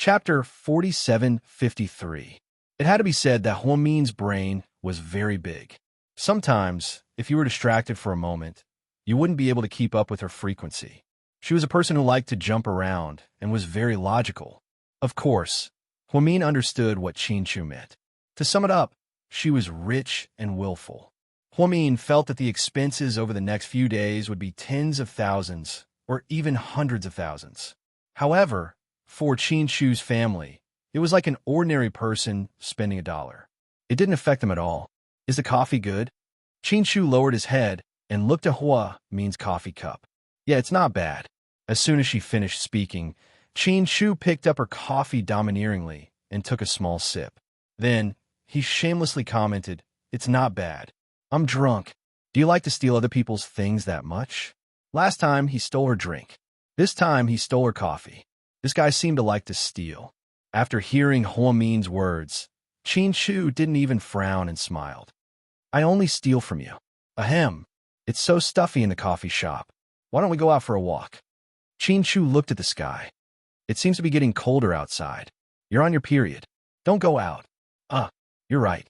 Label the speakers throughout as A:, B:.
A: Chapter 4753. It had to be said that Huamin's brain was very big. Sometimes, if you were distracted for a moment, you wouldn't be able to keep up with her frequency. She was a person who liked to jump around and was very logical. Of course, Huamin understood what Qinchu meant. To sum it up, she was rich and willful. Huamin felt that the expenses over the next few days would be tens of thousands or even hundreds of thousands. However, for Qinchu's family, it was like an ordinary person spending $1. It didn't affect them at all. Is the coffee good? Qinchu lowered his head and looked at Huamin's coffee cup. Yeah, it's not bad. As soon as she finished speaking, Qinchu picked up her coffee domineeringly and took a small sip. Then, he shamelessly commented, "It's not bad. I'm drunk. Do you like to steal other people's things that much?" Last time, he stole her drink. This time, he stole her coffee. This guy seemed to like to steal. After hearing Huamin's words, Qinchu didn't even frown and smiled. "I only steal from you." Ahem. It's so stuffy in the coffee shop. Why don't we go out for a walk? Qinchu looked at the sky. It seems to be getting colder outside. You're on your period. Don't go out. You're right.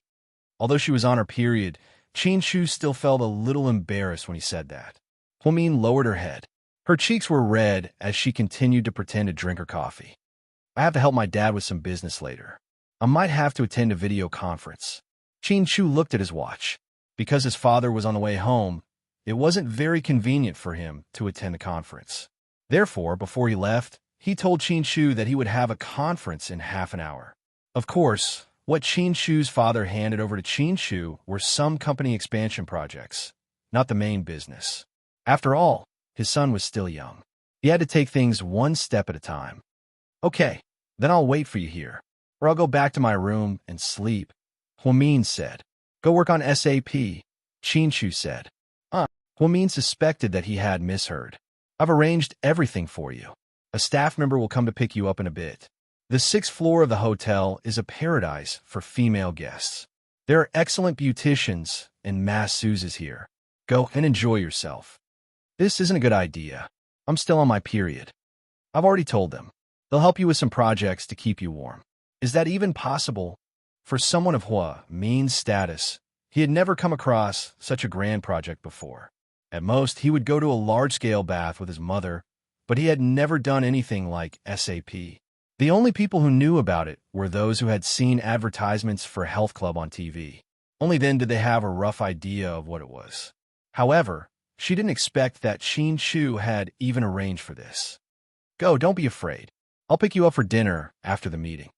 A: Although she was on her period, Qinchu still felt a little embarrassed when he said that. Huamin lowered her head. Her cheeks were red as she continued to pretend to drink her coffee. "I have to help my dad with some business later. I might have to attend a video conference." Qinchu looked at his watch. Because his father was on the way home, it wasn't very convenient for him to attend the conference. Therefore, before he left, he told Qinchu that he would have a conference in half an hour. Of course, what Qinchu's father handed over to Qinchu were some company expansion projects, not the main business. After all, his son was still young. He had to take things one step at a time. "Okay, then I'll wait for you here, or I'll go back to my room and sleep," Huamin said. "Go work on SAP," Qinchu said. Huamin suspected that he had misheard. "I've arranged everything for you. A staff member will come to pick you up in a bit. The 6th floor of the hotel is a paradise for female guests. There are excellent beauticians and masseuses here. Go and enjoy yourself." "This isn't a good idea. I'm still on my period." "I've already told them. They'll help you with some projects to keep you warm." Is that even possible? For someone of Huamin's status, he had never come across such a grand project before. At most, he would go to a large-scale bath with his mother, but he had never done anything like SAP. The only people who knew about it were those who had seen advertisements for a health club on TV. Only then did they have a rough idea of what it was. However, she didn't expect that Qinchu had even arranged for this. "Go, don't be afraid. I'll pick you up for dinner after the meeting."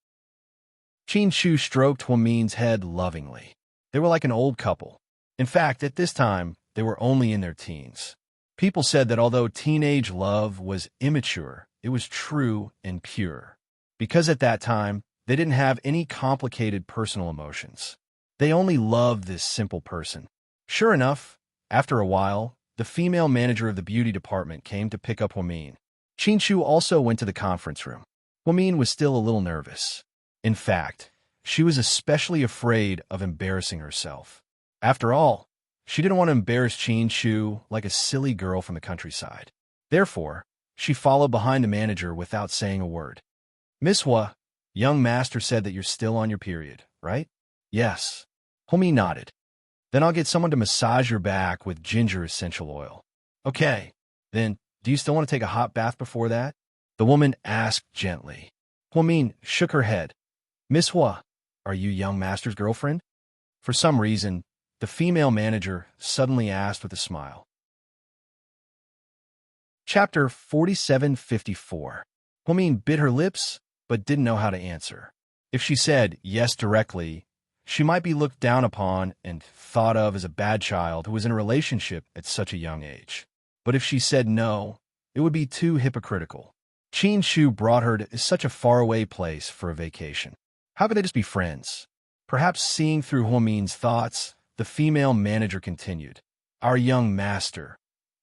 A: Qinchu stroked Huamin's head lovingly. They were like an old couple. In fact, at this time, they were only in their teens. People said that although teenage love was immature, it was true and pure. Because at that time, they didn't have any complicated personal emotions. They only loved this simple person. Sure enough, after a while, the female manager of the beauty department came to pick up Huamin. Qinchu also went to the conference room. Huamin was still a little nervous. In fact, she was especially afraid of embarrassing herself. After all, she didn't want to embarrass Qinchu like a silly girl from the countryside. Therefore, she followed behind the manager without saying a word. "Miss Hua, young master said that you're still on your period, right?" "Yes." Huamin nodded. "Then I'll get someone to massage your back with ginger essential oil." "Okay. Then, do you still want to take a hot bath before that?" the woman asked gently. Huamin shook her head. "Miss Hua, are you young master's girlfriend?" For some reason, the female manager suddenly asked with a smile. Chapter 4754. Huamin bit her lips, but didn't know how to answer. If she said yes directly, she might be looked down upon and thought of as a bad child who was in a relationship at such a young age. But if she said no, it would be too hypocritical. Qinchu brought her to such a faraway place for a vacation. How could they just be friends? Perhaps seeing through Huamin's thoughts, the female manager continued. "Our young master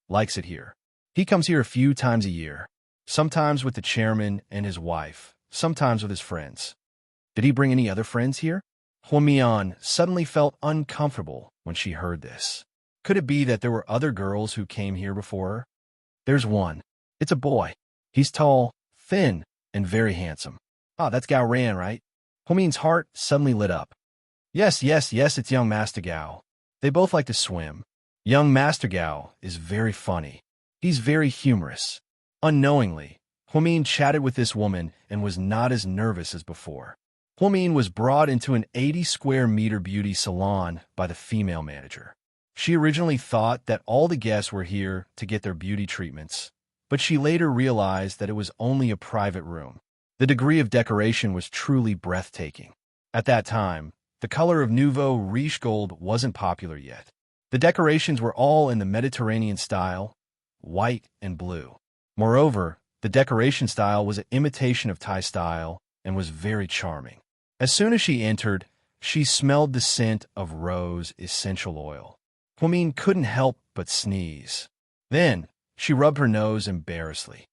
A: likes it here. He comes here a few times a year, sometimes with the chairman and his wife, sometimes with his friends." "Did he bring any other friends here?" Huamin suddenly felt uncomfortable when she heard this. Could it be that there were other girls who came here before her? "There's one. It's a boy. He's tall, thin, and very handsome. Ah, that's Gao Ran, right? Huomin's heart suddenly lit up. Yes, yes, yes, it's young Master Gao. They both like to swim. Young Master Gao is very funny. He's very humorous. Unknowingly, Huomin chatted with this woman and was not as nervous as before. Huomin was brought into an 80-square-meter beauty salon by the female manager. She originally thought that all the guests were here to get their beauty treatments, but she later realized that it was only a private room. The degree of decoration was truly breathtaking. At that time, the color of Nouveau Riche Gold wasn't popular yet. The decorations were all in the Mediterranean style, white and blue. Moreover, the decoration style was an imitation of Thai style and was very charming. As soon as she entered, she smelled the scent of rose essential oil. Huomin couldn't help but sneeze. Then, she rubbed her nose embarrassedly.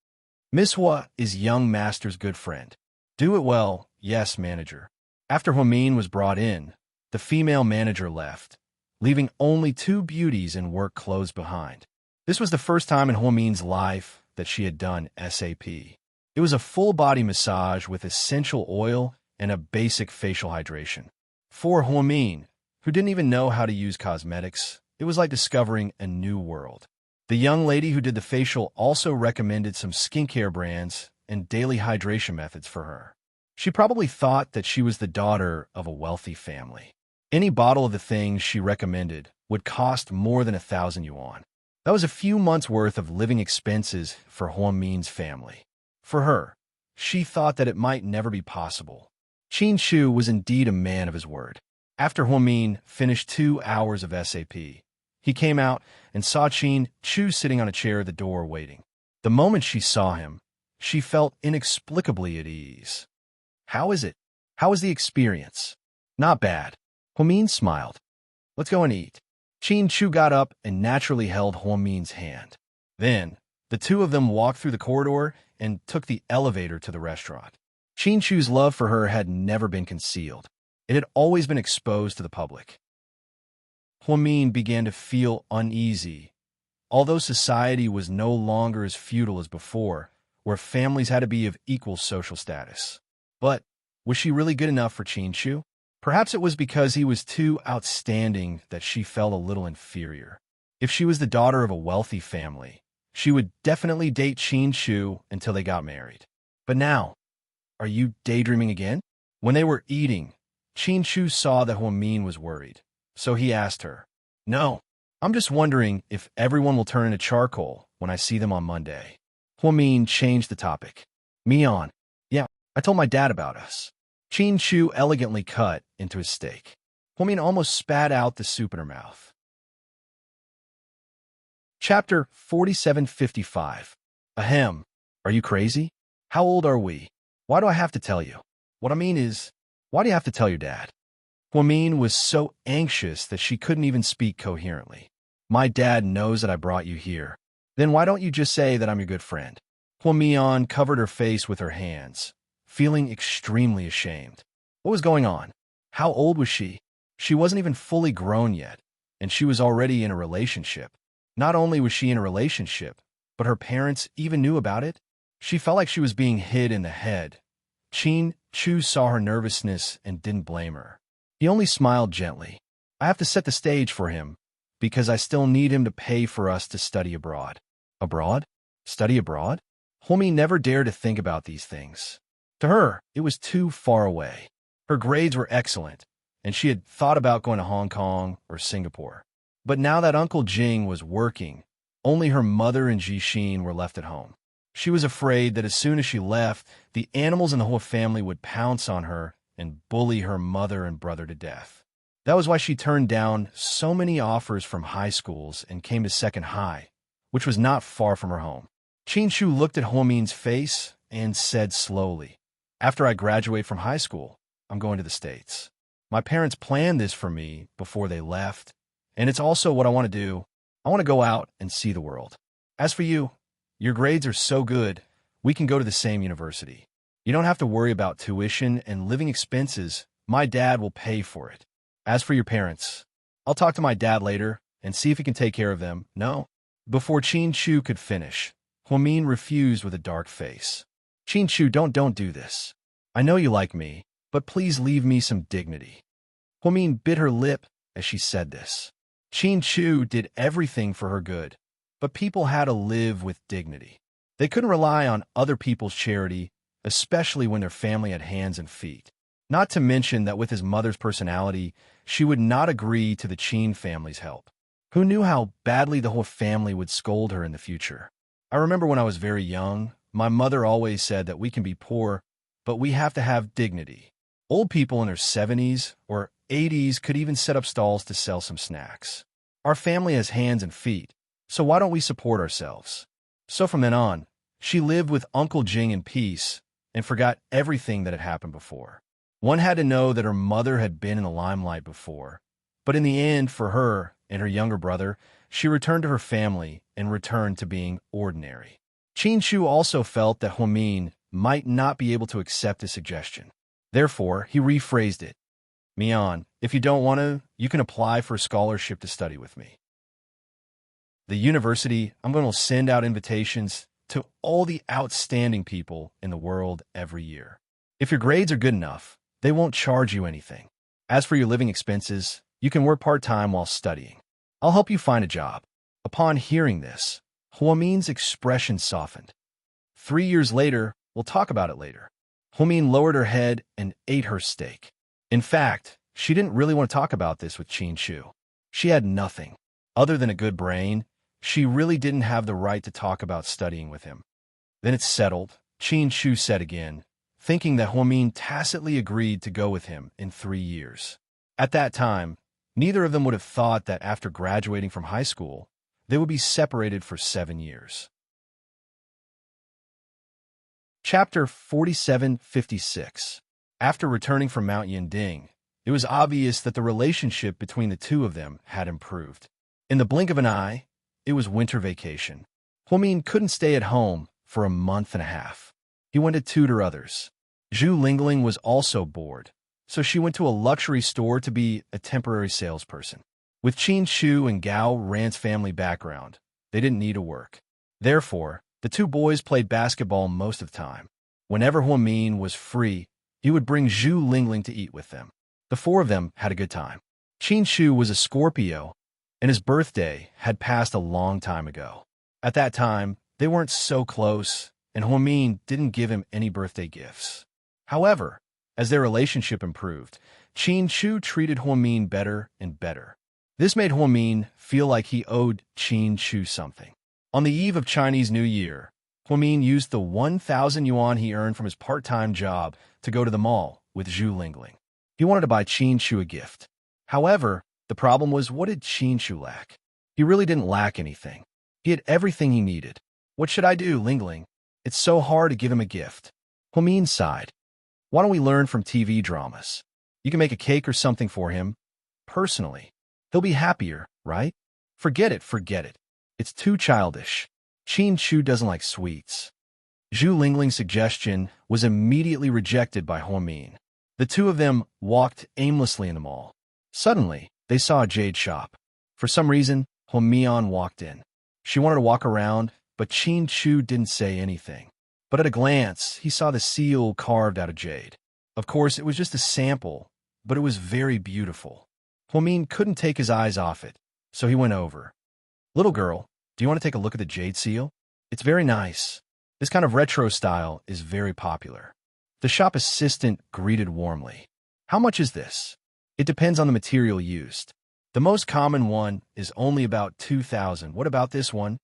A: Miss Hua is young master's good friend. Do it well, yes, manager. After Huomin was brought in, the female manager left, leaving only two beauties in work clothes behind. This was the first time in Huomin's life that she had done SAP. It was a full-body massage with essential oil and a basic facial hydration. For Huomin, who didn't even know how to use cosmetics, it was like discovering a new world. The young lady who did the facial also recommended some skincare brands and daily hydration methods for her. She probably thought that she was the daughter of a wealthy family. Any bottle of the things she recommended would cost more than 1,000 yuan. That was a few months' worth of living expenses for Huomin's family. For her, she thought that it might never be possible. Qin Shu was indeed a man of his word. After Huomin finished 2 hours of SAP, he came out and saw Qin Shu sitting on a chair at the door waiting. The moment she saw him, she felt inexplicably at ease. How is it? How was the experience? Not bad. Huomin smiled. Let's go and eat. Qin Shu got up and naturally held Huomin's hand. Then, the two of them walked through the corridor and took the elevator to the restaurant. Qin Shu's love for her had never been concealed. It had always been exposed to the public. Huomin began to feel uneasy. Although society was no longer as feudal as before, where families had to be of equal social status. But was she really good enough for Qin Shu? Perhaps it was because he was too outstanding that she felt a little inferior. If she was the daughter of a wealthy family, she would definitely date Qin Shu until they got married. But now, are you daydreaming again? When they were eating, Qin Shu saw that Huomin was worried, so he asked her, No, I'm just wondering if everyone will turn into charcoal when I see them on Monday. Huomin changed the topic. Mian, yeah, I told my dad about us. Qin Shu elegantly cut into his steak. Huomin almost spat out the soup in her mouth. Chapter 4755. Ahem. Are you crazy? How old are we? Why do I have to tell you? What I mean is, why do you have to tell your dad? Huomin was so anxious that she couldn't even speak coherently. My dad knows that I brought you here. Then why don't you just say that I'm your good friend? Huomin covered her face with her hands, feeling extremely ashamed. What was going on? How old was she? She wasn't even fully grown yet, and she was already in a relationship. Not only was she in a relationship, but her parents even knew about it. She felt like she was being hit in the head. Qin Shu saw her nervousness and didn't blame her. He only smiled gently. I have to set the stage for him, because I still need him to pay for us to study abroad. Abroad? Study abroad? Huomin never dared to think about these things. To her, it was too far away. Her grades were excellent, and she had thought about going to Hong Kong or Singapore. But now that Uncle Jing was working, only her mother and Jixin were left at home. She was afraid that as soon as she left, the animals in the whole family would pounce on her and bully her mother and brother to death. That was why she turned down so many offers from high schools and came to Second High, which was not far from her home. Qin Shu looked at Huomin's face and said slowly, After I graduate from high school, I'm going to the States. My parents planned this for me before they left, and it's also what I want to do. I want to go out and see the world. As for you, your grades are so good, we can go to the same university. You don't have to worry about tuition and living expenses. My dad will pay for it. As for your parents, I'll talk to my dad later and see if he can take care of them. No. Before Qin Shu could finish, Huomin refused with a dark face. Qin Shu, don't do this. I know you like me, but please leave me some dignity. Huamin bit her lip as she said this. Qin Chu did everything for her good, but people had to live with dignity. They couldn't rely on other people's charity, especially when their family had hands and feet. Not to mention that with his mother's personality, she would not agree to the Qin family's help. Who knew how badly the whole family would scold her in the future? I remember when I was very young, my mother always said that we can be poor, but we have to have dignity. Old people in their 70s or 80s could even set up stalls to sell some snacks. Our family has hands and feet, so why don't we support ourselves? So from then on, she lived with Uncle Jing in peace and forgot everything that had happened before. One had to know that her mother had been in the limelight before, but in the end, for her and her younger brother, she returned to her family and returned to being ordinary. Qin Chu also felt that Huamin might not be able to accept his suggestion. Therefore, he rephrased it. Mian, if you don't want to, you can apply for a scholarship to study with me. The university, I'm going to send out invitations to all the outstanding people in the world every year. If your grades are good enough, they won't charge you anything. As for your living expenses, you can work part-time while studying. I'll help you find a job. Upon hearing this, Huamin's expression softened. 3 years later, we'll talk about it later. Huamin lowered her head and ate her steak. In fact, she didn't really want to talk about this with Qin Chu. She had nothing. Other than a good brain, she really didn't have the right to talk about studying with him. Then it's settled, Qin Chu said again, thinking that Huamin tacitly agreed to go with him in 3 years. At that time, neither of them would have thought that after graduating from high school, they would be separated for 7 years. Chapter 4756. After returning from Mount Yinding, it was obvious that the relationship between the two of them had improved. In the blink of an eye, it was winter vacation. Huamin couldn't stay at home for a month and a half. He went to tutor others. Zhu Lingling was also bored, so she went to a luxury store to be a temporary salesperson. With Qin Chu and Gao Ran's family background, they didn't need to work. Therefore, the two boys played basketball most of the time. Whenever Huamin was free, he would bring Zhu Lingling to eat with them. The four of them had a good time. Qin Chu was a Scorpio, and his birthday had passed a long time ago. At that time, they weren't so close, and Huamin didn't give him any birthday gifts. However, as their relationship improved, Qin Chu treated Huamin better and better. This made Huamin feel like he owed Qin Chu something. On the eve of Chinese New Year, Huamin used the 1,000 yuan he earned from his part-time job to go to the mall with Zhu Lingling. He wanted to buy Qin Chu a gift. However, the problem was, what did Qin Chu lack? He really didn't lack anything. He had everything he needed. What should I do, Lingling? It's so hard to give him a gift. Huamin sighed. Why don't we learn from TV dramas? You can make a cake or something for him. Personally, he'll be happier, right? Forget it. It's too childish. Qin Chu doesn't like sweets. Zhu Lingling's suggestion was immediately rejected by Huamin. The two of them walked aimlessly in the mall. Suddenly, they saw a jade shop. For some reason, Huamian walked in. She wanted to walk around, but Qin Chu didn't say anything. But at a glance, he saw the seal carved out of jade. Of course, it was just a sample, but it was very beautiful. Huamin couldn't take his eyes off it, so he went over. Little girl, do you want to take a look at the jade seal? It's very nice. This kind of retro style is very popular. The shop assistant greeted warmly. How much is this? It depends on the material used. The most common one is only about 2,000. What about this one?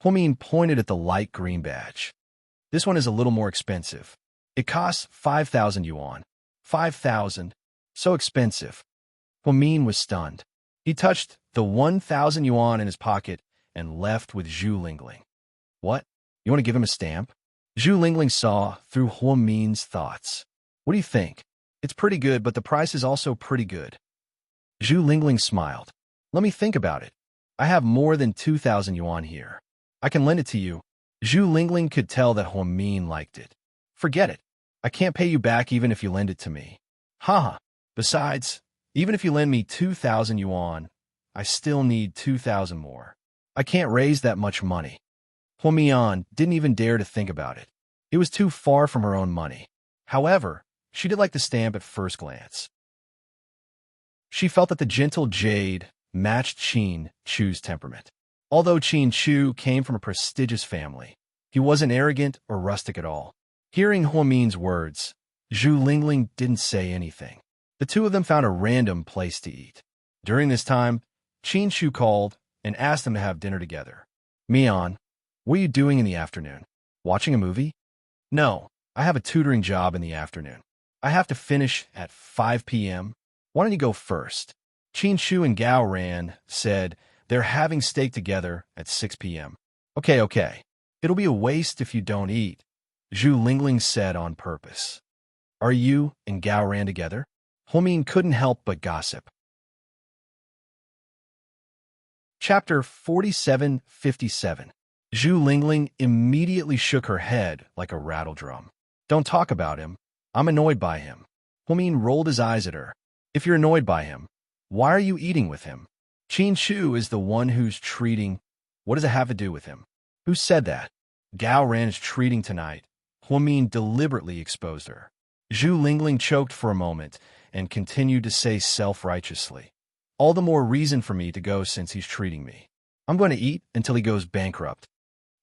A: Huamin pointed at the light green badge. This one is a little more expensive. It costs 5,000 yuan. 5,000? So expensive. Huamin was stunned. He touched the 1,000 yuan in his pocket and left with Zhu Lingling. What? You want to give him a stamp? Zhu Lingling saw through Huamin's thoughts. What do you think? It's pretty good, but the price is also pretty good. Zhu Lingling smiled. Let me think about it. I have more than 2,000 yuan here. I can lend it to you. Zhu Lingling could tell that Huamin liked it. Forget it. I can't pay you back even if you lend it to me. Haha. Besides, even if you lend me 2,000 yuan, I still need 2,000 more. I can't raise that much money. Huamian didn't even dare to think about it. It was too far from her own money. However, she did like the stamp at first glance. She felt that the gentle jade matched Qin Chu's temperament. Although Qin Chu came from a prestigious family, he wasn't arrogant or rustic at all. Hearing Huamin's words, Zhu Lingling didn't say anything. The two of them found a random place to eat. During this time, Qin Chu called and asked them to have dinner together. Mian, what are you doing in the afternoon? Watching a movie? No, I have a tutoring job in the afternoon. I have to finish at 5 p.m. Why don't you go first? Qin Chu and Gao Ran said they're having steak together at 6 p.m. Okay. It'll be a waste if you don't eat, Zhu Lingling said on purpose. Are you and Gao Ran together? Huamin couldn't help but gossip. Chapter 4757. Zhu Lingling immediately shook her head like a rattle drum. Don't talk about him. I'm annoyed by him. Huamin rolled his eyes at her. If you're annoyed by him, why are you eating with him? Qin Chu is the one who's treating. What does it have to do with him? Who said that? Gao Ran is treating tonight. Huamin deliberately exposed her. Zhu Lingling choked for a moment and continued to say self-righteously, all the more reason for me to go since he's treating me. I'm going to eat until he goes bankrupt.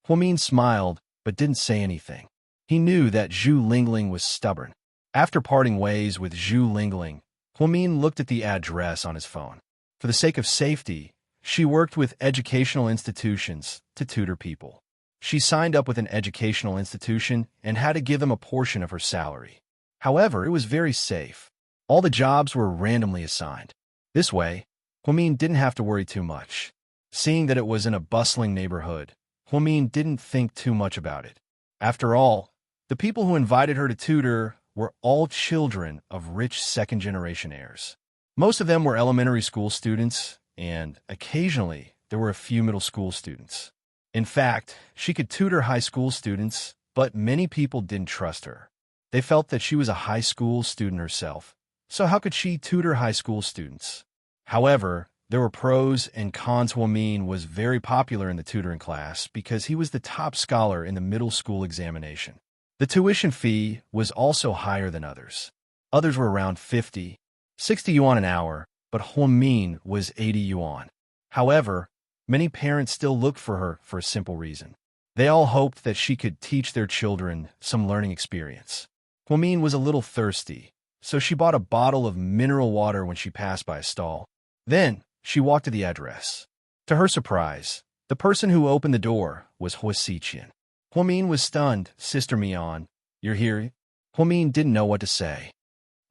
A: Huamin smiled but didn't say anything. He knew that Zhu Lingling was stubborn. After parting ways with Zhu Lingling, Huamin looked at the address on his phone. For the sake of safety, she worked with educational institutions to tutor people. She signed up with an educational institution and had to give them a portion of her salary. However, it was very safe. All the jobs were randomly assigned. This way, Huamin didn't have to worry too much. Seeing that it was in a bustling neighborhood, Huamin didn't think too much about it. After all, the people who invited her to tutor were all children of rich second-generation heirs. Most of them were elementary school students, and occasionally there were a few middle school students. In fact, she could tutor high school students, but many people didn't trust her. They felt that she was a high school student herself, so how could she tutor high school students? However, there were pros and cons. Huamin was very popular in the tutoring class because he was the top scholar in the middle school examination. The tuition fee was also higher than others. Others were around 50, 60 yuan an hour, but Huamin was 80 yuan. However, many parents still looked for her for a simple reason. They all hoped that she could teach their children some learning experience. Huamin was a little thirsty, so she bought a bottle of mineral water when she passed by a stall. Then, she walked to the address. To her surprise, the person who opened the door was Hua Xiqian. Huamin was stunned. Sister Mian, you're here? Huamin didn't know what to say.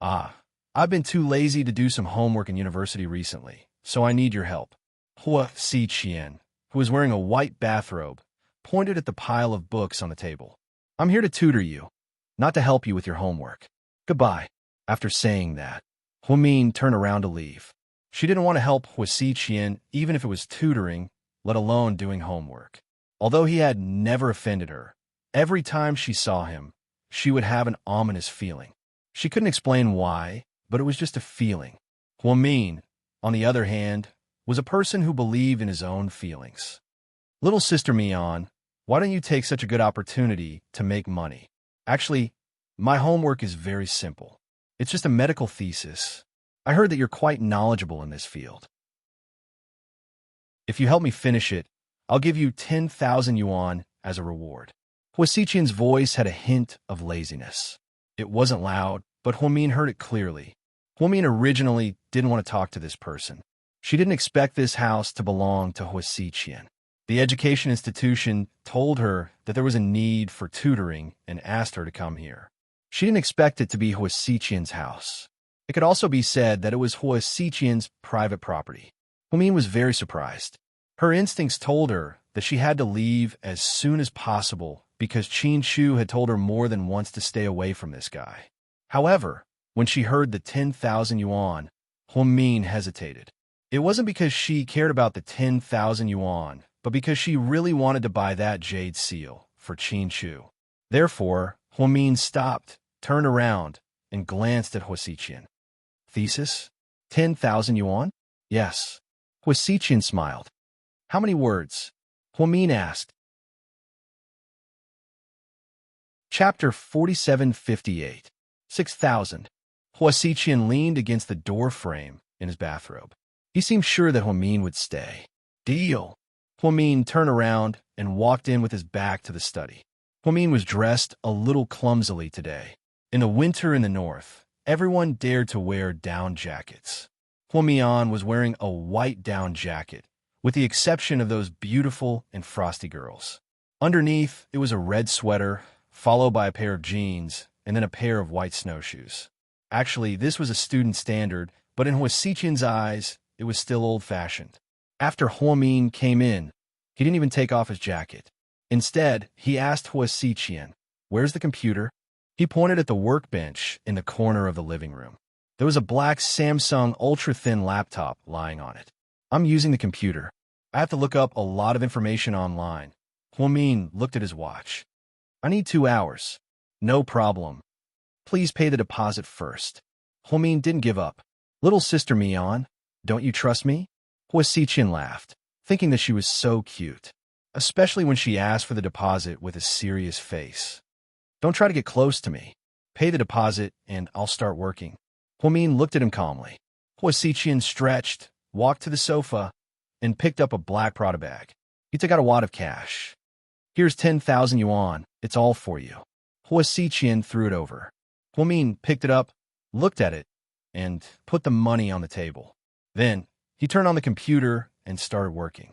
A: I've been too lazy to do some homework in university recently, so I need your help. Hua Xiqian, who was wearing a white bathrobe, pointed at the pile of books on the table. I'm here to tutor you, not to help you with your homework. Goodbye. After saying that, Huamin turned around to leave. She didn't want to help Hua Xiqian even if it was tutoring, let alone doing homework. Although he had never offended her, every time she saw him, she would have an ominous feeling. She couldn't explain why, but it was just a feeling. Huamin, on the other hand, was a person who believed in his own feelings. Little sister Mian, why don't you take such a good opportunity to make money? Actually, my homework is very simple. It's just a medical thesis. I heard that you're quite knowledgeable in this field. If you help me finish it, I'll give you 10,000 yuan as a reward. Hua Xiqian's voice had a hint of laziness. It wasn't loud, but Huamin heard it clearly. Huamin originally didn't want to talk to this person. She didn't expect this house to belong to Hua Xiqian. The education institution told her that there was a need for tutoring and asked her to come here. She didn't expect it to be Hua Xiqian's house. It could also be said that it was Hua Xiqian's private property. Huamin was very surprised. Her instincts told her that she had to leave as soon as possible because Qin Chu had told her more than once to stay away from this guy. However, when she heard the 10,000 yuan, Huamin hesitated. It wasn't because she cared about the 10,000 yuan, but because she really wanted to buy that jade seal for Qin Chu. Therefore, Huamin stopped, turned around, and glanced at Hua Xiqian. Thesis? 10,000 yuan? Yes. Hua Xiqian smiled. How many words? Huamin asked. Chapter 4758. 6,000. Hua Xiqian leaned against the door frame in his bathrobe. He seemed sure that Huamin would stay. Deal. Huamin turned around and walked in with his back to the study. Huamin was dressed a little clumsily today. In the winter in the north, everyone dared to wear down jackets. Huamian was wearing a white down jacket, with the exception of those beautiful and frosty girls. Underneath, it was a red sweater, followed by a pair of jeans, and then a pair of white snowshoes. Actually, this was a student standard, but in Hua Xiqian's eyes, it was still old-fashioned. After Huamin came in, he didn't even take off his jacket. Instead, he asked Hua Xiqian, "Where's the computer?" He pointed at the workbench in the corner of the living room. There was a black Samsung ultra-thin laptop lying on it. "I'm using the computer. I have to look up a lot of information online." Huamin looked at his watch. "I need 2 hours." "No problem. Please pay the deposit first." Huamin didn't give up. "Little sister Mian, don't you trust me?" Hua Xiqian laughed, thinking that she was so cute, especially when she asked for the deposit with a serious face. "Don't try to get close to me. Pay the deposit and I'll start working." Huamin looked at him calmly. Hua Xiqian stretched, walked to the sofa, and picked up a black Prada bag. He took out a wad of cash. "Here's 10,000 yuan. It's all for you." Hua Xiqian threw it over. Huamin picked it up, looked at it, and put the money on the table. Then, he turned on the computer and started working.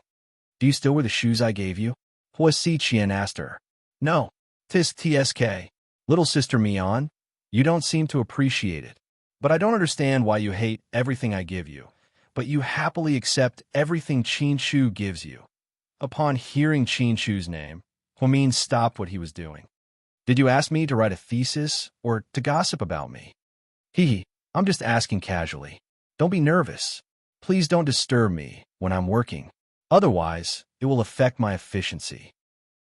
A: "Do you still wear the shoes I gave you?" Hua Xiqian asked her. "No. Tisk tsk. Little sister Mian, you don't seem to appreciate it. But I don't understand why you hate everything I give you, but you happily accept everything Qin Shu gives you." Upon hearing Qin Shu's name, Huamin stopped what he was doing. "Did you ask me to write a thesis or to gossip about me?" I'm just asking casually. Don't be nervous. Please don't disturb me when I'm working. Otherwise, it will affect my efficiency."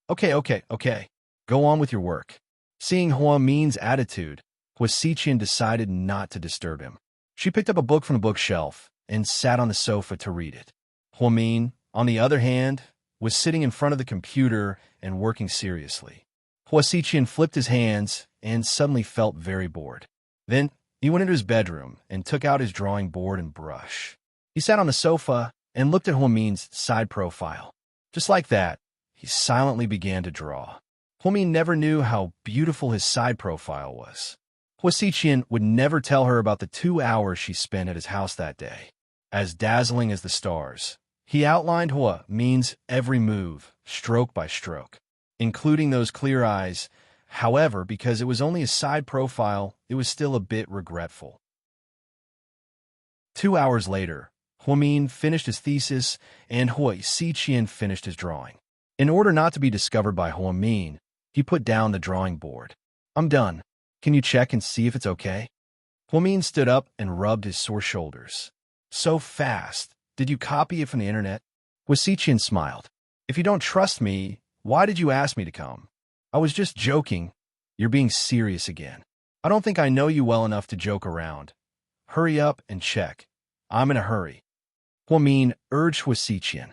A: Okay. Go on with your work." Seeing Huamin's attitude, Hua Xiqian decided not to disturb him. She picked up a book from the bookshelf and sat on the sofa to read it. Huamin, on the other hand, was sitting in front of the computer and working seriously. Hua Xiqian flipped his hands and suddenly felt very bored. Then, he went into his bedroom and took out his drawing board and brush. He sat on the sofa and looked at Huamin's side profile. Just like that, he silently began to draw. Huamin never knew how beautiful his side profile was. Hua Xiqian would never tell her about the 2 hours she spent at his house that day. As dazzling as the stars, he outlined Huamin's every move, stroke by stroke, including those clear eyes. However, because it was only a side profile, it was still a bit regretful. 2 hours later, Huamin finished his thesis and Hua Xiqian finished his drawing. In order not to be discovered by Huamin, he put down the drawing board. "I'm done. Can you check and see if it's okay?" Huamin stood up and rubbed his sore shoulders. "So fast. Did you copy it from the internet?" Hua Xiqian smiled. "If you don't trust me, why did you ask me to come?" "I was just joking." "You're being serious again." "I don't think I know you well enough to joke around. Hurry up and check. I'm in a hurry." Huamin urged Hua Xiqian.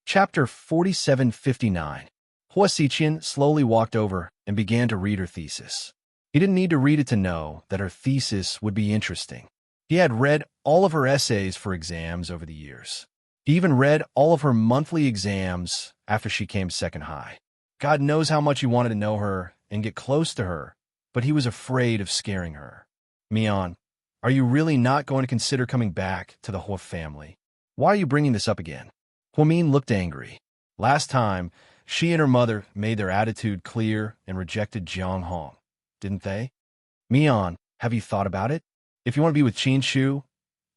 A: Chapter 4759. Hua Xiqian slowly walked over and began to read her thesis. He didn't need to read it to know that her thesis would be interesting. He had read all of her essays for exams over the years. He even read all of her monthly exams after she came second high. God knows how much he wanted to know her and get close to her, but he was afraid of scaring her. "Mian, are you really not going to consider coming back to the Hua family? Why are you bringing this up again?" Huamin looked angry. Last time, she and her mother made their attitude clear and rejected Jiang Hong, didn't they? "Mian, have you thought about it? If you want to be with Qin Shu,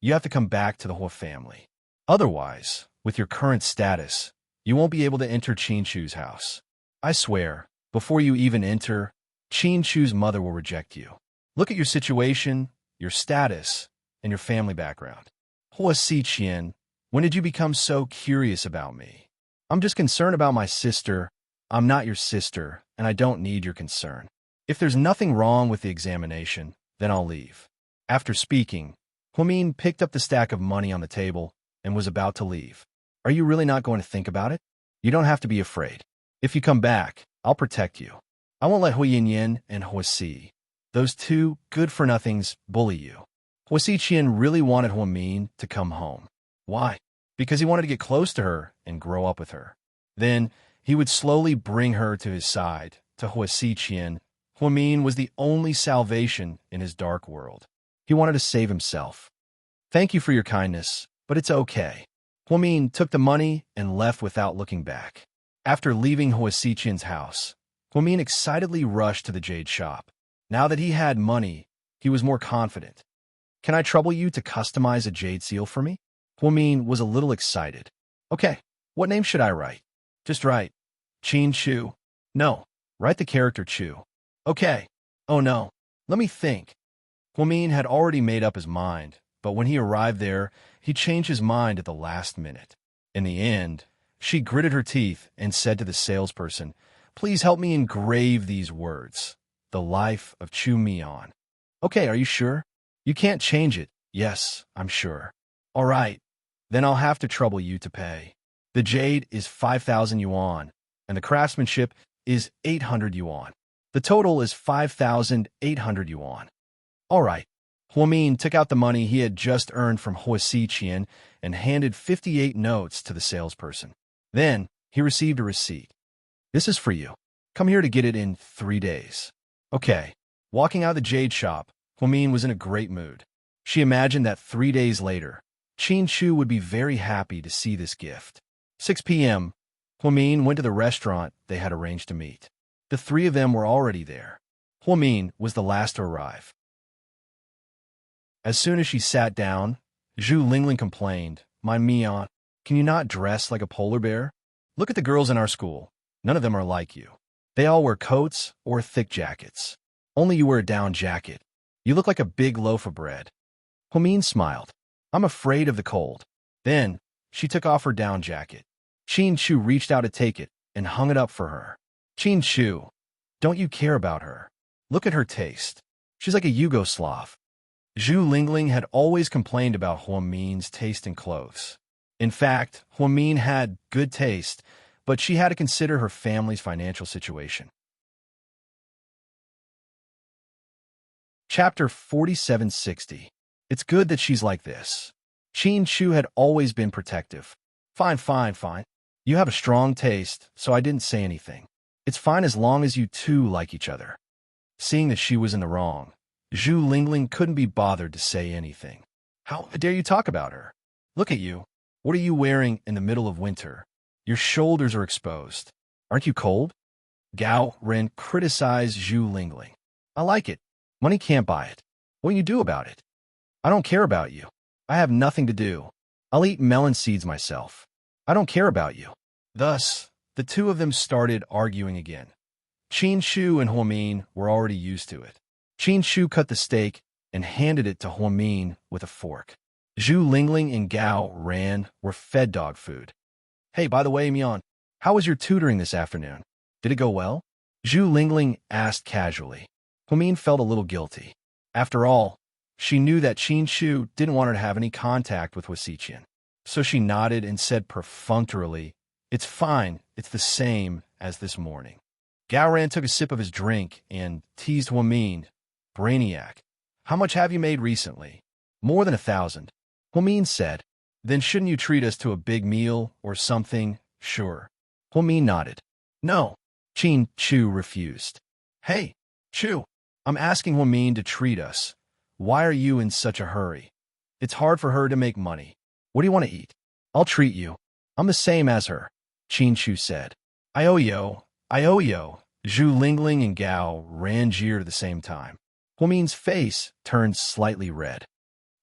A: you have to come back to the Hua family. Otherwise, with your current status, you won't be able to enter Qin Shu's house. I swear, before you even enter, Qin Shu's mother will reject you. Look at your situation, your status, and your family background." "Hua Xiqian, when did you become so curious about me?" "I'm just concerned about my sister. I'm not your sister, and I don't need your concern. If there's nothing wrong with the examination, then I'll leave." After speaking, Huamin picked up the stack of money on the table and was about to leave. "Are you really not going to think about it? You don't have to be afraid. If you come back, I'll protect you. I won't let Huiyin Yin and Huasi, those two good-for-nothings, bully you. Huasi Qian really wanted Huamin to come home. Why? Because he wanted to get close to her and grow up with her. Then he would slowly bring her to his side. To Huasi Qian, Huamin was the only salvation in his dark world. He wanted to save himself. Thank you for your kindness, but it's okay. Huamin took the money and left without looking back. After leaving Huasi Qian's house, Huamin excitedly rushed to the jade shop. Now that he had money, he was more confident. Can I trouble you to customize a jade seal for me? Huamin was a little excited. Okay, what name should I write? Just write Qin Chu. No, write the character Chu. Okay. Oh no, let me think. Huamin had already made up his mind, but when he arrived there, he changed his mind at the last minute. In the end, she gritted her teeth and said to the salesperson, "Please help me engrave these words. The life of Chu Mian." Okay, are you sure? You can't change it. Yes, I'm sure. All right, then I'll have to trouble you to pay. The jade is 5,000 yuan, and the craftsmanship is 800 yuan. The total is 5,800 yuan. All right. Huamin took out the money he had just earned from Huasi Qian and handed 58 notes to the salesperson. Then he received a receipt. This is for you. Come here to get it in 3 days. Okay. Walking out of the jade shop, Huamin was in a great mood. She imagined that 3 days later, Qin Chu would be very happy to see this gift. 6 p.m., Huamin went to the restaurant they had arranged to meet. The three of them were already there. Huamin was the last to arrive. As soon as she sat down, Zhu Lingling complained, "My Mian, can you not dress like a polar bear? Look at the girls in our school. None of them are like you. They all wear coats or thick jackets. Only you wear a down jacket. You look like a big loaf of bread." Huamin smiled. "I'm afraid of the cold." Then she took off her down jacket. Qin Chu reached out to take it and hung it up for her. "Qin Chu, don't you care about her? Look at her taste. She's like a Yugoslav." Zhu Lingling had always complained about Huamin's taste in clothes. In fact, Huamin had good taste, but she had to consider her family's financial situation. Chapter 4760. It's good that she's like this. Qin Chu had always been protective. Fine. You have a strong taste, so I didn't say anything. It's fine as long as you two like each other. Seeing that she was in the wrong, Zhu Lingling couldn't be bothered to say anything. How dare you talk about her? Look at you. What are you wearing in the middle of winter? Your shoulders are exposed. Aren't you cold? Gao Ren criticized Zhu Lingling. I like it. Money can't buy it. What can you do about it? I don't care about you. I have nothing to do. I'll eat melon seeds myself. I don't care about you. Thus, the two of them started arguing again. Qin Chu and Huamin were already used to it. Qin Chu cut the steak and handed it to Huamin with a fork. Zhu Lingling and Gao Ran were fed dog food. Hey, by the way, Mian, how was your tutoring this afternoon? Did it go well? Zhu Lingling asked casually. Huamin felt a little guilty. After all, she knew that Qin Chu didn't want her to have any contact with Huasi Qian. So she nodded and said perfunctorily, "It's fine, it's the same as this morning." Gao Ran took a sip of his drink and teased Huamin. "Brainiac, how much have you made recently?" "More than 1,000. Huamin said. "Then shouldn't you treat us to a big meal or something?" "Sure." Huamin nodded. "No." Qin Chu refused. "Hey, Chu, I'm asking Huamin to treat us. Why are you in such a hurry? It's hard for her to make money. What do you want to eat?" "I'll treat you. I'm the same as her," Qin Chu said. I owe yo. Zhu Lingling and Gao Ran jeered at the same time. Huamin's face turned slightly red.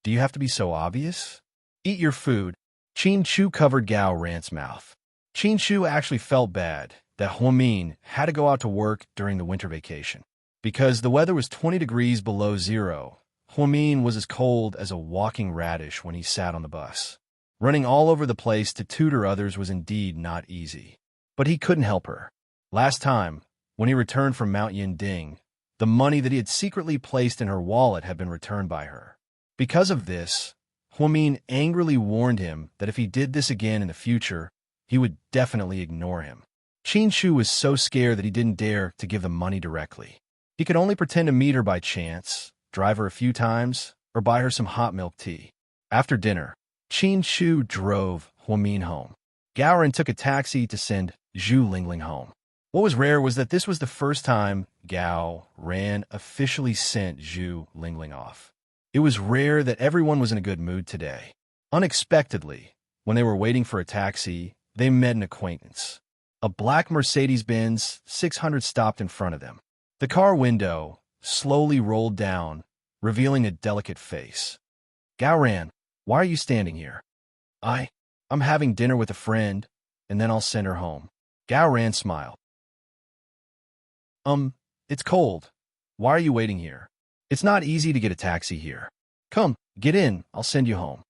A: "Do you have to be so obvious? Eat your food." Qin Chu covered Gao Ran's mouth. Qin Chu actually felt bad that Huamin had to go out to work during the winter vacation. Because the weather was 20 degrees below zero, Huamin was as cold as a walking radish when he sat on the bus. Running all over the place to tutor others was indeed not easy. But he couldn't help her. Last time, when he returned from Mount Yinding, the money that he had secretly placed in her wallet had been returned by her. Because of this, Huamin angrily warned him that if he did this again in the future, he would definitely ignore him. Qin Shu was so scared that he didn't dare to give the money directly. He could only pretend to meet her by chance, drive her a few times, or buy her some hot milk tea. After dinner, Qin Shu drove Huamin home. Gao Ren took a taxi to send Zhu Lingling home. What was rare was that this was the first time Gao Ren officially sent Zhu Lingling off. It was rare that everyone was in a good mood today. Unexpectedly, when they were waiting for a taxi, they met an acquaintance. A black Mercedes-Benz 600 stopped in front of them. The car window slowly rolled down, revealing a delicate face. Gao Ren, why are you standing here? I'm having dinner with a friend, and then I'll send her home. Gao Ren smiled. It's cold. Why are you waiting here? It's not easy to get a taxi here. Come, get in, I'll send you home.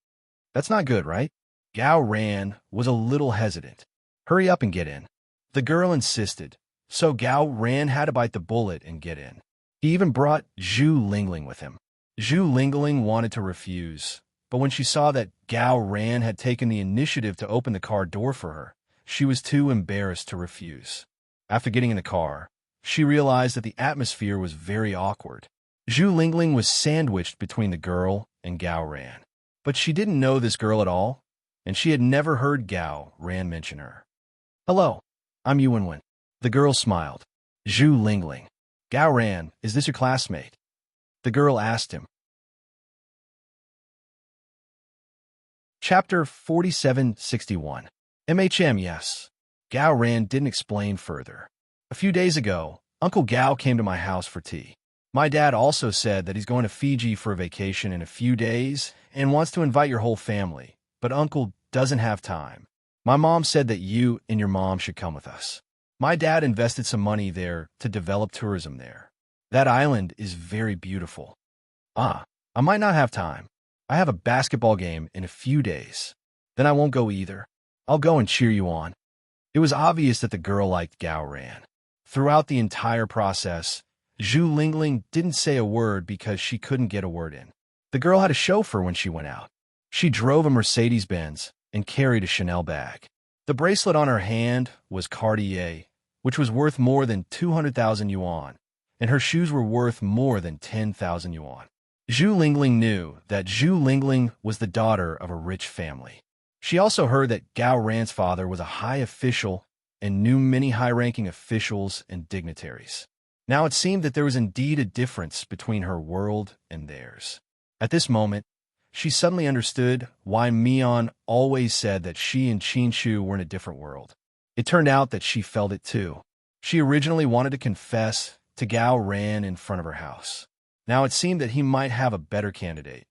A: That's not good, right? Gao Ren was a little hesitant. Hurry up and get in. The girl insisted, so Gao Ren had to bite the bullet and get in. He even brought Zhu Lingling with him. Zhu Lingling wanted to refuse, but when she saw that Gao Ren had taken the initiative to open the car door for her, she was too embarrassed to refuse. After getting in the car, she realized that the atmosphere was very awkward. Zhu Lingling was sandwiched between the girl and Gao Ren. But she didn't know this girl at all, and she had never heard Gao Ren mention her. Hello, I'm Yuanwen. The girl smiled. Zhu Lingling. Gao Ren, is this your classmate? The girl asked him. Chapter 4761. Yes. Gao Ren didn't explain further. A few days ago, Uncle Gao came to my house for tea. My dad also said that he's going to Fiji for a vacation in a few days and wants to invite your whole family, but Uncle doesn't have time. My mom said that you and your mom should come with us. My dad invested some money there to develop tourism there. That island is very beautiful. I might not have time. I have a basketball game in a few days. Then I won't go either. I'll go and cheer you on. It was obvious that the girl liked Gao Ren. Throughout the entire process, Zhu Lingling didn't say a word because she couldn't get a word in. The girl had a chauffeur when she went out. She drove a Mercedes-Benz and carried a Chanel bag. The bracelet on her hand was Cartier, which was worth more than 200,000 yuan, and her shoes were worth more than 10,000 yuan. Zhu Lingling knew that Zhu Lingling was the daughter of a rich family. She also heard that Gao Ren's father was a high official and knew many high-ranking officials and dignitaries. Now it seemed that there was indeed a difference between her world and theirs. At this moment, she suddenly understood why Mian always said that she and Qin Shu were in a different world. It turned out that she felt it too. She originally wanted to confess to Gao Ren in front of her house. Now it seemed that he might have a better candidate.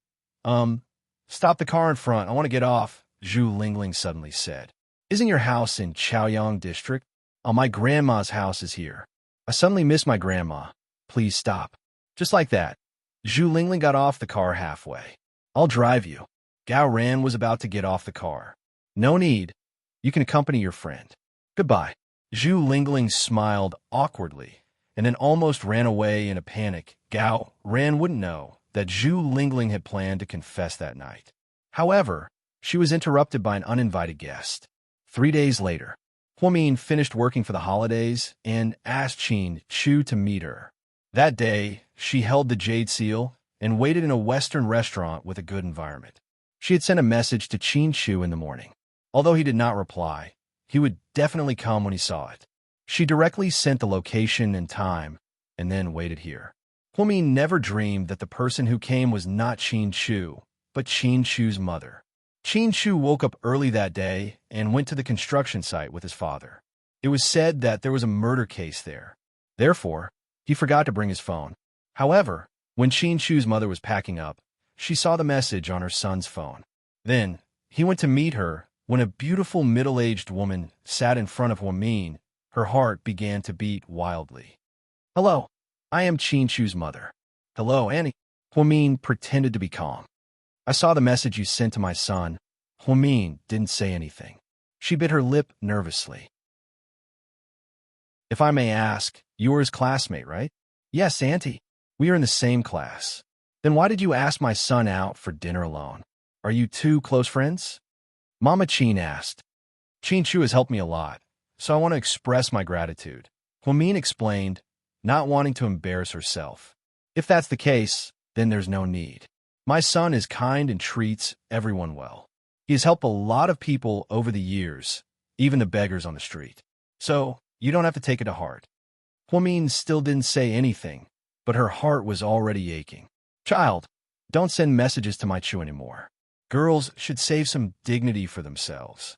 A: Stop the car in front. I want to get off, Zhu Lingling suddenly said. Isn't your house in Chaoyang district? My grandma's house is here. I suddenly miss my grandma. Please stop. Just like that, Zhu Lingling got off the car halfway. I'll drive you. Gao Ren was about to get off the car. No need. You can accompany your friend. Goodbye. Zhu Lingling smiled awkwardly and then almost ran away in a panic. Gao Ren wouldn't know that Zhu Lingling had planned to confess that night. However, she was interrupted by an uninvited guest. 3 days later, Huamin finished working for the holidays and asked Qin Shu to meet her. That day, she held the jade seal and waited in a Western restaurant with a good environment. She had sent a message to Qin Shu in the morning. Although he did not reply, he would definitely come when he saw it. She directly sent the location and time, and then waited here. Huamin never dreamed that the person who came was not Qin Shu, but Qin Shu's mother. Qin Shu woke up early that day and went to the construction site with his father. It was said that there was a murder case there. Therefore, he forgot to bring his phone. However, when Qin Shu's mother was packing up, she saw the message on her son's phone. Then, he went to meet her. When a beautiful middle-aged woman sat in front of Huamin, her heart began to beat wildly. Hello, I am Qin Shu's mother. Hello, Annie. Huamin pretended to be calm. I saw the message you sent to my son. Huamin didn't say anything. She bit her lip nervously. If I may ask, you were his classmate, right? Yes, Auntie. We are in the same class. Then why did you ask my son out for dinner alone? Are you two close friends? Mama Qin asked. Qin Shu has helped me a lot, so I want to express my gratitude. Huamin explained, not wanting to embarrass herself. If that's the case, then there's no need. My son is kind and treats everyone well. He has helped a lot of people over the years, even the beggars on the street. So, you don't have to take it to heart. Huamin still didn't say anything, but her heart was already aching. Child, don't send messages to my Chu anymore. Girls should save some dignity for themselves.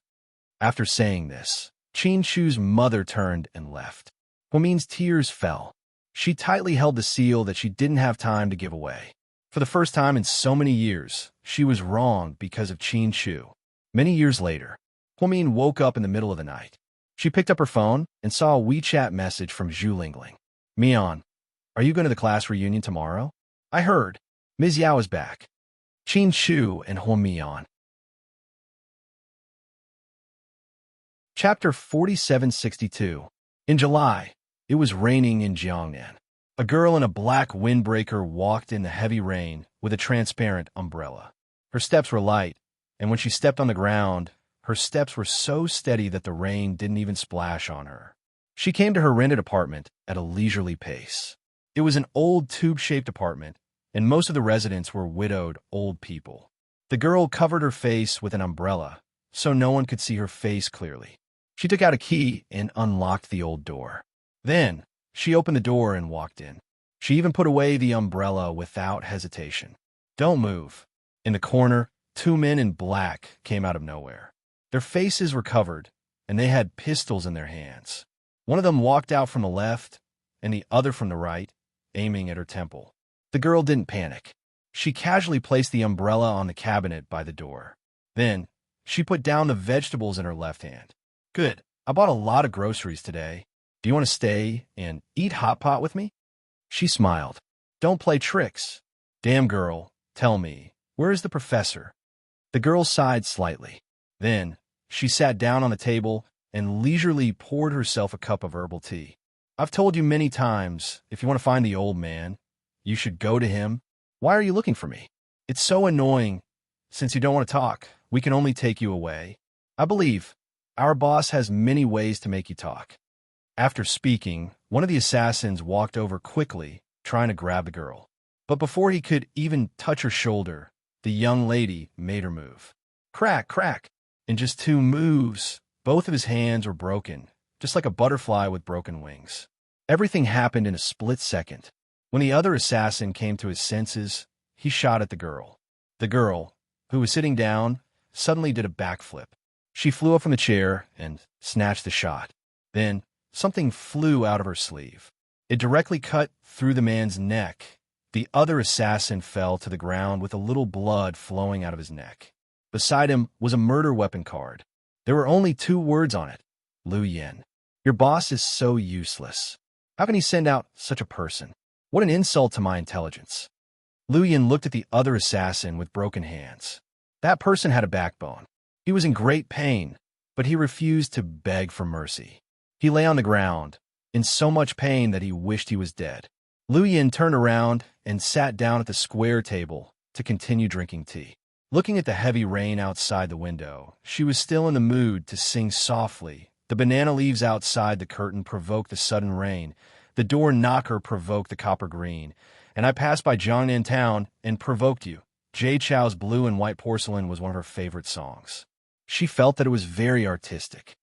A: After saying this, Qin Shu's mother turned and left. Huamin's tears fell. She tightly held the seal that she didn't have time to give away. For the first time in so many years, she was wrong because of Qin Shu. Many years later, Huamin woke up in the middle of the night. She picked up her phone and saw a WeChat message from Zhu Lingling. Mian, are you going to the class reunion tomorrow? I heard. Ms. Yao is back. Qin Shu and Huamian. Chapter 4762. In July, it was raining in Jiangnan. A girl in a black windbreaker walked in the heavy rain with a transparent umbrella. Her steps were light, and when she stepped on the ground, her steps were so steady that the rain didn't even splash on her. She came to her rented apartment at a leisurely pace. It was an old tube-shaped apartment, and most of the residents were widowed old people. The girl covered her face with an umbrella, so no one could see her face clearly. She took out a key and unlocked the old door. Then, she opened the door and walked in. She even put away the umbrella without hesitation. Don't move. In the corner, two men in black came out of nowhere. Their faces were covered, and they had pistols in their hands. One of them walked out from the left, and the other from the right, aiming at her temple. The girl didn't panic. She casually placed the umbrella on the cabinet by the door. Then, she put down the vegetables in her left hand. Good. I bought a lot of groceries today. Do you want to stay and eat hot pot with me? She smiled. Don't play tricks. Damn girl, tell me, where is the professor? The girl sighed slightly. Then, she sat down on the table and leisurely poured herself a cup of herbal tea. I've told you many times, if you want to find the old man, you should go to him. Why are you looking for me? It's so annoying. Since you don't want to talk, we can only take you away. I believe our boss has many ways to make you talk. After speaking, one of the assassins walked over quickly, trying to grab the girl. But before he could even touch her shoulder, the young lady made her move. Crack, crack. In just 2 moves, both of his hands were broken, just like a butterfly with broken wings. Everything happened in a split second. When the other assassin came to his senses, he shot at the girl. The girl, who was sitting down, suddenly did a backflip. She flew up from the chair and snatched the shot. Then, something flew out of her sleeve. It directly cut through the man's neck. The other assassin fell to the ground with a little blood flowing out of his neck. Beside him was a murder weapon card. There were only 2 words on it. Lu Yin. Your boss is so useless. How can he send out such a person? What an insult to my intelligence. Lu Yin looked at the other assassin with broken hands. That person had a backbone. He was in great pain, but he refused to beg for mercy. He lay on the ground, in so much pain that he wished he was dead. Lu Yin turned around and sat down at the square table to continue drinking tea. Looking at the heavy rain outside the window, she was still in the mood to sing softly. The banana leaves outside the curtain provoked the sudden rain. The door knocker provoked the copper green. And I passed by Jiangnan town and provoked you. Jay Chou's Blue and White Porcelain was one of her favorite songs. She felt that it was very artistic.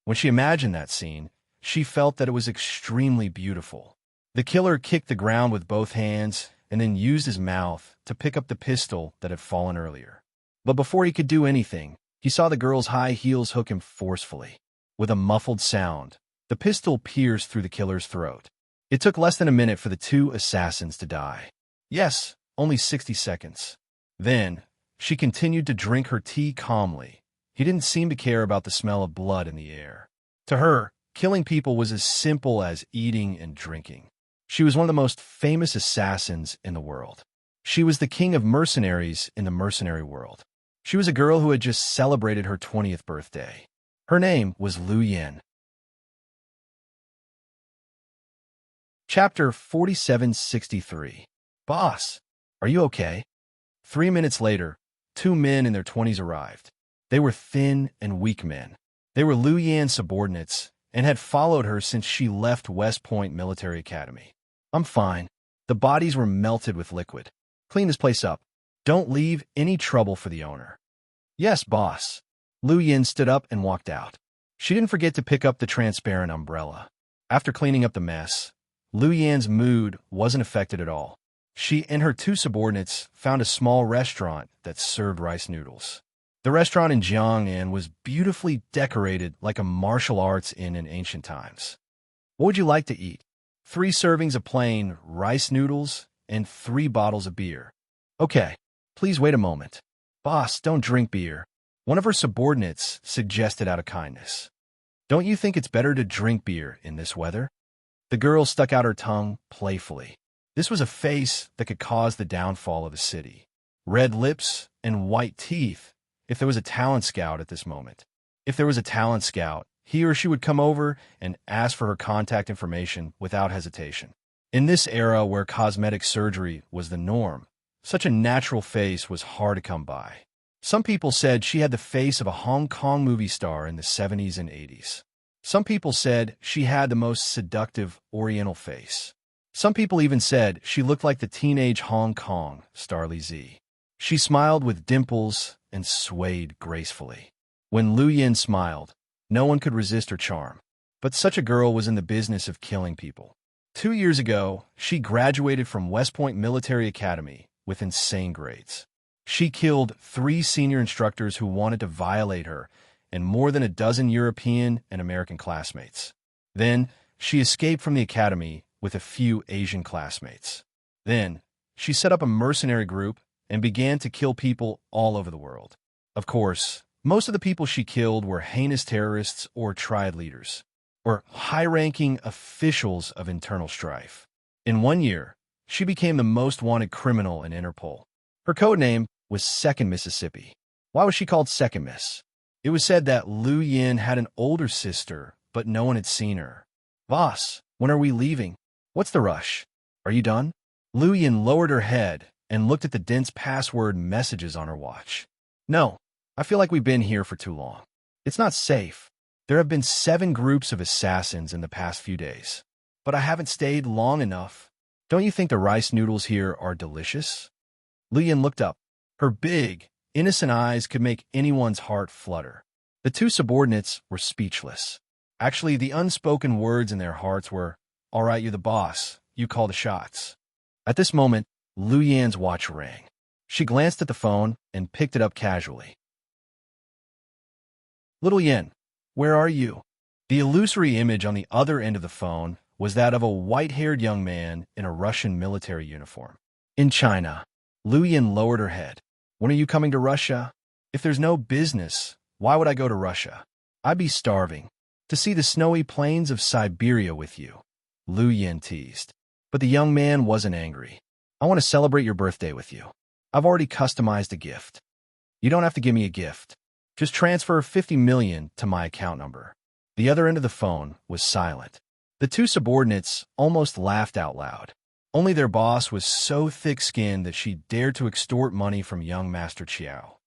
A: When she imagined that scene, she felt that it was extremely beautiful. The killer kicked the ground with both hands and then used his mouth to pick up the pistol that had fallen earlier. But before he could do anything, he saw the girl's high heels hook him forcefully. With a muffled sound, the pistol pierced through the killer's throat. It took less than a minute for the 2 assassins to die. Yes, only 60 seconds. Then, she continued to drink her tea calmly. He didn't seem to care about the smell of blood in the air. To her, killing people was as simple as eating and drinking. She was one of the most famous assassins in the world. She was the king of mercenaries in the mercenary world. She was a girl who had just celebrated her 20th birthday. Her name was Lu Yin. Chapter 4763. Boss, are you okay? 3 minutes later, 2 men in their 20s arrived. They were thin and weak men. They were Liu Yan's subordinates and had followed her since she left West Point Military Academy. I'm fine. The bodies were melted with liquid. Clean this place up. Don't leave any trouble for the owner. Yes, boss. Liu Yan stood up and walked out. She didn't forget to pick up the transparent umbrella. After cleaning up the mess, Liu Yan's mood wasn't affected at all. She and her two subordinates found a small restaurant that served rice noodles. The restaurant in Jiangnan was beautifully decorated like a martial arts inn in ancient times. What would you like to eat? 3 servings of plain rice noodles and 3 bottles of beer. Okay, please wait a moment. Boss, don't drink beer. One of her subordinates suggested out of kindness. Don't you think it's better to drink beer in this weather? The girl stuck out her tongue playfully. This was a face that could cause the downfall of a city. Red lips and white teeth if there was a talent scout at this moment. If there was a talent scout, he or she would come over and ask for her contact information without hesitation. In this era where cosmetic surgery was the norm, such a natural face was hard to come by. Some people said she had the face of a Hong Kong movie star in the 70s and 80s. Some people said she had the most seductive Oriental face. Some people even said she looked like the teenage Hong Kong Starly Z. She smiled with dimples and swayed gracefully. When Liu Yan smiled, no one could resist her charm. But such a girl was in the business of killing people. 2 years ago, she graduated from West Point Military Academy with insane grades. She killed 3 senior instructors who wanted to violate her and more than a dozen European and American classmates. Then, she escaped from the academy with a few Asian classmates. Then, she set up a mercenary group and began to kill people all over the world. Of course, most of the people she killed were heinous terrorists or triad leaders, or high-ranking officials of internal strife. In 1 year, she became the most wanted criminal in Interpol. Her code name was Second Mississippi. Why was she called Second Miss? It was said that Liu Yan had an older sister, but no one had seen her. Boss, when are we leaving? What's the rush? Are you done? Liu Yan lowered her head and looked at the dense password messages on her watch. No, I feel like we've been here for too long. It's not safe. There have been 7 groups of assassins in the past few days. But I haven't stayed long enough. Don't you think the rice noodles here are delicious? Liu Yan looked up. Her big, innocent eyes could make anyone's heart flutter. The 2 subordinates were speechless. Actually, the unspoken words in their hearts were, "All right, you're the boss. You call the shots." At this moment, Liu Yan's watch rang. She glanced at the phone and picked it up casually. Little Yan, where are you? The illusory image on the other end of the phone was that of a white-haired young man in a Russian military uniform. In China. Liu Yan lowered her head. When are you coming to Russia? If there's no business, why would I go to Russia? I'd be starving. To see the snowy plains of Siberia with you, Liu Yan teased. But the young man wasn't angry. I want to celebrate your birthday with you. I've already customized a gift. You don't have to give me a gift. Just transfer 50 million to my account number. The other end of the phone was silent. The 2 subordinates almost laughed out loud. Only their boss was so thick-skinned that she dared to extort money from young Master Chiao.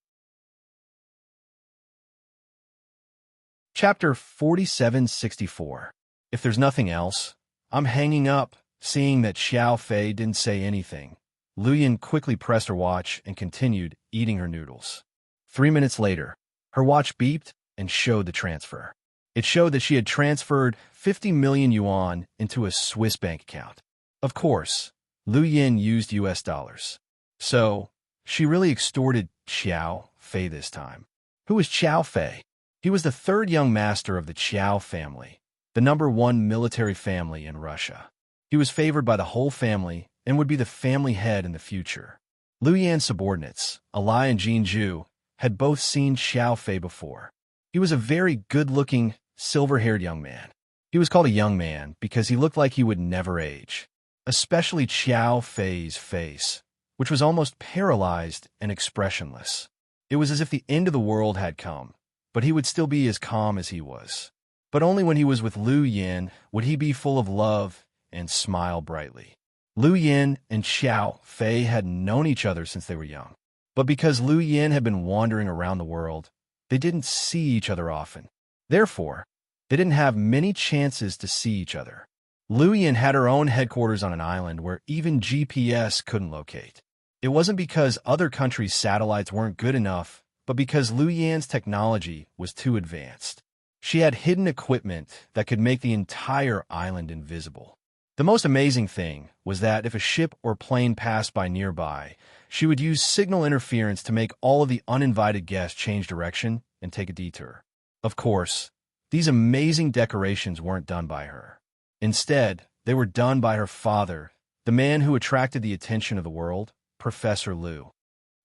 A: Chapter 4764. If there's nothing else, I'm hanging up, seeing that Xiao Fei didn't say anything. Liu Yan quickly pressed her watch and continued eating her noodles. 3 minutes later, her watch beeped and showed the transfer. It showed that she had transferred 50 million yuan into a Swiss bank account. Of course, Liu Yan used US dollars. So, she really extorted Xiao Fei this time. Who was Xiao Fei? He was the 3rd young master of the Qiao family, the #1 military family in Russia. He was favored by the whole family and would be the family head in the future. Liu Yan's subordinates, Alai and Jinju, had both seen Xiao Fei before. He was a very good-looking, silver-haired young man. He was called a young man because he looked like he would never age. Especially Xiao Fei's face, which was almost paralyzed and expressionless. It was as if the end of the world had come, but he would still be as calm as he was. But only when he was with Liu Yan would he be full of love and smile brightly. Liu Yan and Xiao Fei had known each other since they were young. But because Liu Yan had been wandering around the world, they didn't see each other often. Therefore, they didn't have many chances to see each other. Liu Yin had her own headquarters on an island where even GPS couldn't locate. It wasn't because other countries' satellites weren't good enough, but because Liu Yan's technology was too advanced. She had hidden equipment that could make the entire island invisible. The most amazing thing was that if a ship or plane passed by nearby, she would use signal interference to make all of the uninvited guests change direction and take a detour. Of course, these amazing decorations weren't done by her. Instead, they were done by her father, the man who attracted the attention of the world, Professor Liu.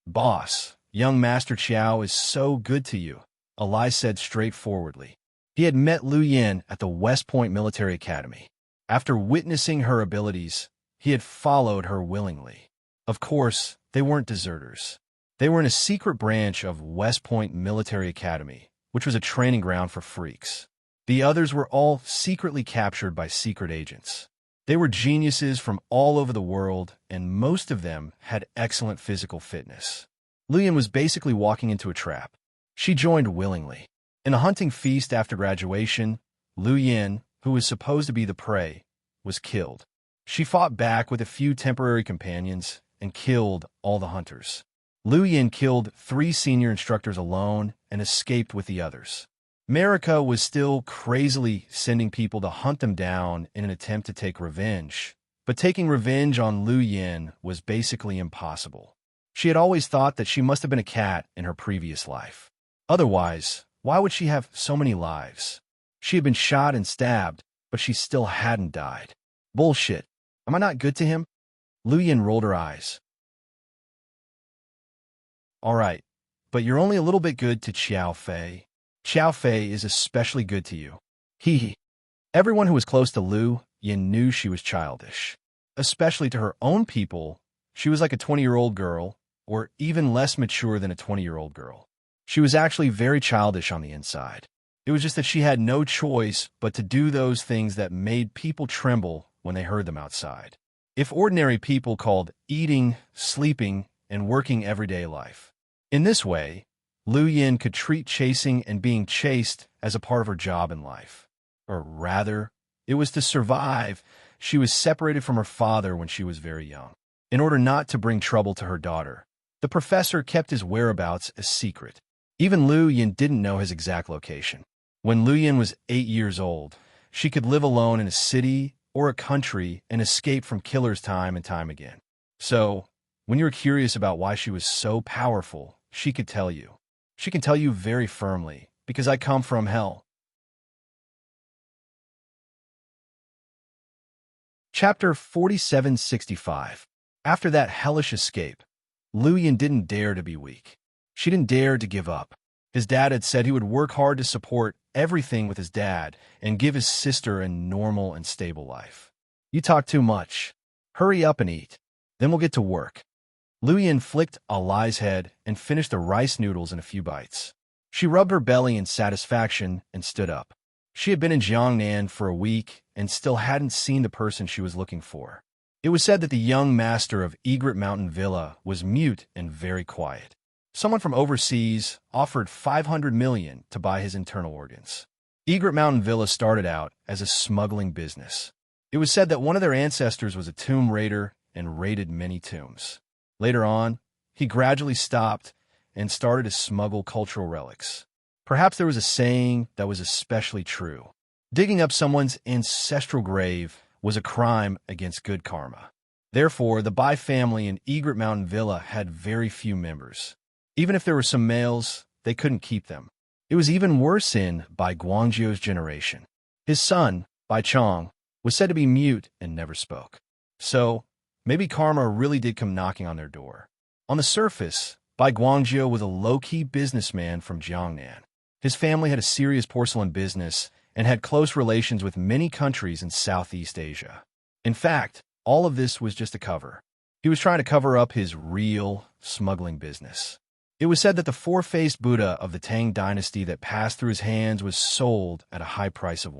A: "Boss, young Master Qiao is so good to you," Ali said straightforwardly. He had met Liu Yin at the West Point Military Academy. After witnessing her abilities, he had followed her willingly. Of course, they weren't deserters. They were in a secret branch of West Point Military Academy, which was a training ground for freaks. The others were all secretly captured by secret agents. They were geniuses from all over the world, and most of them had excellent physical fitness. Liu Yin was basically walking into a trap. She joined willingly. In a hunting feast after graduation, Liu Yin, who was supposed to be the prey, was killed. She fought back with a few temporary companions and killed all the hunters. Liu Yin killed 3 senior instructors alone and escaped with the others. America was still crazily sending people to hunt them down in an attempt to take revenge, but taking revenge on Liu Yin was basically impossible. She had always thought that she must have been a cat in her previous life. Otherwise, why would she have so many lives? She had been shot and stabbed, but she still hadn't died. Bullshit. Am I not good to him? Liu Yin rolled her eyes. All right, but you're only a little bit good to Qiao Fei. Qiao Fei is especially good to you. Hee hee. Everyone who was close to Liu Yin knew she was childish. Especially to her own people, she was like a 20-year-old girl, or even less mature than a 20-year-old girl. She was actually very childish on the inside. It was just that she had no choice but to do those things that made people tremble when they heard them outside. If ordinary people called eating, sleeping, and working everyday life. In this way, Liu Yin could treat chasing and being chased as a part of her job in life. Or rather, it was to survive. She was separated from her father when she was very young. In order not to bring trouble to her daughter, the professor kept his whereabouts a secret. Even Liu Yin didn't know his exact location. When Liu Yin was 8 years old, she could live alone in a city or a country and escape from killers time and time again. So, when you're curious about why she was so powerful, she could tell you. She can tell you very firmly, because I come from hell. Chapter 4765. After that hellish escape, Liu Yin didn't dare to be weak. She didn't dare to give up. His dad had said he would work hard to support everything with his dad and give his sister a normal and stable life. You talk too much. Hurry up and eat. Then we'll get to work. Liu Yin flicked Ali's head and finished the rice noodles in a few bites. She rubbed her belly in satisfaction and stood up. She had been in Jiangnan for a week and still hadn't seen the person she was looking for. It was said that the young master of Egret Mountain Villa was mute and very quiet. Someone from overseas offered 500 million to buy his internal organs. Egret Mountain Villa started out as a smuggling business. It was said that one of their ancestors was a tomb raider and raided many tombs. Later on, he gradually stopped and started to smuggle cultural relics. Perhaps there was a saying that was especially true. Digging up someone's ancestral grave was a crime against good karma. Therefore, the Bai family in Egret Mountain Villa had very few members. Even if there were some males, they couldn't keep them. It was even worse in Bai Guangzhou's generation. His son, Bai Chong, was said to be mute and never spoke. So, maybe karma really did come knocking on their door. On the surface, Bai Guangzhou was a low-key businessman from Jiangnan. His family had a serious porcelain business and had close relations with many countries in Southeast Asia. In fact, all of this was just a cover. He was trying to cover up his real smuggling business. It was said that the four-faced Buddha of the Tang dynasty that passed through his hands was sold at a high price of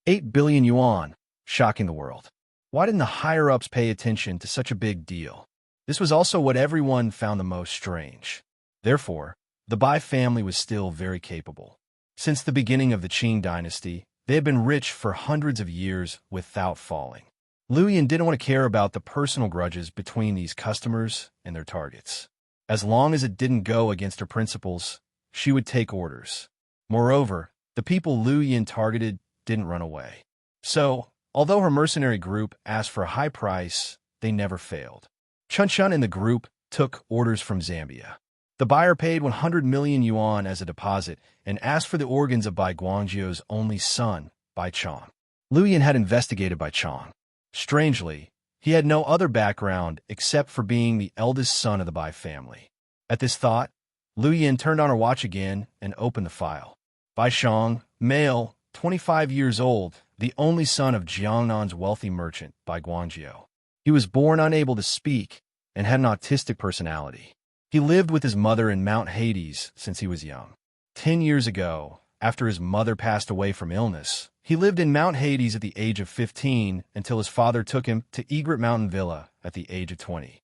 A: 8 billion yuan, shocking the world. Why didn't the higher-ups pay attention to such a big deal? This was also what everyone found the most strange. Therefore, the Bai family was still very capable. Since the beginning of the Qing dynasty, they had been rich for hundreds of years without falling. Liu Yin didn't want to care about the personal grudges between these customers and their targets. As long as it didn't go against her principles, she would take orders. Moreover, the people Liu Yin targeted didn't run away. So, although her mercenary group asked for a high price, they never failed. Chun Chun and the group took orders from Zambia. The buyer paid 100 million yuan as a deposit and asked for the organs of Bai Guangzhou's only son, Bai Chong. Liu Yin had investigated Bai Chong. Strangely, he had no other background except for being the eldest son of the Bai family. At this thought, Liu Yin turned on her watch again and opened the file. Bai Chong, male, 25 years old, the only son of Jiangnan's wealthy merchant, Bai Guangzhou. He was born unable to speak and had an autistic personality. He lived with his mother in Mount Hades since he was young. 10 years ago, after his mother passed away from illness, he lived in Mount Hades at the age of 15 until his father took him to Egret Mountain Villa at the age of 20.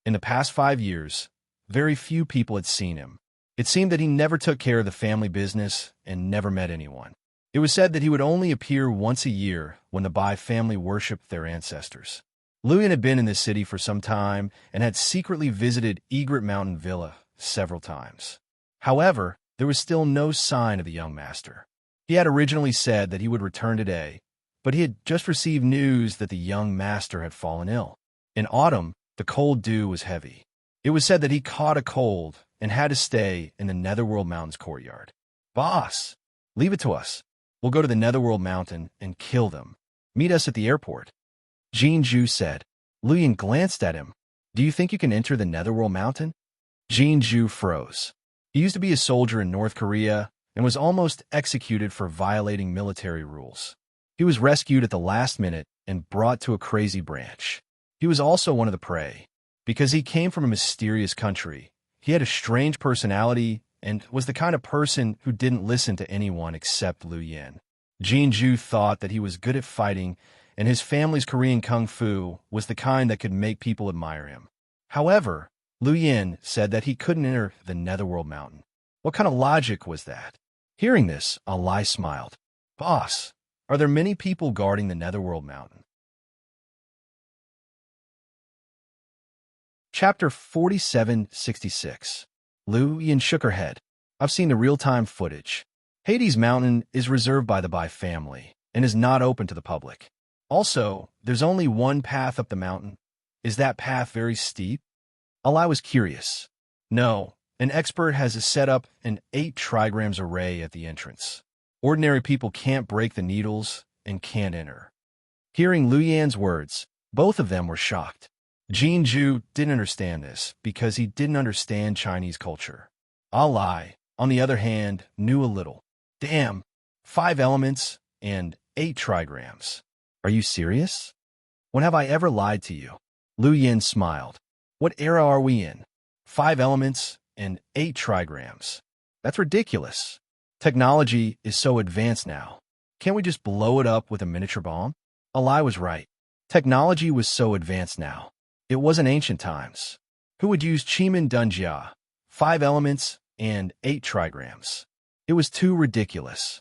A: In the past 5 years, very few people had seen him. It seemed that he never took care of the family business and never met anyone. It was said that he would only appear once a year when the Bai family worshipped their ancestors. Liu Yin had been in this city for some time and had secretly visited Egret Mountain Villa several times. However, there was still no sign of the young master. He had originally said that he would return today, but he had just received news that the young master had fallen ill. In autumn, the cold dew was heavy. It was said that he caught a cold and had to stay in the Netherworld Mountain's courtyard. "Boss, leave it to us. We'll go to the Netherworld Mountain and kill them. Meet us at the airport." Jin Zhu said. Liu Yin glanced at him. "Do you think you can enter the Netherworld Mountain?" Jin Zhu froze. He used to be a soldier in North Korea and was almost executed for violating military rules. He was rescued at the last minute and brought to a crazy branch. He was also one of the prey. Because he came from a mysterious country, he had a strange personality and was the kind of person who didn't listen to anyone except Liu Yin. Jin Zhu thought that he was good at fighting, and his family's Korean kung fu was the kind that could make people admire him. However, Liu Yin said that he couldn't enter the Netherworld Mountain. What kind of logic was that? Hearing this, Alai smiled. "Boss, are there many people guarding the Netherworld Mountain?" Chapter 4766. Liu Yin shook her head. "I've seen the real-time footage. Hades Mountain is reserved by the Bai family and is not open to the public. Also, there's only one path up the mountain. Is that path very steep?" Alai was curious. "No, an expert has set up an 8 trigrams array at the entrance. Ordinary people can't break the needles and can't enter." Hearing Liu Yan's words, both of them were shocked. Jin Zhu didn't understand this because he didn't understand Chinese culture. Alai, on the other hand, knew a little. "Damn, 5 elements and 8 trigrams. Are you serious? When have I ever lied to you?" Liu Yin smiled. "What era are we in? 5 elements and 8 trigrams. That's ridiculous. Technology is so advanced now. Can't we just blow it up with a miniature bomb?" Alai was right. Technology was so advanced now. It wasn't ancient times. Who would use Chimin Dunjia, 5 elements and 8 trigrams? It was too ridiculous.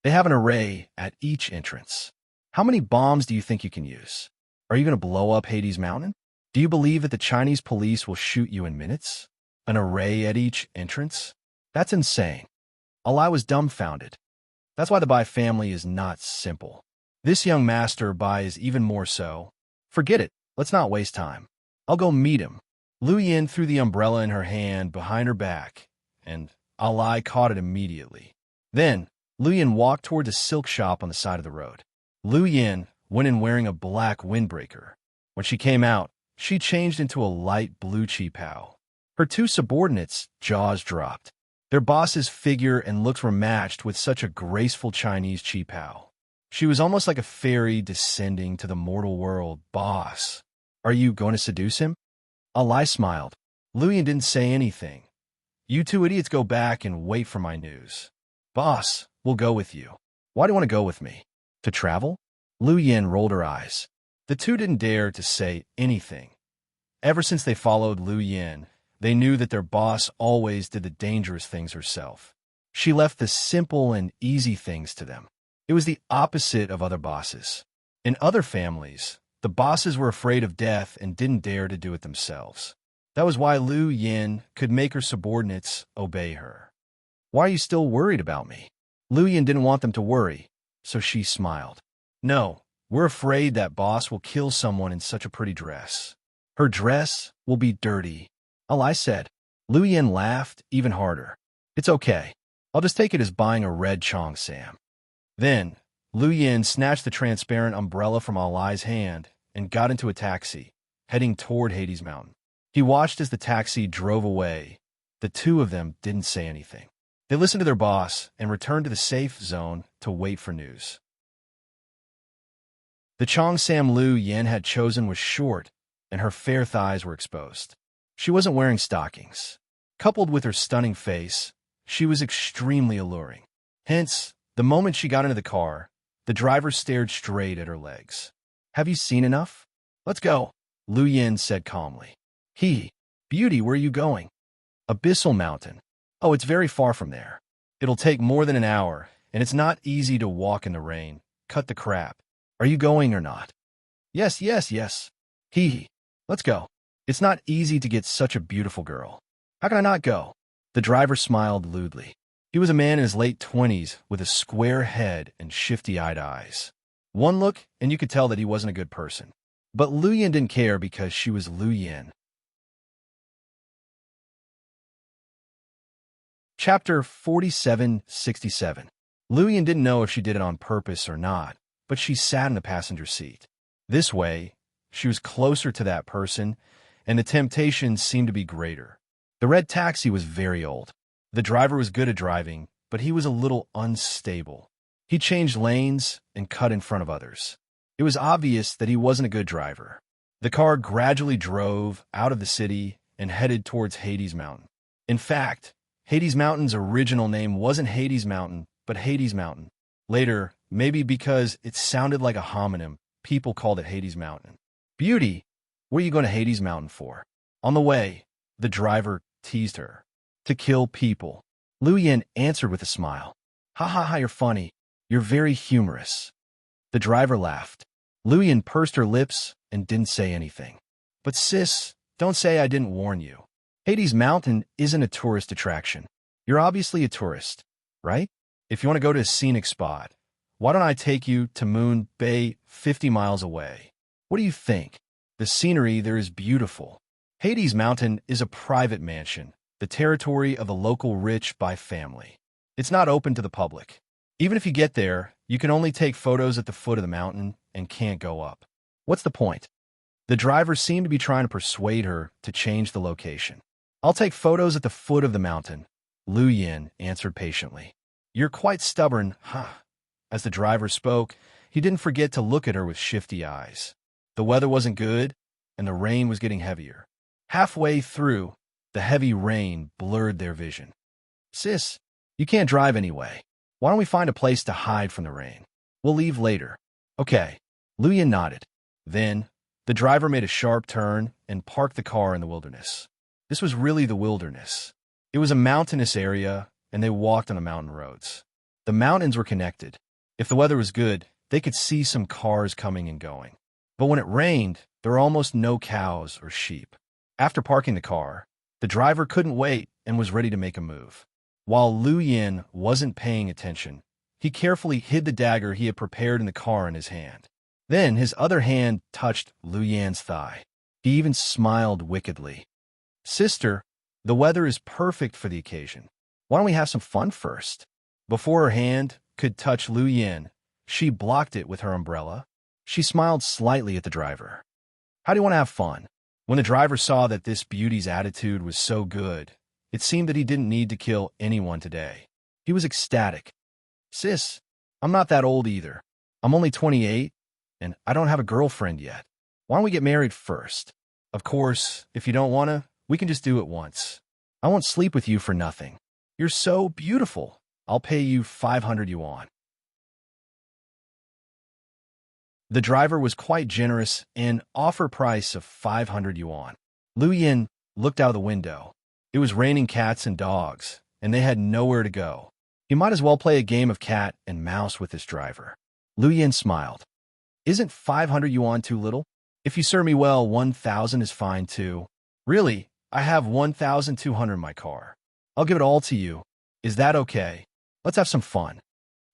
A: They have an array at each entrance. How many bombs do you think you can use? Are you going to blow up Hades Mountain? Do you believe that the Chinese police will shoot you in minutes? An array at each entrance? That's insane. Alai was dumbfounded. That's why the Bai family is not simple. This young master Bai is even more so. Forget it. Let's not waste time. I'll go meet him. Liu Yin threw the umbrella in her hand behind her back, and Alai caught it immediately. Then, Liu Yin walked toward a silk shop on the side of the road. Liu Yin went in wearing a black windbreaker. When she came out, she changed into a light blue qipao. Her 2 subordinates' jaws dropped. Their boss's figure and looks were matched with such a graceful Chinese qipao. She was almost like a fairy descending to the mortal world. "Boss, are you going to seduce him?" Alai smiled. Liu Yin didn't say anything. "You 2 idiots go back and wait for my news." "Boss, we'll go with you." "Why do you want to go with me? To travel?" Liu Yin rolled her eyes. The 2 didn't dare to say anything. Ever since they followed Liu Yin, they knew that their boss always did the dangerous things herself. She left the simple and easy things to them. It was the opposite of other bosses. In other families, the bosses were afraid of death and didn't dare to do it themselves. That was why Lu Yin could make her subordinates obey her. Why are you still worried about me? Lu Yin didn't want them to worry, so she smiled. No, we're afraid that boss will kill someone in such a pretty dress. Her dress will be dirty. All I said. Lu Yin laughed even harder. It's okay. I'll just take it as buying a red Chong Sam. Then, Lu Yin snatched the transparent umbrella from Alai's hand and got into a taxi, heading toward Hades Mountain. He watched as the taxi drove away. The two of them didn't say anything. They listened to their boss and returned to the safe zone to wait for news. The Chong Sam Lu Yin had chosen was short, and her fair thighs were exposed. She wasn't wearing stockings. Coupled with her stunning face, she was extremely alluring. Hence, the moment she got into the car, the driver stared straight at her legs. Have you seen enough? Let's go, Lu Yin said calmly. Beauty, where are you going? Abyssal Mountain. Oh, it's very far from there. It'll take more than an hour, and it's not easy to walk in the rain. Cut the crap. Are you going or not? Yes. Let's go. It's not easy to get such a beautiful girl. How can I not go? The driver smiled lewdly. He was a man in his late 20s with a square head and shifty-eyed eyes. One look, and you could tell that he wasn't a good person. But Lu Yin didn't care because she was Lu Yin. Chapter 4767. Lu Yin didn't know if she did it on purpose or not, but she sat in the passenger seat. This way, she was closer to that person, and the temptation seemed to be greater. The red taxi was very old. The driver was good at driving, but he was a little unstable. He changed lanes and cut in front of others. It was obvious that he wasn't a good driver. The car gradually drove out of the city and headed towards Hades Mountain. In fact, Hades Mountain's original name wasn't Hades Mountain, but Hades Mountain. Later, maybe because it sounded like a homonym, people called it Hades Mountain. Beauty, what are you going to Hades Mountain for? On the way, the driver teased her. To kill people. Lu Yin answered with a smile. Ha, you're funny. You're very humorous. The driver laughed. Lu Yin pursed her lips and didn't say anything. But sis, don't say I didn't warn you. Hades Mountain isn't a tourist attraction. You're obviously a tourist, right? If you want to go to a scenic spot, why don't I take you to Moon Bay 50 miles away? What do you think? The scenery there is beautiful. Hades Mountain is a private mansion, the territory of the local rich by family. It's not open to the public. Even if you get there, you can only take photos at the foot of the mountain and can't go up. What's the point? The driver seemed to be trying to persuade her to change the location. I'll take photos at the foot of the mountain, Lu Yin answered patiently. You're quite stubborn, huh? As the driver spoke, he didn't forget to look at her with shifty eyes. The weather wasn't good, and the rain was getting heavier. Halfway through, the heavy rain blurred their vision. Sis, you can't drive anyway. Why don't we find a place to hide from the rain? We'll leave later. Okay. Lu Yin nodded. Then, the driver made a sharp turn and parked the car in the wilderness. This was really the wilderness. It was a mountainous area, and they walked on the mountain roads. The mountains were connected. If the weather was good, they could see some cars coming and going. But when it rained, there were almost no cows or sheep. After parking the car, the driver couldn't wait and was ready to make a move. While Lu Yin wasn't paying attention, he carefully hid the dagger he had prepared in the car in his hand. Then his other hand touched Lu Yin's thigh. He even smiled wickedly. Sister, the weather is perfect for the occasion. Why don't we have some fun first? Before her hand could touch Lu Yin, she blocked it with her umbrella. She smiled slightly at the driver. How do you want to have fun? When the driver saw that this beauty's attitude was so good, it seemed that he didn't need to kill anyone today. He was ecstatic. Sis, I'm not that old either. I'm only 28, and I don't have a girlfriend yet. Why don't we get married first? Of course, if you don't want to, we can just do it once. I won't sleep with you for nothing. You're so beautiful. I'll pay you 500 yuan. The driver was quite generous and offer price of 500 yuan. Lu Yin looked out of the window. It was raining cats and dogs, and they had nowhere to go. He might as well play a game of cat and mouse with this driver. Lu Yin smiled. Isn't 500 yuan too little? If you serve me well, 1,000 is fine too. Really, I have 1,200 in my car. I'll give it all to you. Is that okay? Let's have some fun.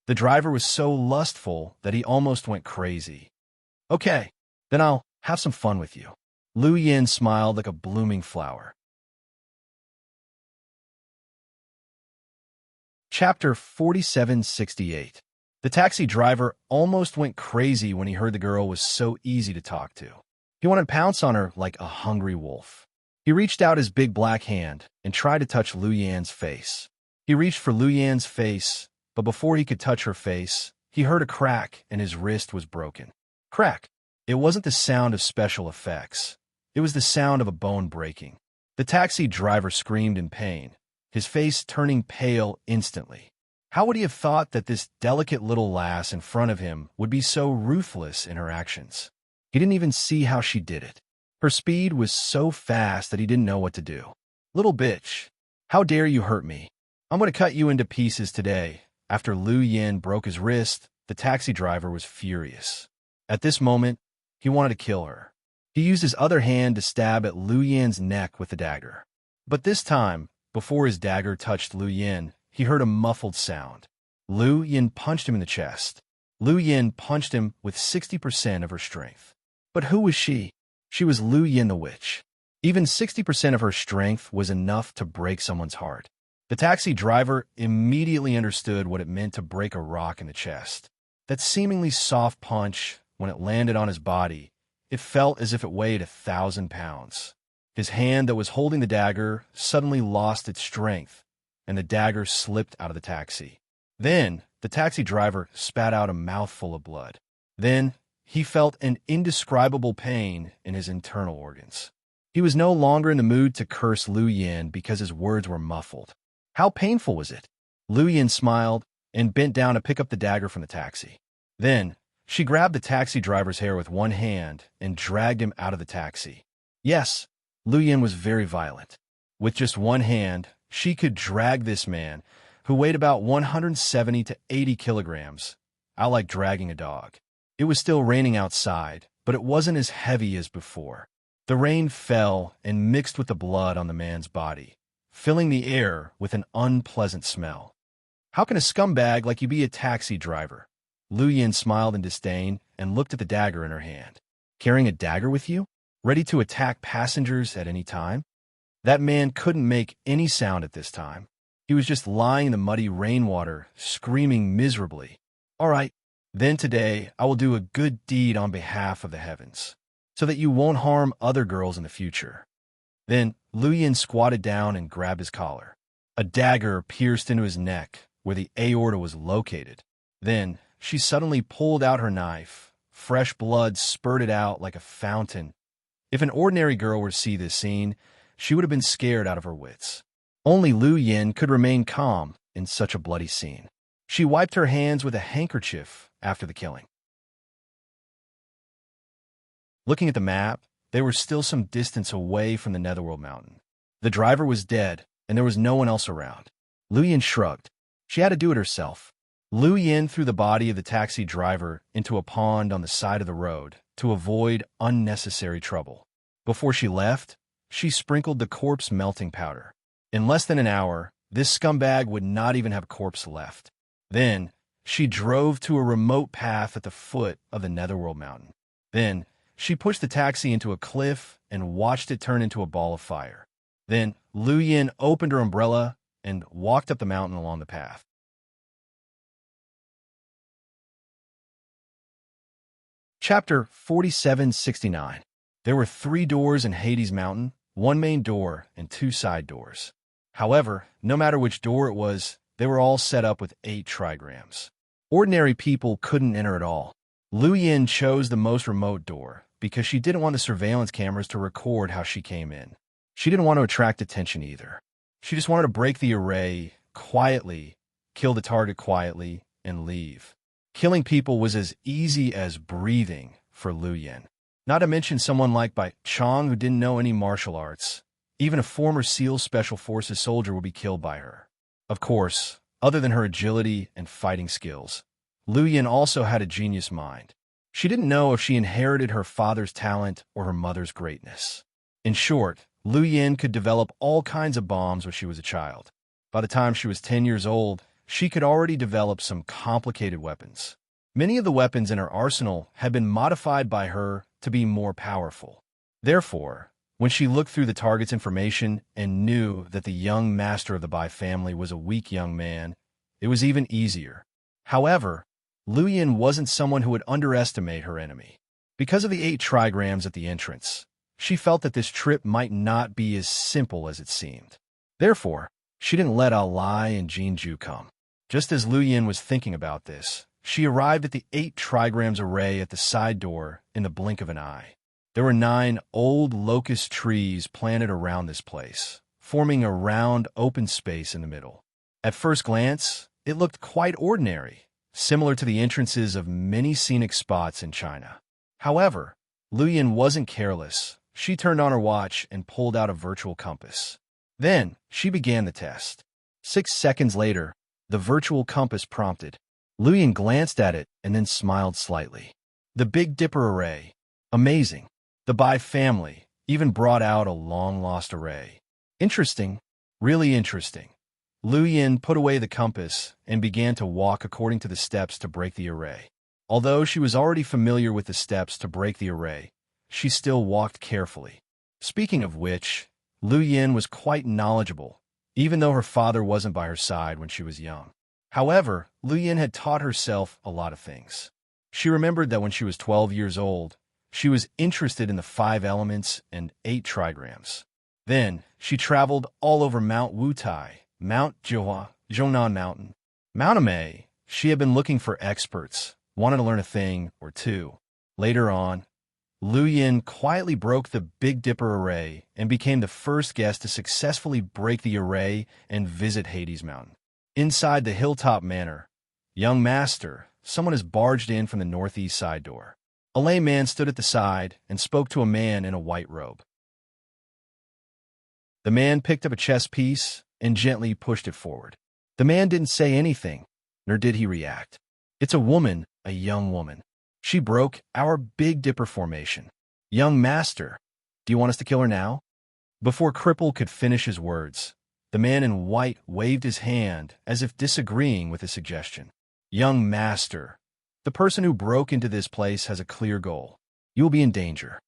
A: The driver was so lustful that he almost went crazy. Okay, then I'll have some fun with you. Lu Yin smiled like a blooming flower. Chapter 4768. The taxi driver almost went crazy when he heard the girl was so easy to talk to. He wanted to pounce on her like a hungry wolf. He reached out his big black hand and tried to touch Lu Yan's face. He reached for Lu Yan's face, but before he could touch her face, he heard a crack and his wrist was broken. Crack. It wasn't the sound of special effects. It was the sound of a bone breaking. The taxi driver screamed in pain, his face turning pale instantly. How would he have thought that this delicate little lass in front of him would be so ruthless in her actions? He didn't even see how she did it. Her speed was so fast that he didn't know what to do. Little bitch, how dare you hurt me? I'm going to cut you into pieces today. After Lu Yin broke his wrist, the taxi driver was furious. At this moment, he wanted to kill her. He used his other hand to stab at Lu Yin's neck with the dagger. But this time, before his dagger touched Lu Yin, he heard a muffled sound. Lu Yin punched him in the chest. Lu Yin punched him with 60% of her strength. But who was she? She was Lu Yin the witch. Even 60% of her strength was enough to break someone's heart. The taxi driver immediately understood what it meant to break a rock in the chest. That seemingly soft punch, when it landed on his body, it felt as if it weighed 1,000 pounds. His hand that was holding the dagger suddenly lost its strength, and the dagger slipped out of the taxi. Then, the taxi driver spat out a mouthful of blood. Then, he felt an indescribable pain in his internal organs. He was no longer in the mood to curse Lu Yin because his words were muffled. How painful was it? Lu Yin smiled and bent down to pick up the dagger from the taxi. Then, she grabbed the taxi driver's hair with one hand and dragged him out of the taxi. Yes, Lu Yin was very violent. With just one hand, she could drag this man, who weighed about 170 to 80 kilograms, out like dragging a dog. It was still raining outside, but it wasn't as heavy as before. The rain fell and mixed with the blood on the man's body, filling the air with an unpleasant smell. How can a scumbag like you be a taxi driver? Lu Yin smiled in disdain and looked at the dagger in her hand. Carrying a dagger with you? Ready to attack passengers at any time? That man couldn't make any sound at this time. He was just lying in the muddy rainwater, screaming miserably. All right, then today I will do a good deed on behalf of the heavens, so that you won't harm other girls in the future. Then Lu Yin squatted down and grabbed his collar. A dagger pierced into his neck, where the aorta was located. Then she suddenly pulled out her knife. Fresh blood spurted out like a fountain. If an ordinary girl were to see this scene, she would have been scared out of her wits. Only Lu Yin could remain calm in such a bloody scene. She wiped her hands with a handkerchief after the killing. Looking at the map, they were still some distance away from the Netherworld Mountain. The driver was dead, and there was no one else around. Lu Yin shrugged. She had to do it herself. Lu Yin threw the body of the taxi driver into a pond on the side of the road to avoid unnecessary trouble. Before she left, she sprinkled the corpse melting powder. In less than an hour, this scumbag would not even have corpse left. Then, she drove to a remote path at the foot of the Netherworld Mountain. Then, she pushed the taxi into a cliff and watched it turn into a ball of fire. Then, Lu Yin opened her umbrella and walked up the mountain along the path. Chapter 4769. There were 3 doors in Hades Mountain, 1 main door and 2 side doors. However, no matter which door it was, they were all set up with 8 trigrams. Ordinary people couldn't enter at all. Lu Yin chose the most remote door because she didn't want the surveillance cameras to record how she came in. She didn't want to attract attention either. She just wanted to break the array quietly, kill the target quietly, and leave. Killing people was as easy as breathing for Lu Yin. Not to mention someone like Bai Chong who didn't know any martial arts. Even a former SEAL Special Forces soldier would be killed by her. Of course, Other than her agility and fighting skills, Lu Yin also had a genius mind. She didn't know if she inherited her father's talent or her mother's greatness. In short, Lu Yin could develop all kinds of bombs when she was a child. By the time she was 10 years old, she could already develop some complicated weapons. Many of the weapons in her arsenal had been modified by her to be more powerful. Therefore, when she looked through the target's information and knew that the young master of the Bai family was a weak young man, it was even easier. However, Lu Yin wasn't someone who would underestimate her enemy. Because of the 8 trigrams at the entrance, she felt that this trip might not be as simple as it seemed. Therefore, she didn't let Alai and Jinju come. Just as Lu Yin was thinking about this, she arrived at the 8 trigrams array at the side door in the blink of an eye. There were 9 old locust trees planted around this place, forming a round open space in the middle. At first glance, it looked quite ordinary, similar to the entrances of many scenic spots in China. However, Lu Yin wasn't careless. She turned on her watch and pulled out a virtual compass. Then, she began the test. 6 seconds later, the virtual compass prompted. Lu Yin glanced at it and then smiled slightly. The Big Dipper array. Amazing. The Bai family even brought out a long-lost array. Interesting. Really interesting. Lu Yin put away the compass and began to walk according to the steps to break the array. Although she was already familiar with the steps to break the array, she still walked carefully. Speaking of which, Lu Yin was quite knowledgeable, even though her father wasn't by her side when she was young. However, Lu Yin had taught herself a lot of things. She remembered that when she was 12 years old, she was interested in the 5 elements and 8 trigrams. Then, she traveled all over Mount Wutai, Mount Jiuhua, Zhongnan Mountain. Mount Amei, she had been looking for experts, wanted to learn a thing or two. Later on, Lu Yin quietly broke the Big Dipper array and became the first guest to successfully break the array and visit Hades Mountain. Inside the Hilltop Manor, young master, someone has barged in from the northeast side door. A lay man stood at the side and spoke to a man in a white robe. The man picked up a chess piece and gently pushed it forward. The man didn't say anything, nor did he react. It's a woman, a young woman. She broke our Big Dipper formation. Young master, do you want us to kill her now? Before Cripple could finish his words, the man in white waved his hand as if disagreeing with his suggestion. Young master, the person who broke into this place has a clear goal. You will be in danger.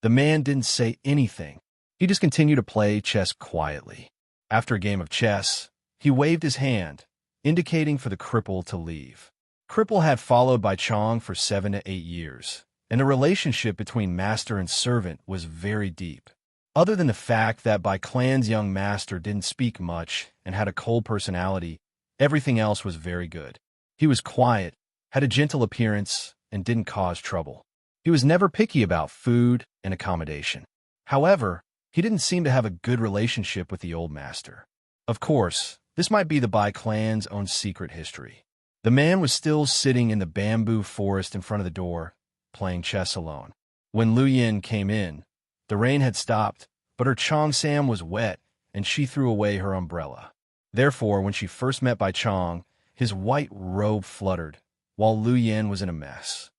A: The man didn't say anything. He just continued to play chess quietly. After a game of chess, he waved his hand, indicating for the cripple to leave. Cripple had followed Bai Chong for 7 to 8 years, and the relationship between master and servant was very deep. Other than the fact that Bai Clan's young master didn't speak much and had a cold personality, everything else was very good. He was quiet, had a gentle appearance, and didn't cause trouble. He was never picky about food and accommodation. However, he didn't seem to have a good relationship with the old master. Of course, this might be the Bai clan's own secret history. The man was still sitting in the bamboo forest in front of the door, playing chess alone. When Lu Yin came in, the rain had stopped, but her cheongsam was wet, and she threw away her umbrella. Therefore, when she first met Bai Chong, his white robe fluttered, while Lu Yin was in a mess.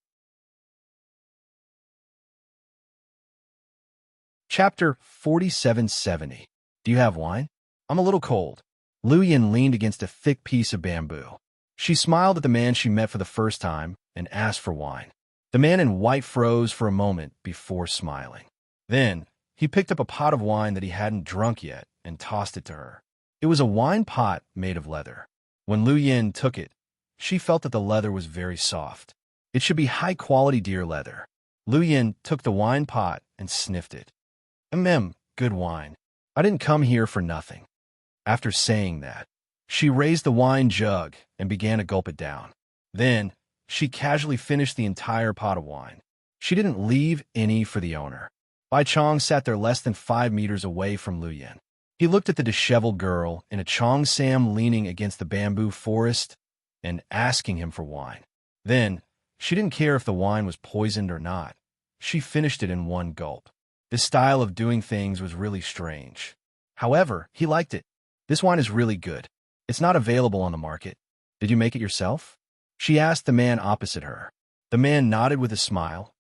A: Chapter 4770. Do you have wine? I'm a little cold. Lu Yin leaned against a thick piece of bamboo. She smiled at the man she met for the first time and asked for wine. The man in white froze for a moment before smiling. Then, he picked up a pot of wine that he hadn't drunk yet and tossed it to her. It was a wine pot made of leather. When Lu Yin took it, she felt that the leather was very soft. It should be high-quality deer leather. Lu Yin took the wine pot and sniffed it. Good wine. I didn't come here for nothing. After saying that, she raised the wine jug and began to gulp it down. Then, she casually finished the entire pot of wine. She didn't leave any for the owner. Bai Chong sat there less than 5 meters away from Lu Yin. He looked at the disheveled girl in a cheongsam leaning against the bamboo forest and asking him for wine. Then, she didn't care if the wine was poisoned or not. She finished it in one gulp. This style of doing things was really strange. However, he liked it. This wine is really good. It's not available on the market. Did you make it yourself? She asked the man opposite her. The man nodded with a smile.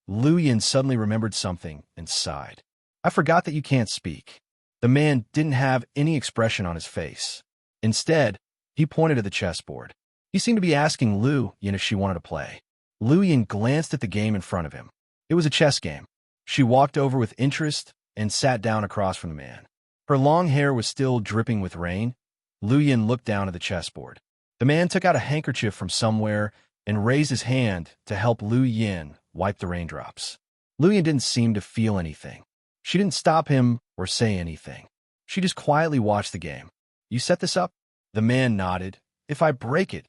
A: Lu Yin suddenly remembered something and sighed. I forgot that you can't speak. The man didn't have any expression on his face. Instead, he pointed at the chessboard. He seemed to be asking Lu Yin if she wanted to play. Lu Yin glanced at the game in front of him. It was a chess game. She walked over with interest and sat down across from the man. Her long hair was still dripping with rain. Lu Yin looked down at the chessboard. The man took out a handkerchief from somewhere and raised his hand to help Lu Yin wipe the raindrops. Lu Yin didn't seem to feel anything. She didn't stop him or say anything. She just quietly watched the game. You set this up? The man nodded. If I break it,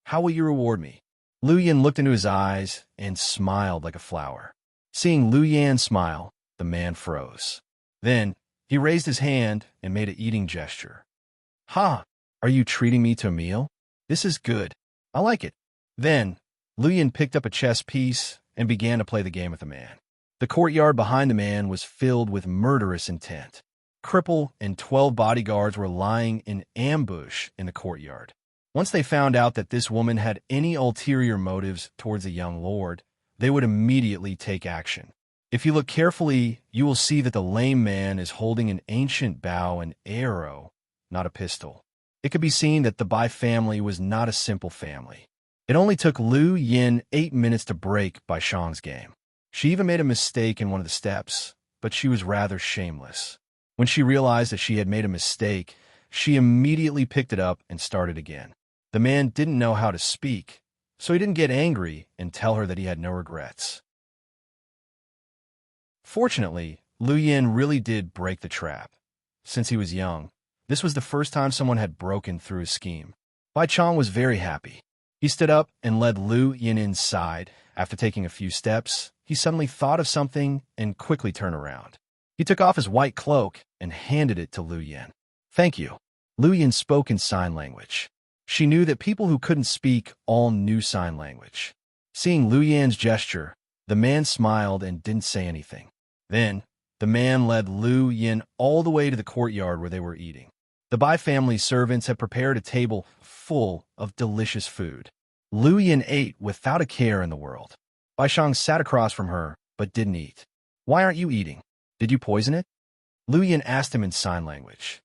A: how will you reward me? Lu Yin looked into his eyes and smiled like a flower. Seeing Lu Yin smile, the man froze. Then, he raised his hand and made an eating gesture. Ha! Are you treating me to a meal? This is good. I like it. Then, Lu Yin picked up a chess piece and began to play the game with the man. The courtyard behind the man was filled with murderous intent. Cripple and 12 bodyguards were lying in ambush in the courtyard. Once they found out that this woman had any ulterior motives towards the young lord, they would immediately take action. If you look carefully, you will see that the lame man is holding an ancient bow and arrow, not a pistol. It could be seen that the Bai family was not a simple family. It only took Lu Yin 8 minutes to break Bai Shang's game. She even made a mistake in one of the steps, but she was rather shameless. When she realized that she had made a mistake, she immediately picked it up and started again. The man didn't know how to speak, so he didn't get angry and tell her that he had no regrets. Fortunately, Lu Yin really did break the trap. Since he was young, this was the first time someone had broken through his scheme. Bai Chang was very happy. He stood up and led Lu Yin inside. After taking a few steps, he suddenly thought of something and quickly turned around. He took off his white cloak and handed it to Lu Yin. Thank you. Lu Yin spoke in sign language. She knew that people who couldn't speak all knew sign language. Seeing Lu Yin's gesture, the man smiled and didn't say anything. Then, the man led Lu Yin all the way to the courtyard where they were eating. The Bai family's servants had prepared a table full of delicious food. Lu Yin ate without a care in the world. Bai Shang sat across from her, but didn't eat. Why aren't you eating? Did you poison it? Lu Yin asked him in sign language.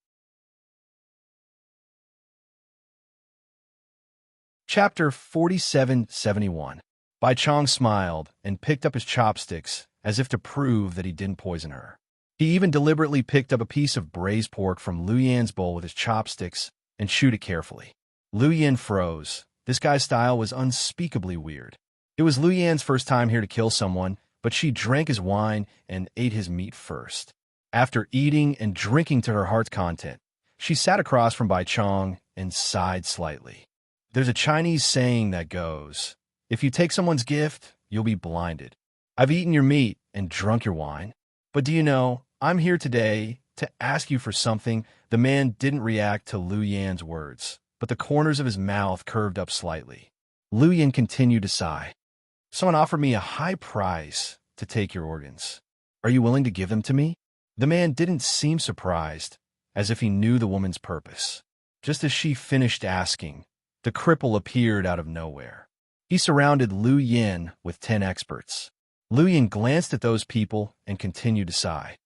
A: Chapter 4771. Bai Chang smiled and picked up his chopsticks as if to prove that he didn't poison her. He even deliberately picked up a piece of braised pork from Lu Yan's bowl with his chopsticks and chewed it carefully. Lu Yan froze. This guy's style was unspeakably weird. It was Lu Yan's first time here to kill someone, but she drank his wine and ate his meat first. After eating and drinking to her heart's content, she sat across from Bai Chang and sighed slightly. There's a Chinese saying that goes, if you take someone's gift, you'll be blinded. I've eaten your meat and drunk your wine. But do you know, I'm here today to ask you for something. The man didn't react to Lu Yan's words, but the corners of his mouth curved up slightly. Lu Yan continued to sigh. Someone offered me a high price to take your organs. Are you willing to give them to me? The man didn't seem surprised, as if he knew the woman's purpose. Just as she finished asking, the cripple appeared out of nowhere. He surrounded Lu Yin with 10 experts. Lu Yin glanced at those people and continued to sigh.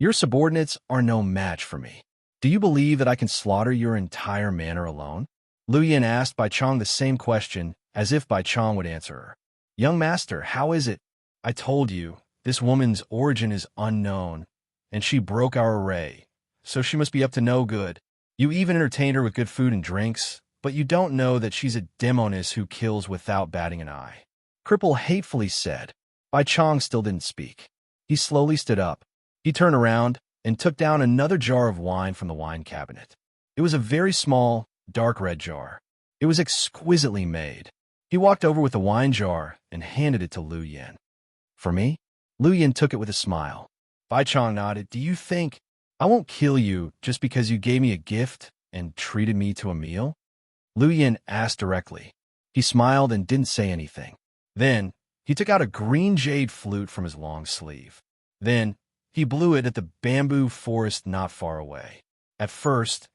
A: Your subordinates are no match for me. Do you believe that I can slaughter your entire manor alone? Lu Yin asked Bai Chang the same question, as if Bai Chang would answer her. Young master, how is it? I told you, this woman's origin is unknown, and she broke our array, so she must be up to no good. You even entertained her with good food and drinks, but you don't know that she's a demoness who kills without batting an eye. Cripple hatefully said. Bai Chang still didn't speak. He slowly stood up. He turned around and took down another jar of wine from the wine cabinet. It was a very small, dark red jar. It was exquisitely made. He walked over with the wine jar and handed it to Lu Yin. For me? Lu Yin took it with a smile. Bai Chang nodded. Do you think I won't kill you just because you gave me a gift and treated me to a meal? Lu Yin asked directly. He smiled and didn't say anything. Then, he took out a green jade flute from his long sleeve. Then, he blew it at the bamboo forest not far away. At first,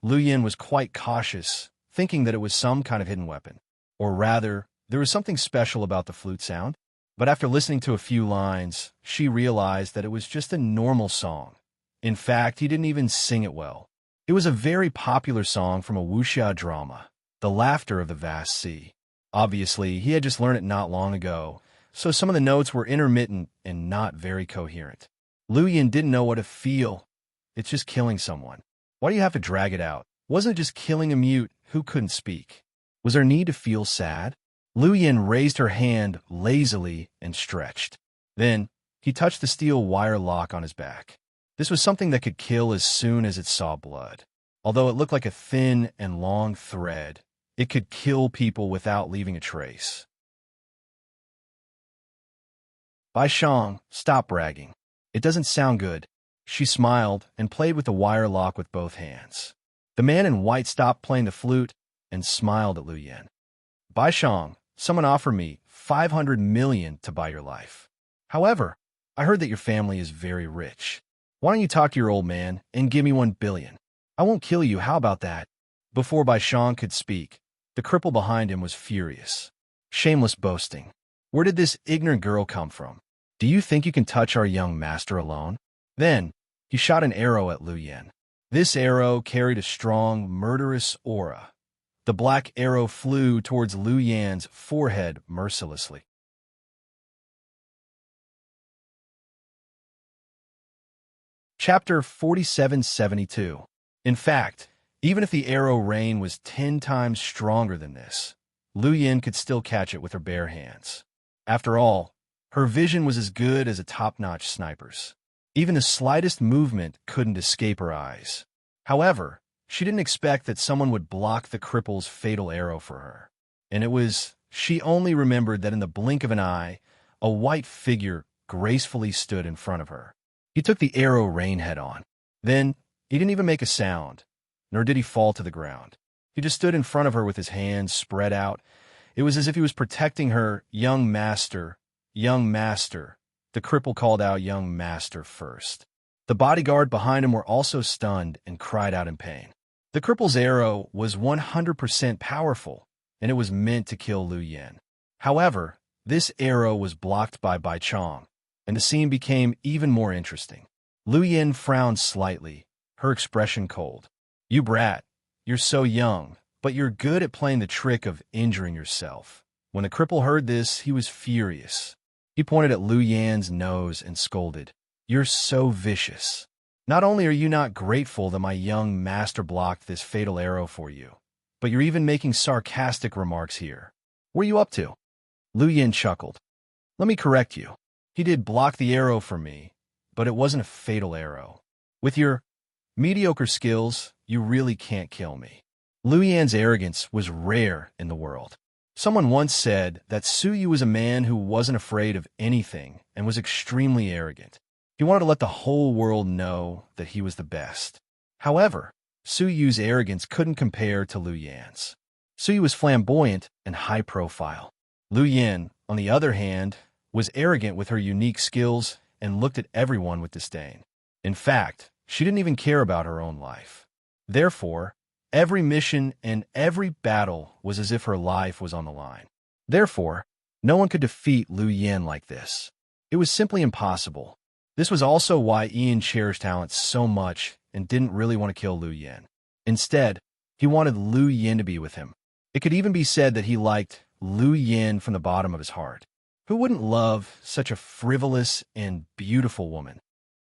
A: Lu Yin was quite cautious, thinking that it was some kind of hidden weapon. Or rather, there was something special about the flute sound. But after listening to a few lines, she realized that it was just a normal song. In fact, he didn't even sing it well. It was a very popular song from a wuxia drama, The Laughter of the Vast Sea. Obviously, he had just learned it not long ago, so some of the notes were intermittent and not very coherent. Lu Yin didn't know what to feel. It's just killing someone. Why do you have to drag it out? Wasn't it just killing a mute who couldn't speak? Was there need to feel sad? Lu Yin raised her hand lazily and stretched. Then, he touched the steel wire lock on his back. This was something that could kill as soon as it saw blood. Although it looked like a thin and long thread, it could kill people without leaving a trace. Bai Shang, stop bragging. It doesn't sound good. She smiled and played with the wire lock with both hands. The man in white stopped playing the flute and smiled at Lu Yin. Bai Shang, someone offered me 500 million to buy your life. However, I heard that your family is very rich. Why don't you talk to your old man and give me 1 billion? I won't kill you, how about that? Before Bai Shang could speak, the cripple behind him was furious. Shameless boasting. Where did this ignorant girl come from? Do you think you can touch our young master alone? Then, he shot an arrow at Lu Yin. This arrow carried a strong, murderous aura. The black arrow flew towards Lu Yin's forehead mercilessly. Chapter 4772. In fact, even if the arrow rain was 10 times stronger than this, Lu Yin could still catch it with her bare hands. After all, her vision was as good as a top-notch sniper's. Even the slightest movement couldn't escape her eyes. However, she didn't expect that someone would block the cripple's fatal arrow for her. And she only remembered that in the blink of an eye, a white figure gracefully stood in front of her. He took the arrow rain head-on. Then, he didn't even make a sound, nor did he fall to the ground. He just stood in front of her with his hands spread out. It was as if he was protecting her. Young master, young master. The cripple called out young master first. The bodyguard behind him were also stunned and cried out in pain. The cripple's arrow was 100% powerful, and it was meant to kill Lu Yin. However, this arrow was blocked by Bai Chong, and the scene became even more interesting. Lu Yin frowned slightly, her expression cold. You brat, you're so young, but you're good at playing the trick of injuring yourself. When the cripple heard this, he was furious. He pointed at Lu Yin's nose and scolded, "You're so vicious. Not only are you not grateful that my young master blocked this fatal arrow for you, but you're even making sarcastic remarks here. What are you up to?" Lu Yin chuckled. "Let me correct you. He did block the arrow for me, but it wasn't a fatal arrow. With your mediocre skills, you really can't kill me." Lu Yin's arrogance was rare in the world. Someone once said that Su Yu was a man who wasn't afraid of anything and was extremely arrogant. He wanted to let the whole world know that he was the best. However, Su Yu's arrogance couldn't compare to Lu Yin's. Su Yu was flamboyant and high profile. Lu Yin, on the other hand, was arrogant with her unique skills and looked at everyone with disdain. In fact, she didn't even care about her own life. Therefore, every mission and every battle was as if her life was on the line. Therefore, no one could defeat Lu Yin like this. It was simply impossible. This was also why Ian cherished talent so much and didn't really want to kill Lu Yin. Instead, he wanted Lu Yin to be with him. It could even be said that he liked Lu Yin from the bottom of his heart. Who wouldn't love such a frivolous and beautiful woman?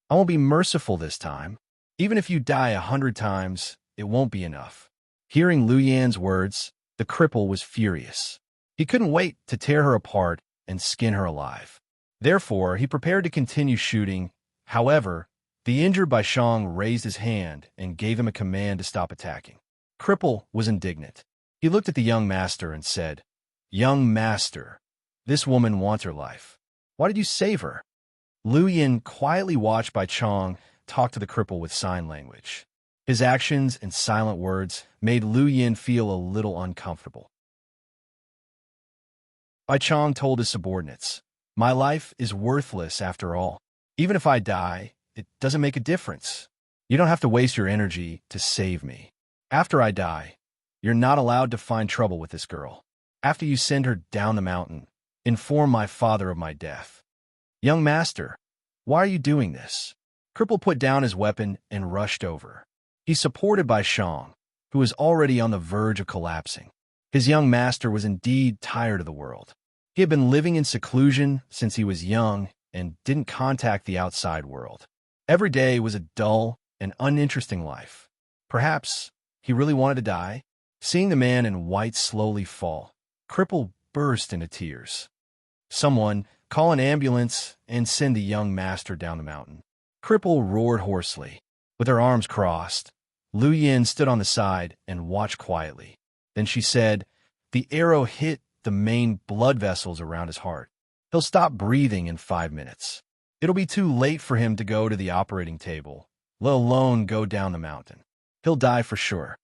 A: I won't be merciful this time. Even if you die 100 times, it won't be enough. Hearing Lu Yin's words, the cripple was furious. He couldn't wait to tear her apart and skin her alive. Therefore, he prepared to continue shooting. However, the injured Bai Shang raised his hand and gave him a command to stop attacking. Cripple was indignant. He looked at the young master and said, "Young master, this woman wants her life. Why did you save her?" Lu Yin quietly watched Bai Chong talk to the cripple with sign language. His actions and silent words made Lu Yin feel a little uncomfortable. Bai Chong told his subordinates, "My life is worthless after all. Even if I die, it doesn't make a difference. You don't have to waste your energy to save me." After I die, you're not allowed to find trouble with this girl. After you send her down the mountain, inform my father of my death. Young master, why are you doing this? Cripple put down his weapon and rushed over. He's supported by Shang, who was already on the verge of collapsing. His young master was indeed tired of the world. He had been living in seclusion since he was young and didn't contact the outside world. Every day was a dull and uninteresting life. Perhaps he really wanted to die? Seeing the man in white slowly fall, Cripple burst into tears. Someone, call an ambulance and send the young master down the mountain. Cripple roared hoarsely. With her arms crossed, Lu Yin stood on the side and watched quietly. Then she said, "The arrow hit the main blood vessels around his heart. He'll stop breathing in 5 minutes. It'll be too late for him to go to the operating table, let alone go down the mountain. He'll die for sure."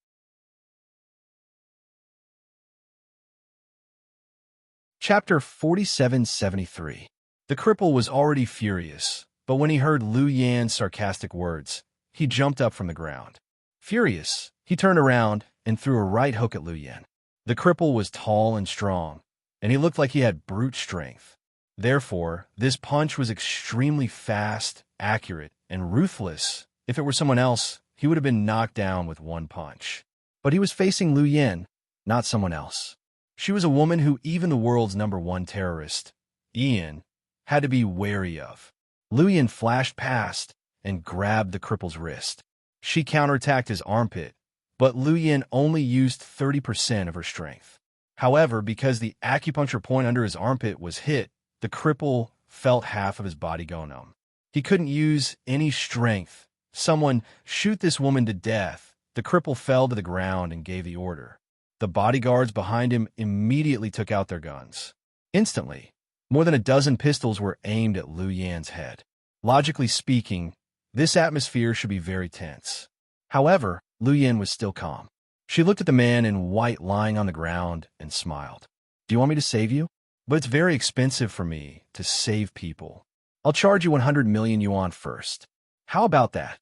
A: Chapter 4773. The cripple was already furious, but when he heard Lu Yan's sarcastic words, he jumped up from the ground. Furious, he turned around and threw a right hook at Lu Yan. The cripple was tall and strong, and he looked like he had brute strength. Therefore, this punch was extremely fast, accurate, and ruthless. If it were someone else, he would have been knocked down with one punch. But he was facing Lu Yan, not someone else. She was a woman who even the world's #1 terrorist, Ian, had to be wary of. Lu Yan flashed past and grabbed the cripple's wrist. She counterattacked his armpit, but Lu Yan only used 30% of her strength. However, because the acupuncture point under his armpit was hit, the cripple felt half of his body go numb. He couldn't use any strength. "Someone shoot this woman to death." The cripple fell to the ground and gave the order. The bodyguards behind him immediately took out their guns. Instantly, more than a dozen pistols were aimed at Lu Yan's head. Logically speaking, this atmosphere should be very tense. However, Lu Yan was still calm. She looked at the man in white lying on the ground and smiled. "Do you want me to save you? But it's very expensive for me to save people. I'll charge you 100 million yuan first. How about that?"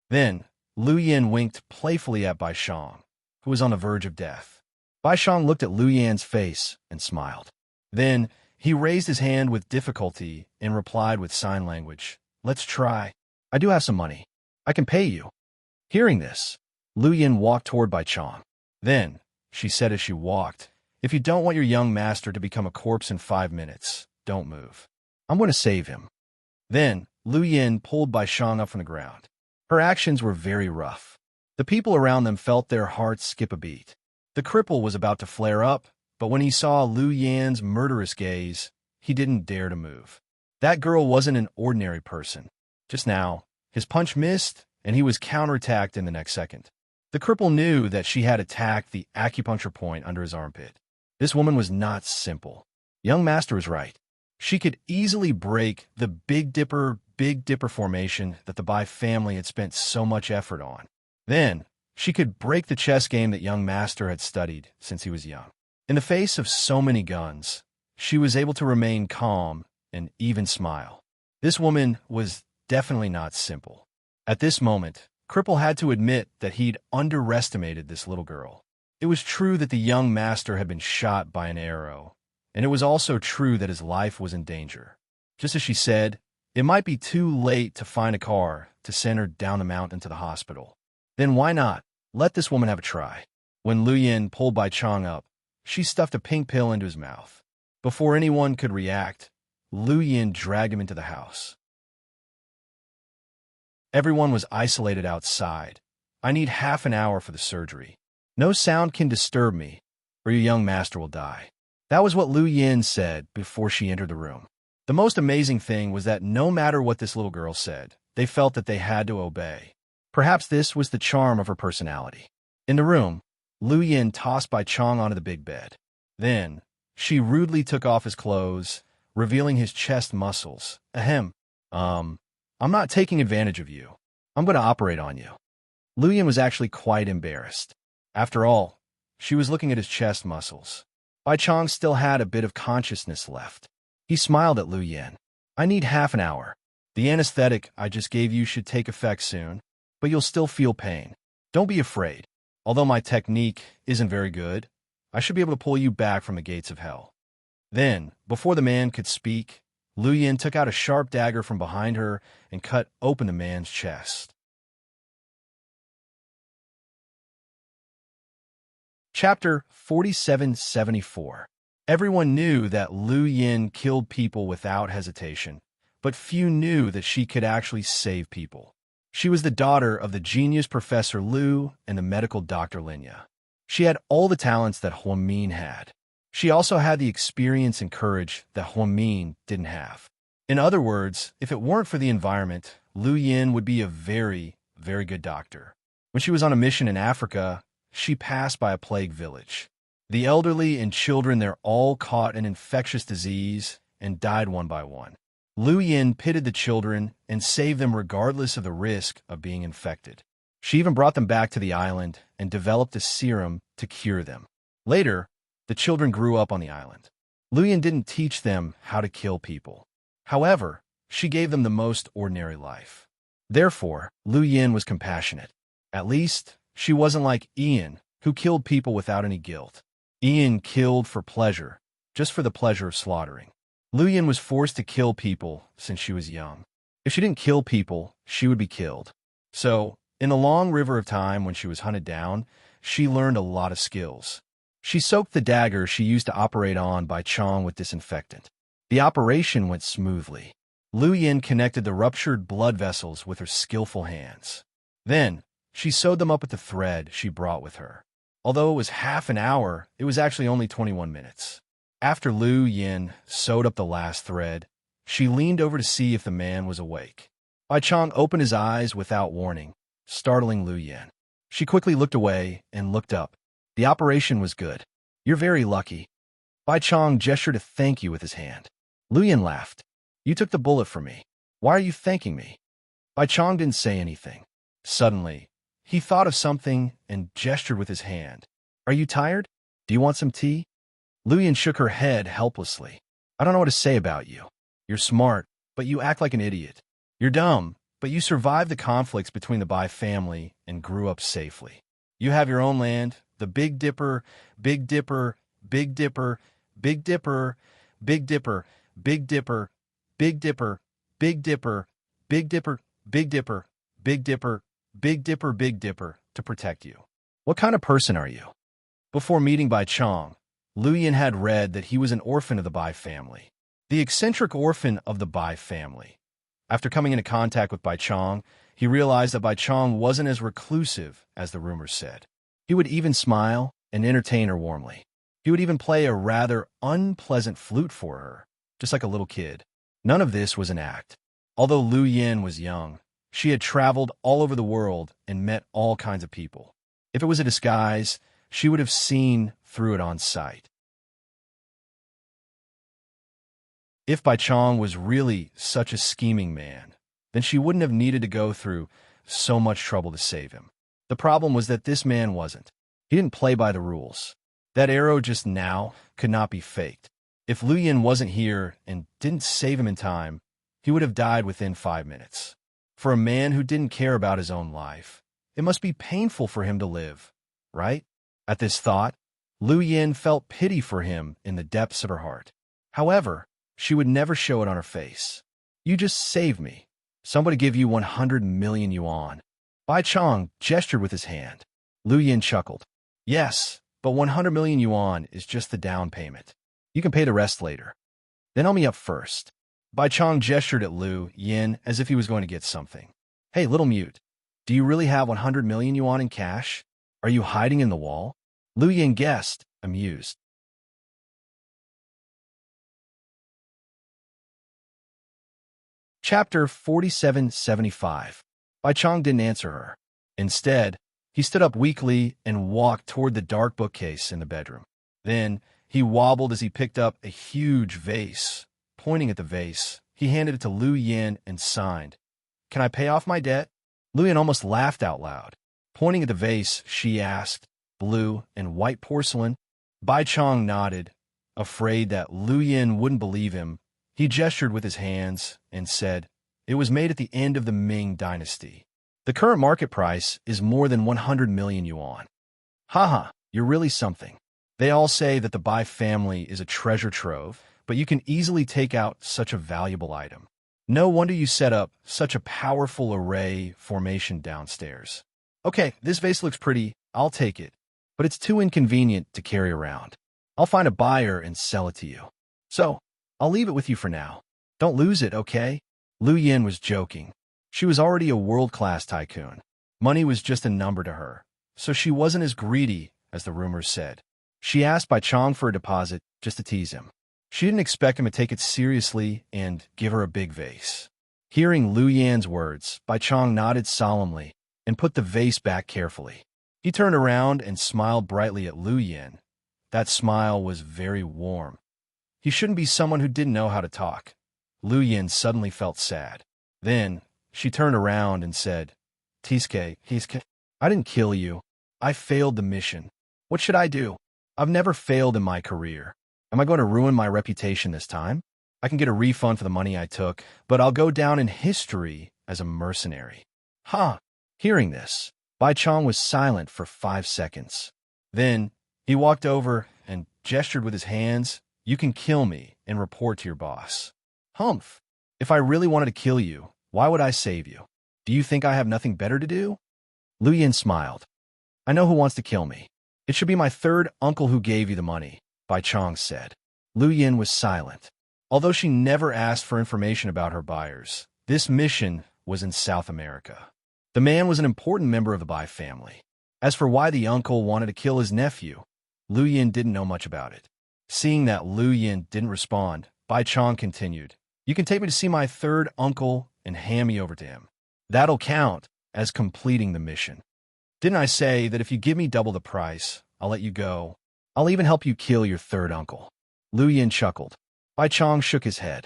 A: Then, Lu Yan winked playfully at Bai Shang, who was on the verge of death. Bai Shang looked at Lu Yan's face and smiled. Then, he raised his hand with difficulty and replied with sign language, "Let's try. I do have some money. I can pay you." Hearing this, Lu Yan walked toward Bai Shang. Then, she said as she walked, "If you don't want your young master to become a corpse in 5 minutes, don't move. I'm going to save him." Then, Lu Yan pulled Bai Shang up from the ground. Her actions were very rough. The people around them felt their hearts skip a beat. The cripple was about to flare up, but when he saw Lu Yan's murderous gaze, he didn't dare to move. That girl wasn't an ordinary person. Just now, his punch missed, and he was counterattacked in the next second. The cripple knew that she had attacked the acupuncture point under his armpit. This woman was not simple. Young master was right. She could easily break the Big Dipper formation that the Bai family had spent so much effort on. Then, she could break the chess game that young master had studied since he was young. In the face of so many guns, she was able to remain calm and even smile. This woman was definitely not simple. At this moment, Cripple had to admit that he'd underestimated this little girl. It was true that the young master had been shot by an arrow, and it was also true that his life was in danger. Just as she said, it might be too late to find a car to send her down the mountain to the hospital. Then why not let this woman have a try? When Lu Yan pulled Bai Chang up, she stuffed a pink pill into his mouth. Before anyone could react, Lu Yan dragged him into the house. Everyone was isolated outside. "I need half an hour for the surgery. No sound can disturb me, or your young master will die." That was what Lu Yan said before she entered the room. The most amazing thing was that no matter what this little girl said, they felt that they had to obey. Perhaps this was the charm of her personality. In the room, Lu Yan tossed Bai Chang onto the big bed. Then, she rudely took off his clothes, revealing his chest muscles. "Ahem. I'm not taking advantage of you. I'm going to operate on you." Lu Yan was actually quite embarrassed. After all, she was looking at his chest muscles. Bai Chang still had a bit of consciousness left. He smiled at Lu Yan. "I need half an hour. The anesthetic I just gave you should take effect soon, but you'll still feel pain. Don't be afraid. Although my technique isn't very good, I should be able to pull you back from the gates of hell." Then, before the man could speak, Lu Yin took out a sharp dagger from behind her and cut open the man's chest. Chapter 4774. Everyone knew that Lu Yin killed people without hesitation, but few knew that she could actually save people. She was the daughter of the genius Professor Lu and the medical Dr. Linya. She had all the talents that Huang Min had. She also had the experience and courage that Huang Min didn't have. In other words, if it weren't for the environment, Lu Yin would be a very, very good doctor. When she was on a mission in Africa, she passed by a plague village. The elderly and children there all caught an infectious disease and died one by one. Lu Yin pitied the children and saved them regardless of the risk of being infected. She even brought them back to the island and developed a serum to cure them. Later, the children grew up on the island. Lu Yin didn't teach them how to kill people. However, she gave them the most ordinary life. Therefore, Lu Yin was compassionate. At least, she wasn't like Ian, who killed people without any guilt. Ian killed for pleasure, just for the pleasure of slaughtering. Lu Yin was forced to kill people since she was young. If she didn't kill people, she would be killed. So, in the long river of time when she was hunted down, she learned a lot of skills. She soaked the dagger she used to operate on Bai Chong with disinfectant. The operation went smoothly. Lu Yin connected the ruptured blood vessels with her skillful hands. Then, she sewed them up with the thread she brought with her. Although it was half an hour, it was actually only 21 minutes. After Lu Yin sewed up the last thread, she leaned over to see if the man was awake. Bai Chong opened his eyes without warning, startling Lu Yin. She quickly looked away and looked up. The operation was good. "You're very lucky." Bai Chong gestured to thank you with his hand. Lu Yin laughed. "You took the bullet for me. Why are you thanking me?" Bai Chong didn't say anything. Suddenly, he thought of something and gestured with his hand. "Are you tired? Do you want some tea?" Lu Yin shook her head helplessly. "I don't know what to say about you. You're smart, but you act like an idiot. You're dumb, but you survived the conflicts between the Bai family and grew up safely. You have your own land, the Big Dipper, Big Dipper, Big Dipper, Big Dipper, Big Dipper, Big Dipper, Big Dipper, Big Dipper, Big Dipper, Big Dipper, Big Dipper, Big Dipper, Big Dipper, to protect you. What kind of person are you?" Before meeting Bai Chong, Lu Yin had read that he was an orphan of the Bai family. The eccentric orphan of the Bai family. After coming into contact with Bai Chong, he realized that Bai Chong wasn't as reclusive as the rumors said. He would even smile and entertain her warmly. He would even play a rather unpleasant flute for her, just like a little kid. None of this was an act. Although Lu Yin was young, she had traveled all over the world and met all kinds of people. If it was a disguise, she would have seen through it on sight. If Bai Chong was really such a scheming man, then she wouldn't have needed to go through so much trouble to save him. The problem was that this man wasn't. He didn't play by the rules. That arrow just now could not be faked. If Lu Yin wasn't here and didn't save him in time, he would have died within 5 minutes. For a man who didn't care about his own life, it must be painful for him to live, right? At this thought, Lu Yin felt pity for him in the depths of her heart. However, she would never show it on her face. "You just saved me. Somebody give you 100 million yuan. Bai Chong gestured with his hand. Lu Yin chuckled. "Yes, but 100 million yuan is just the down payment. You can pay the rest later. Then help me up first." Bai Chong gestured at Lu Yin as if he was going to get something. "Hey, little mute, do you really have 100 million yuan in cash? Are you hiding in the wall?" Lu Yin guessed, amused. Chapter 4775. Bai Chong didn't answer her. Instead, he stood up weakly and walked toward the dark bookcase in the bedroom. Then, he wobbled as he picked up a huge vase. Pointing at the vase, he handed it to Lu Yin and signed, "Can I pay off my debt?" Lu Yin almost laughed out loud. Pointing at the vase, she asked, "Blue and white porcelain?" Bai Chong nodded, afraid that Lu Yin wouldn't believe him. He gestured with his hands and said, "It was made at the end of the Ming dynasty. The current market price is more than 100 million yuan. Haha, you're really something. They all say that the Bai family is a treasure trove, but you can easily take out such a valuable item. No wonder you set up such a powerful array formation downstairs. Okay, this vase looks pretty, I'll take it, but it's too inconvenient to carry around. I'll find a buyer and sell it to you. So, I'll leave it with you for now. Don't lose it, okay? Lu Yin was joking. She was already a world-class tycoon. Money was just a number to her, so she wasn't as greedy as the rumors said. She asked Bai Chong for a deposit just to tease him. She didn't expect him to take it seriously and give her a big vase. Hearing Lu Yan's words, Bai Chong nodded solemnly and put the vase back carefully. He turned around and smiled brightly at Lu Yan. That smile was very warm. He shouldn't be someone who didn't know how to talk. Lu Yan suddenly felt sad. Then, she turned around and said, Tiske, I didn't kill you. I failed the mission. What should I do? I've never failed in my career. Am I going to ruin my reputation this time? I can get a refund for the money I took, but I'll go down in history as a mercenary. Huh. Hearing this, Bai Chong was silent for 5 seconds. Then, he walked over and gestured with his hands, You can kill me and report to your boss. Humph. If I really wanted to kill you, why would I save you? Do you think I have nothing better to do? Lu Yin smiled. I know who wants to kill me. It should be my third uncle who gave you the money, Bai Chong said. Lu Yin was silent. Although she never asked for information about her buyers, this mission was in South America. The man was an important member of the Bai family. As for why the uncle wanted to kill his nephew, Lu Yin didn't know much about it. Seeing that Lu Yin didn't respond, Bai Chong continued, You can take me to see my third uncle and hand me over to him. That'll count as completing the mission. Didn't I say that if you give me double the price, I'll let you go? I'll even help you kill your third uncle. Lu Yin chuckled. Bai Chong shook his head.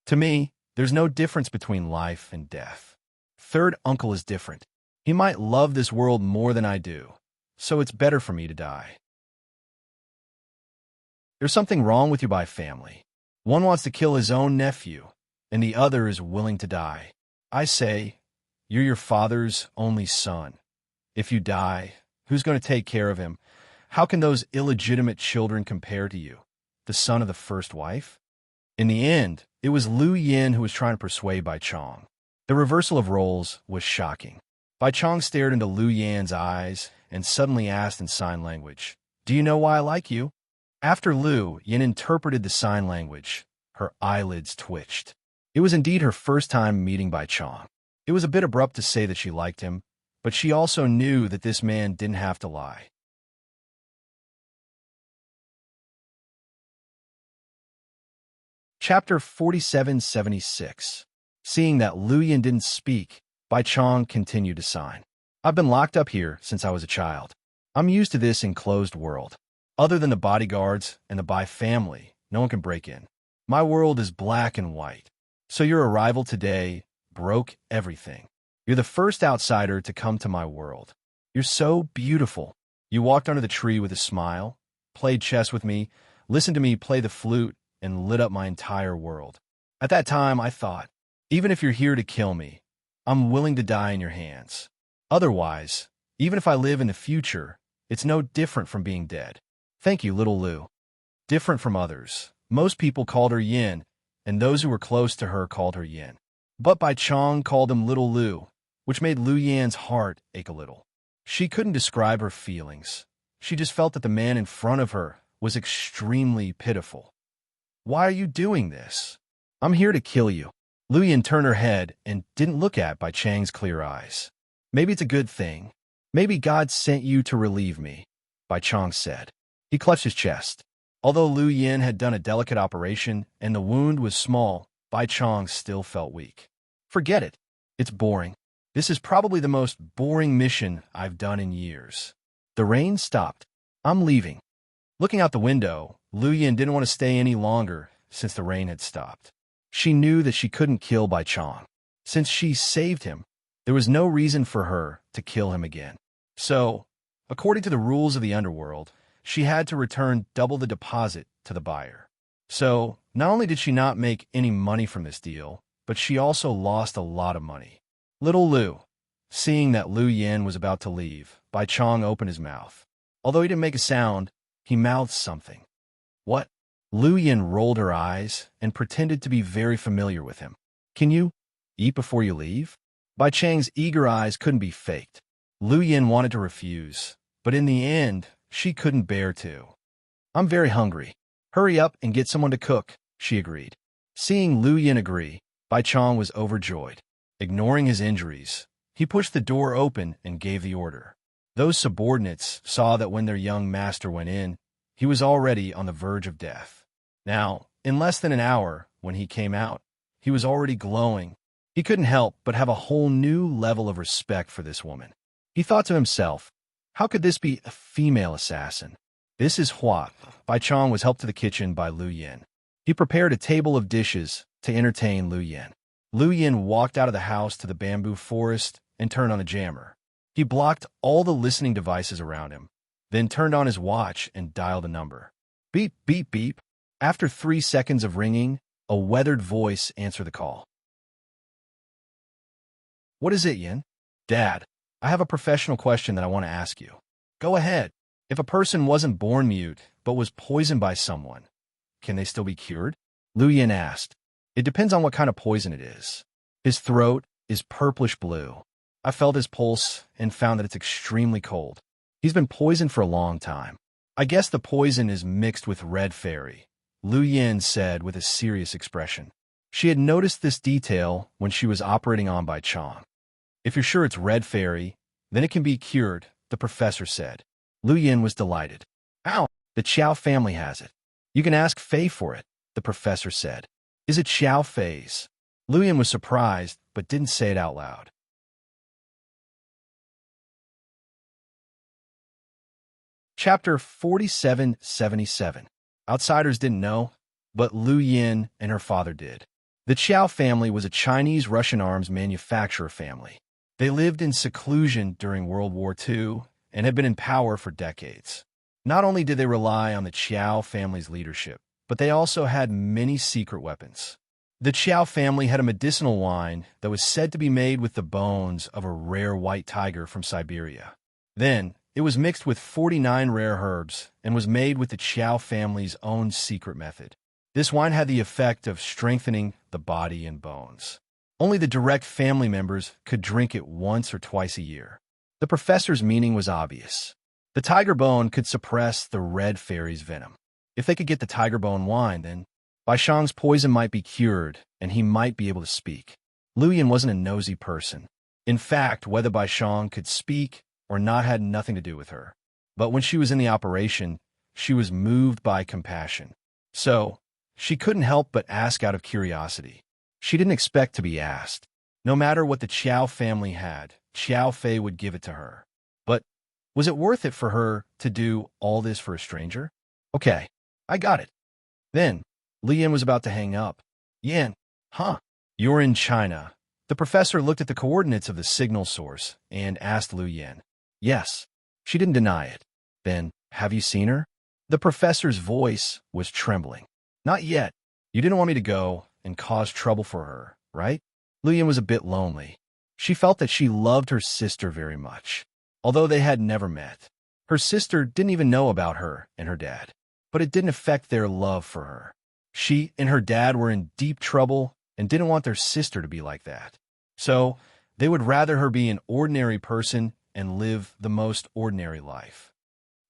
A: To me, there's no difference between life and death. Third uncle is different. He might love this world more than I do, so it's better for me to die. There's something wrong with your Bai family. One wants to kill his own nephew, and the other is willing to die. I say, you're your father's only son. If you die, who's going to take care of him? How can those illegitimate children compare to you, the son of the first wife? In the end, it was Lu Yin who was trying to persuade Bai Chong. The reversal of roles was shocking. Bai Chong stared into Lu Yan's eyes and suddenly asked in sign language, Do you know why I like you? After Lu Yin interpreted the sign language, her eyelids twitched. It was indeed her first time meeting Bai Chong. It was a bit abrupt to say that she liked him, but she also knew that this man didn't have to lie. Chapter 4776. Seeing that Lu Yin didn't speak, Bai Chong continued to sign. I've been locked up here since I was a child. I'm used to this enclosed world. Other than the bodyguards and the Bai family, no one can break in. My world is black and white. So your arrival today broke everything. You're the first outsider to come to my world. You're so beautiful. You walked under the tree with a smile, played chess with me, listened to me play the flute, and lit up my entire world. At that time, I thought, even if you're here to kill me, I'm willing to die in your hands. Otherwise, even if I live in the future, it's no different from being dead. Thank you, little Lu. Different from others. Most people called her Yin, and those who were close to her called her Yin. But Bai Chong called him Little Lu, which made Lu Yan's heart ache a little. She couldn't describe her feelings. She just felt that the man in front of her was extremely pitiful. Why are you doing this? I'm here to kill you. Lu Yin turned her head and didn't look at Bai Chang's clear eyes. Maybe it's a good thing. Maybe God sent you to relieve me, Bai Chong said. He clutched his chest. Although Lu Yin had done a delicate operation and the wound was small, Bai Chong still felt weak. Forget it. It's boring. This is probably the most boring mission I've done in years. The rain stopped. I'm leaving. Looking out the window, Lu Yin didn't want to stay any longer since the rain had stopped. She knew that she couldn't kill Bai Chong. Since she saved him, there was no reason for her to kill him again. So, according to the rules of the underworld, she had to return double the deposit to the buyer. So, not only did she not make any money from this deal, but she also lost a lot of money. Little Lu. Seeing that Lu Yin was about to leave, Bai Chong opened his mouth. Although he didn't make a sound, he mouthed something. What? Lu Yin rolled her eyes and pretended to be very familiar with him. Can you eat before you leave? Bai Chang's eager eyes couldn't be faked. Lu Yin wanted to refuse, but in the end, she couldn't bear to. I'm very hungry. Hurry up and get someone to cook, she agreed. Seeing Lu Yin agree, Bai Chang was overjoyed. Ignoring his injuries, he pushed the door open and gave the order. Those subordinates saw that when their young master went in, he was already on the verge of death. Now, in less than an hour, when he came out, he was already glowing. He couldn't help but have a whole new level of respect for this woman. He thought to himself, how could this be a female assassin? This is Hua. Bai Chang was helped to the kitchen by Lu Yin. He prepared a table of dishes to entertain Lu Yin. Lu Yin walked out of the house to the bamboo forest and turned on the jammer. He blocked all the listening devices around him, then turned on his watch and dialed a number. Beep, beep, beep. After 3 seconds of ringing, a weathered voice answered the call. What is it, Yin? Dad, I have a professional question that I want to ask you. Go ahead. If a person wasn't born mute, but was poisoned by someone, can they still be cured? Lu Yin asked. It depends on what kind of poison it is. His throat is purplish blue. I felt his pulse and found that it's extremely cold. He's been poisoned for a long time. I guess the poison is mixed with red fairy, Lu Yin said with a serious expression. She had noticed this detail when she was operating on Bai Chang. If you're sure it's red fairy, then it can be cured, the professor said. Lu Yin was delighted. Ow, the Qiao family has it. You can ask Fei for it, the professor said. Is it Xiao Fei's? Lu Yin was surprised, but didn't say it out loud. Chapter 4777. Outsiders didn't know, but Lu Yin and her father did. The Qiao family was a Chinese Russian arms manufacturer family. They lived in seclusion during World War II and had been in power for decades. Not only did they rely on the Qiao family's leadership, but they also had many secret weapons. The Qiao family had a medicinal wine that was said to be made with the bones of a rare white tiger from Siberia. Then, it was mixed with 49 rare herbs and was made with the Qiao family's own secret method. This wine had the effect of strengthening the body and bones. Only the direct family members could drink it once or twice a year. The professor's meaning was obvious. The tiger bone could suppress the red fairy's venom. If they could get the tiger bone wine, then Bai Chang's poison might be cured and he might be able to speak. Lu Yin wasn't a nosy person. In fact, whether Bai Chang could speak or not had nothing to do with her. But when she was in the operation, she was moved by compassion. So, she couldn't help but ask out of curiosity. She didn't expect to be asked. No matter what the Qiao family had, Xiao Fei would give it to her. But was it worth it for her to do all this for a stranger? Okay, I got it. Then, Lu Yin was about to hang up. Yin, huh? You're in China. The professor looked at the coordinates of the signal source and asked Lu Yin. Yes. She didn't deny it. Then, have you seen her? The professor's voice was trembling. Not yet. You didn't want me to go and cause trouble for her, right? Lu Yin was a bit lonely. She felt that she loved her sister very much, although they had never met. Her sister didn't even know about her and her dad, but it didn't affect their love for her. She and her dad were in deep trouble and didn't want their sister to be like that. So, they would rather her be an ordinary person and live the most ordinary life.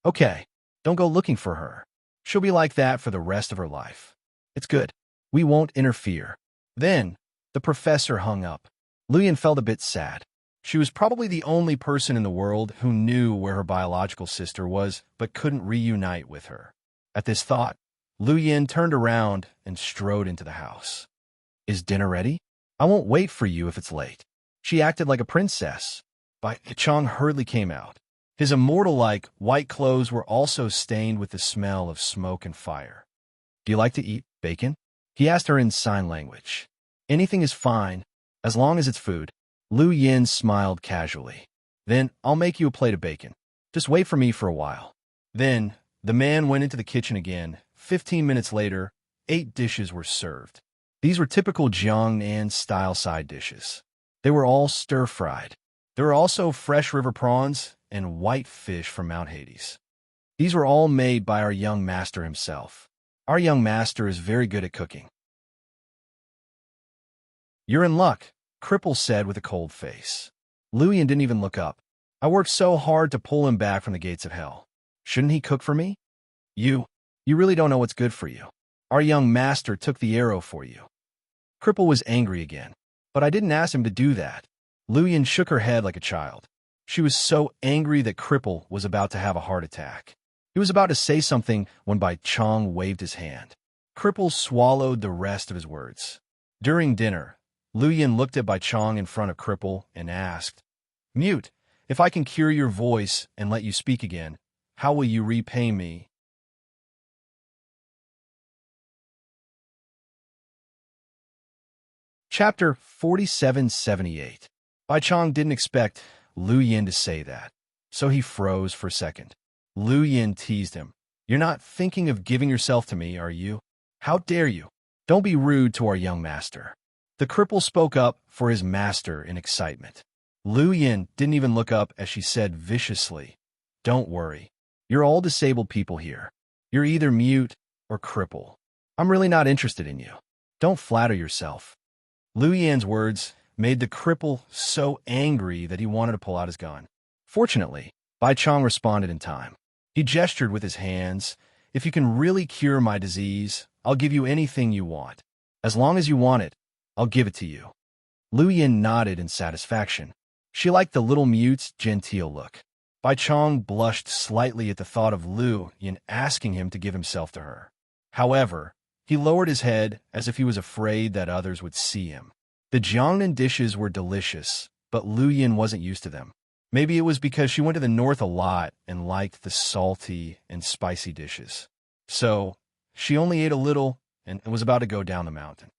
A: Okay, don't go looking for her. She'll be like that for the rest of her life. It's good. We won't interfere. Then, the professor hung up. Lu Yin felt a bit sad. She was probably the only person in the world who knew where her biological sister was but couldn't reunite with her. At this thought, Lu Yin turned around and strode into the house. Is dinner ready? I won't wait for you if it's late. She acted like a princess. Bai Chang hurriedly came out. His immortal-like white clothes were also stained with the smell of smoke and fire. Do you like to eat bacon? He asked her in sign language. Anything is fine, as long as it's food. Lu Yin smiled casually. Then I'll make you a plate of bacon. Just wait for me for a while. Then the man went into the kitchen again. 15 minutes later, 8 dishes were served. These were typical Jiangnan-style side dishes. They were all stir-fried. There were also fresh river prawns and white fish from Mount Hades. These were all made by our young master himself. Our young master is very good at cooking. You're in luck, Cripple said with a cold face. Luyan didn't even look up. I worked so hard to pull him back from the gates of hell. Shouldn't he cook for me? You really don't know what's good for you. Our young master took the arrow for you. Cripple was angry again. But I didn't ask him to do that. Luyan shook her head like a child. She was so angry that Cripple was about to have a heart attack. He was about to say something when Bai Chong waved his hand. Cripple swallowed the rest of his words. During dinner, Luyan looked at Bai Chong in front of Cripple and asked, Mute, if I can cure your voice and let you speak again, how will you repay me? Chapter 4778. Bai Chong didn't expect Luyan to say that, so he froze for a second. Luyan teased him. You're not thinking of giving yourself to me, are you? How dare you? Don't be rude to our young master. The cripple spoke up for his master in excitement. Luyan didn't even look up as she said viciously, Don't worry. You're all disabled people here. You're either mute or cripple. I'm really not interested in you. Don't flatter yourself. Luyan's words made the cripple so angry that he wanted to pull out his gun. Fortunately, Bai Chong responded in time. He gestured with his hands. If you can really cure my disease, I'll give you anything you want. As long as you want it, I'll give it to you. Luyan nodded in satisfaction. She liked the little mute's genteel look. Bai Chong blushed slightly at the thought of Luyan asking him to give himself to her. However, he lowered his head as if he was afraid that others would see him. The Jiangnan dishes were delicious, but Luyan wasn't used to them. Maybe it was because she went to the north a lot and liked the salty and spicy dishes. So, she only ate a little and was about to go down the mountain.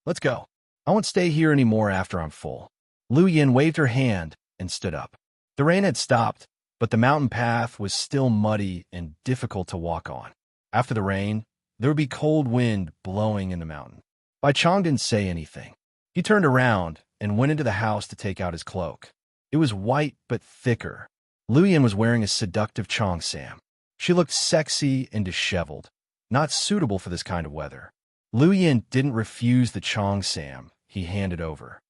A: Let's go. I won't stay here anymore after I'm full. Luyan waved her hand and stood up. The rain had stopped, but the mountain path was still muddy and difficult to walk on. After the rain, there would be cold wind blowing in the mountain. Bai Chong didn't say anything. He turned around and went into the house to take out his cloak. It was white but thicker. Luyan was wearing a seductive cheongsam. She looked sexy and disheveled, not suitable for this kind of weather. Luyan didn't refuse the cheongsam he handed over.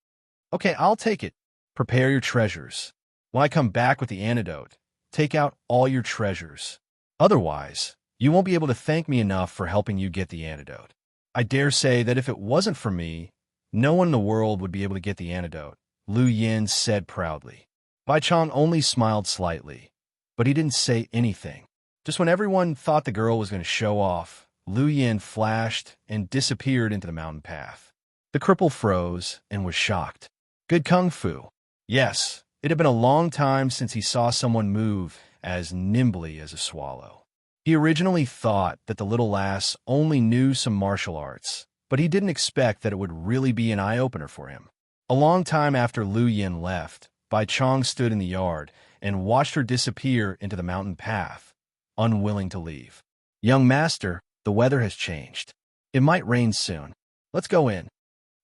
A: Okay, I'll take it. Prepare your treasures. When I come back with the antidote, take out all your treasures. Otherwise, you won't be able to thank me enough for helping you get the antidote. I dare say that if it wasn't for me, no one in the world would be able to get the antidote, Luyan said proudly. Bai Chong only smiled slightly, but he didn't say anything. Just when everyone thought the girl was going to show off, Luyan flashed and disappeared into the mountain path. The cripple froze and was shocked. Good kung fu. Yes, it had been a long time since he saw someone move as nimbly as a swallow. He originally thought that the little lass only knew some martial arts, but he didn't expect that it would really be an eye-opener for him. A long time after Luyan left, Bai Chong stood in the yard and watched her disappear into the mountain path, unwilling to leave. Young master, the weather has changed. It might rain soon. Let's go in,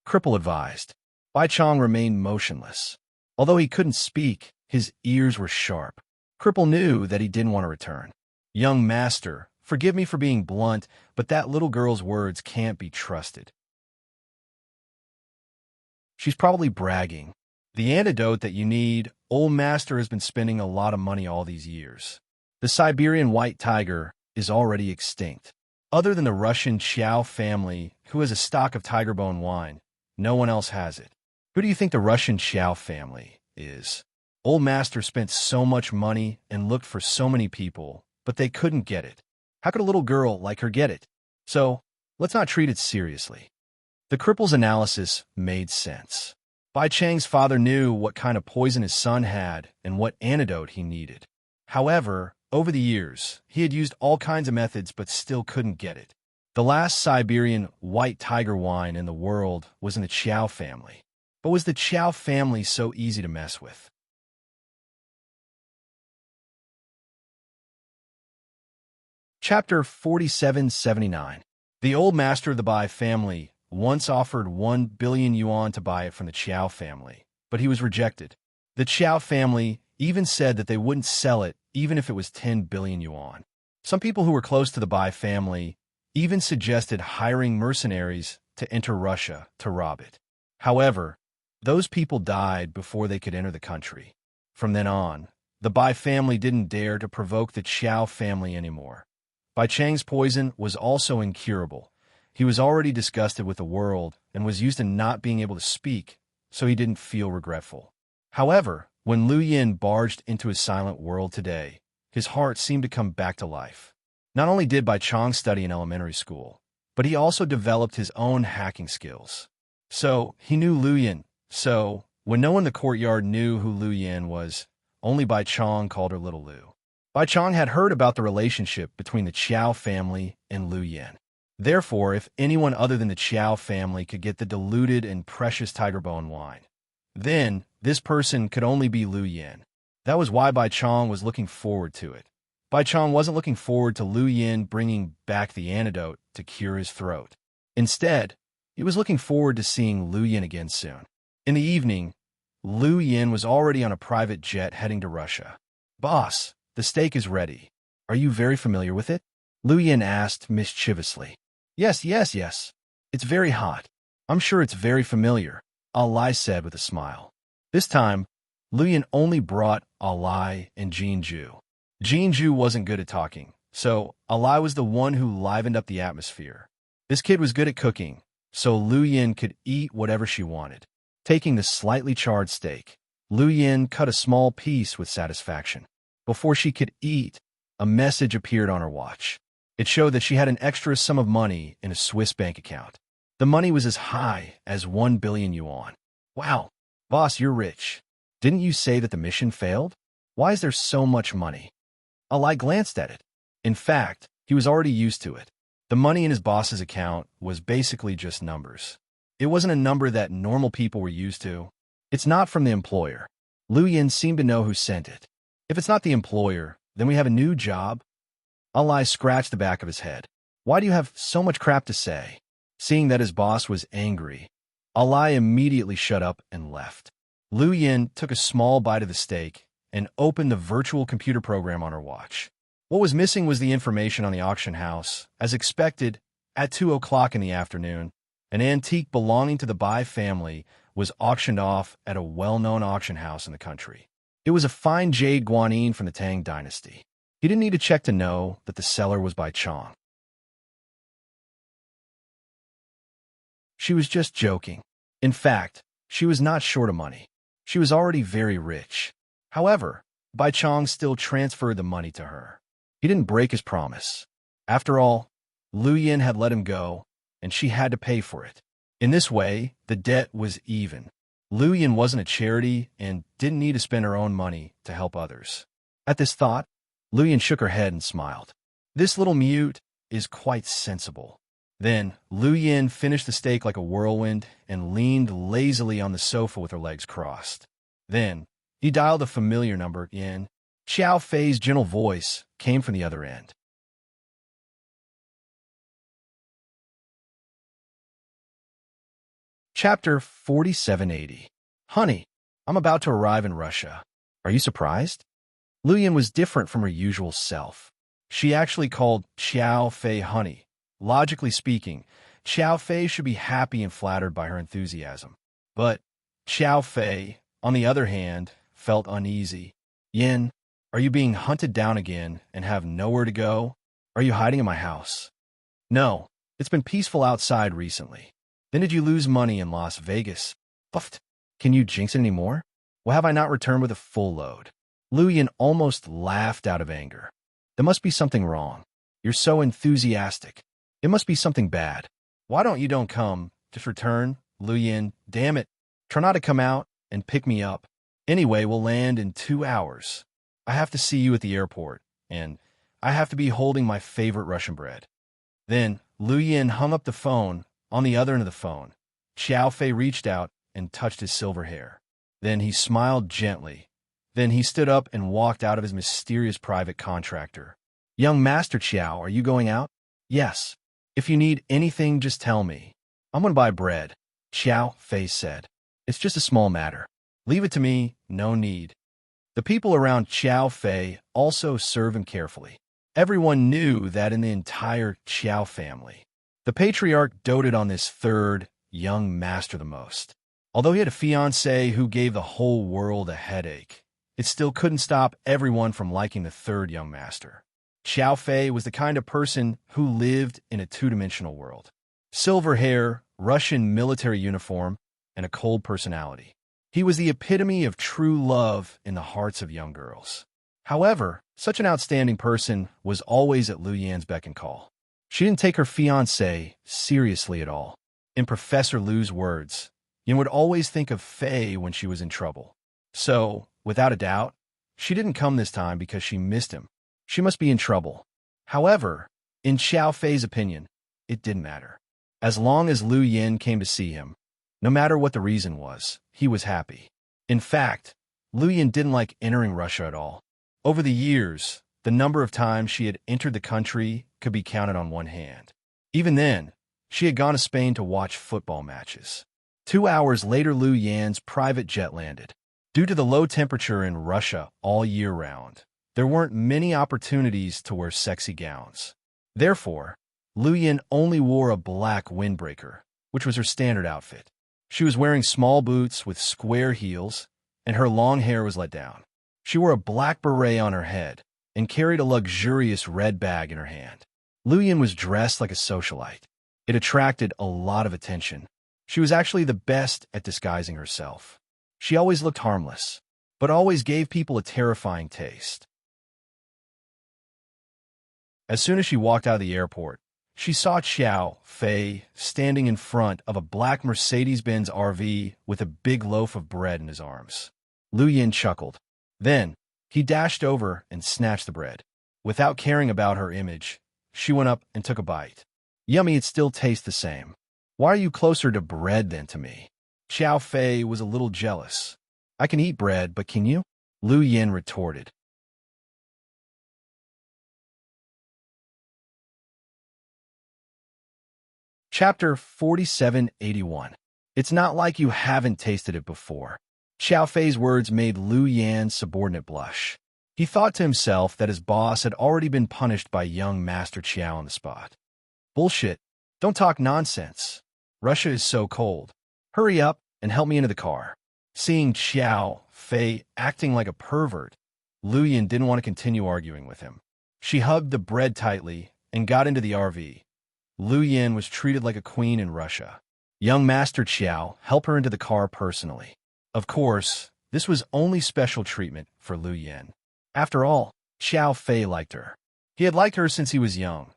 A: Cripple advised. Bai Chong remained motionless. Although he couldn't speak, his ears were sharp. Cripple knew that he didn't want to return. Young master, forgive me for being blunt, but that little girl's words can't be trusted. She's probably bragging. The antidote that you need, old master has been spending a lot of money all these years. The Siberian white tiger is already extinct. Other than the Russian Qiao family, who has a stock of tiger bone wine, no one else has it. Who do you think the Russian Qiao family is? Old master spent so much money and looked for so many people, but they couldn't get it. How could a little girl like her get it? So, let's not treat it seriously. The cripple's analysis made sense. Bai Chang's father knew what kind of poison his son had and what antidote he needed. However, over the years, he had used all kinds of methods but still couldn't get it. The last Siberian white tiger wine in the world was in the Qiao family. But was the Qiao family so easy to mess with? Chapter 4779. The old master of the Bai family once offered 1 billion yuan to buy it from the Qiao family, but he was rejected. The Qiao family even said that they wouldn't sell it even if it was 10 billion yuan. Some people who were close to the Bai family even suggested hiring mercenaries to enter Russia to rob it. However, those people died before they could enter the country. From then on, the Bai family didn't dare to provoke the Qiao family anymore. Bai Chang's poison was also incurable. He was already disgusted with the world and was used to not being able to speak, so he didn't feel regretful. However, when Lu Yin barged into his silent world today, his heart seemed to come back to life. Not only did Bai Chang study in elementary school, but he also developed his own hacking skills. So, he knew Lu Yin. So, when no one in the courtyard knew who Lu Yin was, only Bai Chang called her Little Lu. Bai Chang had heard about the relationship between the Qiao family and Lu Yin. Therefore, if anyone other than the Qiao family could get the diluted and precious tiger bone wine, then this person could only be Lu Yin. That was why Bai Chang was looking forward to it. Bai Chang wasn't looking forward to Lu Yin bringing back the antidote to cure his throat. Instead, he was looking forward to seeing Lu Yin again soon. In the evening, Lu Yin was already on a private jet heading to Russia. "Boss, the steak is ready. Are you very familiar with it?" Lu Yin asked mischievously. Yes. It's very hot. I'm sure it's very familiar," Alai said with a smile. This time, Lu Yin only brought Alai and Jinju. Jinju wasn't good at talking, so Alai was the one who livened up the atmosphere. This kid was good at cooking, so Lu Yin could eat whatever she wanted. Taking the slightly charred steak, Lu Yin cut a small piece with satisfaction. Before she could eat, a message appeared on her watch. It showed that she had an extra sum of money in a Swiss bank account. The money was as high as 1 billion yuan. Wow, boss, you're rich. Didn't you say that the mission failed? Why is there so much money? Alai glanced at it. In fact, he was already used to it. The money in his boss's account was basically just numbers. It wasn't a number that normal people were used to. It's not from the employer. Lu Yin seemed to know who sent it. If it's not the employer, then we have a new job. Alai scratched the back of his head. Why do you have so much crap to say? Seeing that his boss was angry, Alai immediately shut up and left. Lu Yin took a small bite of the steak and opened the virtual computer program on her watch. What was missing was the information on the auction house. As expected, at 2 o'clock in the afternoon, an antique belonging to the Bai family was auctioned off at a well-known auction house in the country. It was a fine jade guanyin from the Tang dynasty. He didn't need to check to know that the seller was Bai Chang. She was just joking. In fact, she was not short of money. She was already very rich. However, Bai Chang still transferred the money to her. He didn't break his promise. After all, Lu Yin had let him go, and she had to pay for it. In this way, the debt was even. Lu Yin wasn't a charity and didn't need to spend her own money to help others. At this thought, Lu Yin shook her head and smiled. This little mute is quite sensible. Then, Lu Yin finished the steak like a whirlwind and leaned lazily on the sofa with her legs crossed. Then, he dialed a familiar number in. Xiao Fei's gentle voice came from the other end. Chapter 4780. Honey, I'm about to arrive in Russia. Are you surprised? Lu Yin was different from her usual self. She actually called Xiao Fei honey. Logically speaking, Xiao Fei should be happy and flattered by her enthusiasm. But Xiao Fei, on the other hand, felt uneasy. Yin, are you being hunted down again and have nowhere to go? Are you hiding in my house? No, it's been peaceful outside recently. Then did you lose money in Las Vegas? Puffed. Can you jinx it anymore? Well, have I not returned with a full load? Lu Yin almost laughed out of anger. There must be something wrong. You're so enthusiastic. It must be something bad. Why don't come? Just return, Lu Yin. Damn it. Try not to come out and pick me up. Anyway, we'll land in 2 hours. I have to see you at the airport, and I have to be holding my favorite Russian bread. Then Lu Yin hung up the phone. On the other end of the phone, Xiao Fei reached out and touched his silver hair. Then he smiled gently. Then he stood up and walked out of his mysterious private contractor. Young Master Xiao, are you going out? Yes. If you need anything, just tell me. I'm going to buy bread, Xiao Fei said. It's just a small matter. Leave it to me, no need. The people around Xiao Fei also served him carefully. Everyone knew that in the entire Qiao family, the patriarch doted on this third young master the most. Although he had a fiancée who gave the whole world a headache, it still couldn't stop everyone from liking the third young master. Xiao Fei was the kind of person who lived in a two-dimensional world. Silver hair, Russian military uniform, and a cold personality. He was the epitome of true love in the hearts of young girls. However, such an outstanding person was always at Lu Yan's beck and call. She didn't take her fiancé seriously at all. In Professor Lu's words, Yan would always think of Fei when she was in trouble. So, without a doubt, she didn't come this time because she missed him. She must be in trouble. However, in Xiao Fei's opinion, it didn't matter. As long as Lu Yan came to see him, no matter what the reason was, he was happy. In fact, Lu Yan didn't like entering Russia at all. Over the years, the number of times she had entered the country could be counted on one hand. Even then, she had gone to Spain to watch football matches. 2 hours later, Lu Yan's private jet landed. Due to the low temperature in Russia all year round, there weren't many opportunities to wear sexy gowns. Therefore, Lu Yan only wore a black windbreaker, which was her standard outfit. She was wearing small boots with square heels, and her long hair was let down. She wore a black beret on her head and carried a luxurious red bag in her hand. Lu Yan was dressed like a socialite. It attracted a lot of attention. She was actually the best at disguising herself. She always looked harmless, but always gave people a terrifying taste. As soon as she walked out of the airport, she saw Xiao Fei standing in front of a black Mercedes-Benz RV with a big loaf of bread in his arms. Lu Yan chuckled. Then, he dashed over and snatched the bread. Without caring about her image, she went up and took a bite. Yummy, it still tastes the same. Why are you closer to bread than to me? Xiao Fei was a little jealous. I can eat bread, but can you? Lu Yan retorted. Chapter 4781. It's not like you haven't tasted it before. Xiao Fei's words made Lu Yan's subordinate blush. He thought to himself that his boss had already been punished by young Master Qiao on the spot. Bullshit. Don't talk nonsense. Russia is so cold. Hurry up and help me into the car. Seeing Xiao Fei acting like a pervert, Lu Yan didn't want to continue arguing with him. She hugged the bread tightly and got into the RV. Lu Yan was treated like a queen in Russia. Young Master Qiao helped her into the car personally. Of course, this was only special treatment for Lu Yan. After all, Xiao Fei liked her. He had liked her since he was young.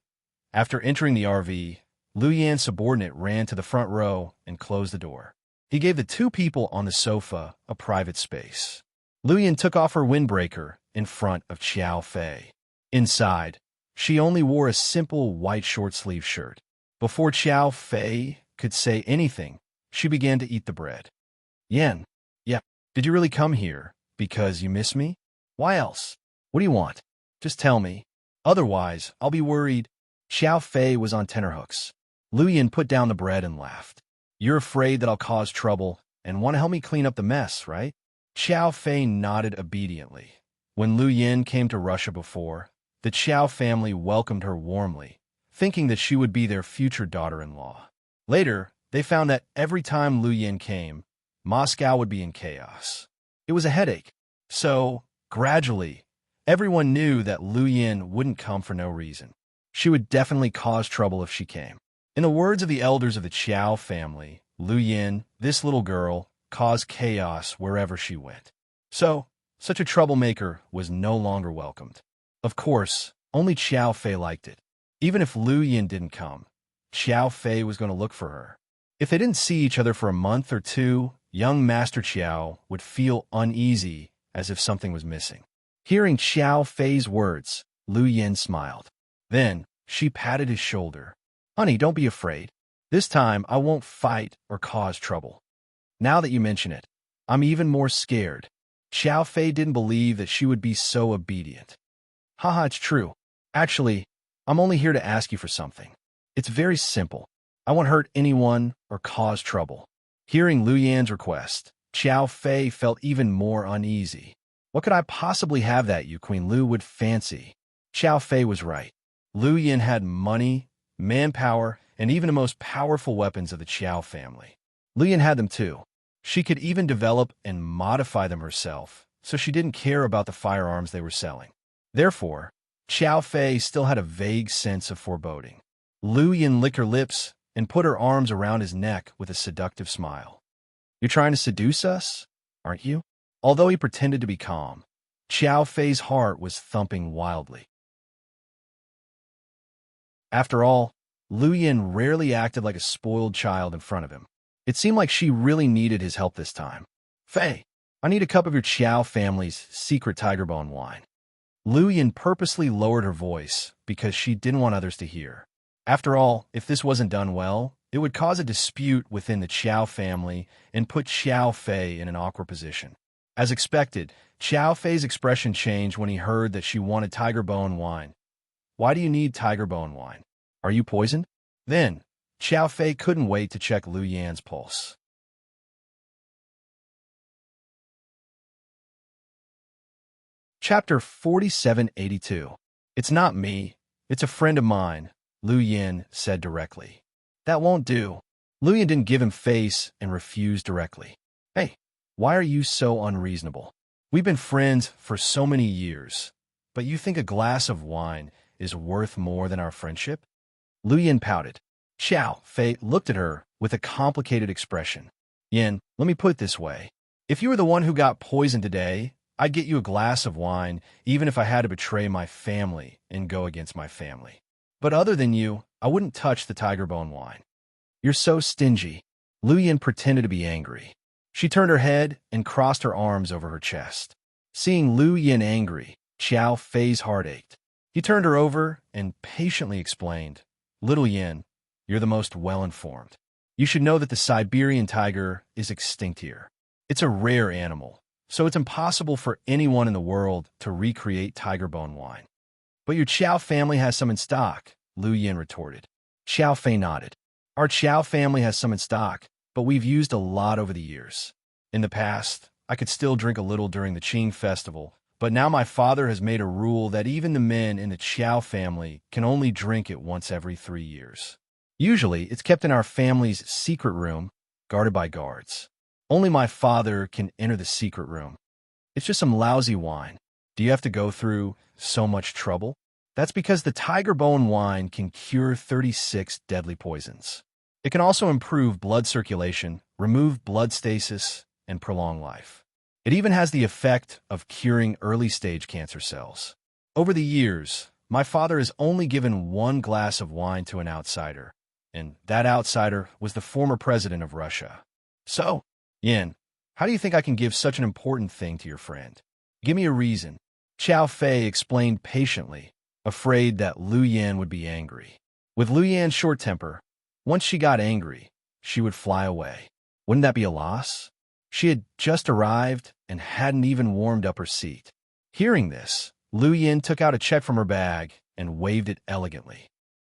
A: After entering the RV, Lu Yan's subordinate ran to the front row and closed the door. He gave the two people on the sofa a private space. Lu Yan took off her windbreaker in front of Xiao Fei. Inside, she only wore a simple white short-sleeved shirt. Before Xiao Fei could say anything, she began to eat the bread. Yan, yeah, did you really come here because you miss me? Why else? What do you want? Just tell me. Otherwise, I'll be worried. Xiao Fei was on tenterhooks. Lu Yan put down the bread and laughed. You're afraid that I'll cause trouble and want to help me clean up the mess, right? Xiao Fei nodded obediently. When Lu Yan came to Russia before, the Qiao family welcomed her warmly, thinking that she would be their future daughter-in-law. Later, they found that every time Lu Yan came, Moscow would be in chaos. It was a headache. So, gradually, everyone knew that Lu Yan wouldn't come for no reason. She would definitely cause trouble if she came. In the words of the elders of the Qiao family, Lu Yan, this little girl, caused chaos wherever she went. So, such a troublemaker was no longer welcomed. Of course, only Xiao Fei liked it. Even if Lu Yan didn't come, Xiao Fei was going to look for her. If they didn't see each other for a month or two, young Master Qiao would feel uneasy as if something was missing. Hearing Xiao Fei's words, Lu Yan smiled. Then, she patted his shoulder. Honey, don't be afraid. This time, I won't fight or cause trouble. Now that you mention it, I'm even more scared. Xiao Fei didn't believe that she would be so obedient. Haha, it's true. Actually, I'm only here to ask you for something. It's very simple. I won't hurt anyone or cause trouble. Hearing Lu Yan's request, Xiao Fei felt even more uneasy. What could I possibly have that you, Queen Lu, would fancy? Xiao Fei was right. Lu Yin had money, manpower, and even the most powerful weapons of the Qiao family. Lu Yin had them too. She could even develop and modify them herself, so she didn't care about the firearms they were selling. Therefore, Xiao Fei still had a vague sense of foreboding. Lu Yin licked her lips and put her arms around his neck with a seductive smile. "You're trying to seduce us, aren't you?" Although he pretended to be calm, Xiao Fei's heart was thumping wildly. After all, Lu Yin rarely acted like a spoiled child in front of him. It seemed like she really needed his help this time. "Fei, I need a cup of your Qiao family's secret tiger bone wine." Lu Yin purposely lowered her voice because she didn't want others to hear. After all, if this wasn't done well, it would cause a dispute within the Qiao family and put Xiao Fei in an awkward position. As expected, Xiao Fei's expression changed when he heard that she wanted tiger bone wine. "Why do you need tiger bone wine? Are you poisoned?" Then, Xiao Fei couldn't wait to check Lu Yan's pulse. Chapter 4782. "It's not me. It's a friend of mine," Lu Yin said directly. "That won't do." Lu Yin didn't give him face and refused directly. "Hey, why are you so unreasonable? We've been friends for so many years, but you think a glass of wine is worth more than our friendship?" Lu Yin pouted. Xiao Fei looked at her with a complicated expression. "Yin, let me put it this way. If you were the one who got poisoned today, I'd get you a glass of wine, even if I had to betray my family and go against my family. But other than you, I wouldn't touch the tiger bone wine." "You're so stingy." Lu Yin pretended to be angry. She turned her head and crossed her arms over her chest. Seeing Lu Yin angry, Xiao Fei's heart ached. He turned her over and patiently explained, "Little Yin, you're the most well-informed. You should know that the Siberian tiger is extinct here. It's a rare animal, so it's impossible for anyone in the world to recreate tiger bone wine." "But your Qiao family has some in stock," Lu Yin retorted. Xiao Fei nodded. "Our Qiao family has some in stock, but we've used a lot over the years. In the past, I could still drink a little during the Qing festival, but now my father has made a rule that even the men in the Qiao family can only drink it once every 3 years. Usually, it's kept in our family's secret room, guarded by guards. Only my father can enter the secret room. It's just some lousy wine. Do you have to go through so much trouble?" "That's because the tiger bone wine can cure 36 deadly poisons. It can also improve blood circulation, remove blood stasis, and prolong life. It even has the effect of curing early-stage cancer cells. Over the years, my father has only given one glass of wine to an outsider, and that outsider was the former president of Russia. So, Yin, how do you think I can give such an important thing to your friend? Give me a reason." Xiao Fei explained patiently, afraid that Lu Yin would be angry. With Lu Yan's short temper, once she got angry, she would fly away. Wouldn't that be a loss? She had just arrived and hadn't even warmed up her seat. Hearing this, Lu Yin took out a check from her bag and waved it elegantly.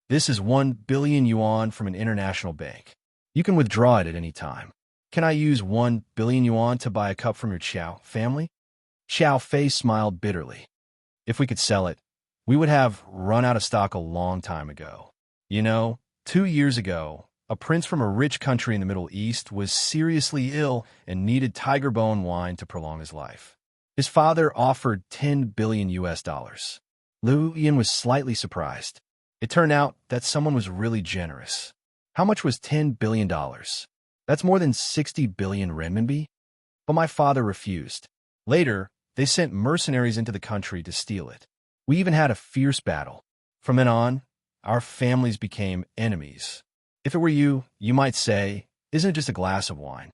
A: "This is 1 billion yuan from an international bank. You can withdraw it at any time. Can I use 1 billion yuan to buy a cup from your Qiao family?" Xiao Fei smiled bitterly. "If we could sell it, we would have run out of stock a long time ago. 2 years ago, a prince from a rich country in the Middle East was seriously ill and needed tiger bone wine to prolong his life. His father offered $10 billion US. Lu Yin was slightly surprised. It turned out that someone was really generous. How much was $10 billion? That's more than 60 billion renminbi? But my father refused. Later, they sent mercenaries into the country to steal it. We even had a fierce battle. From then on, our families became enemies. If it were you, you might say, isn't it just a glass of wine?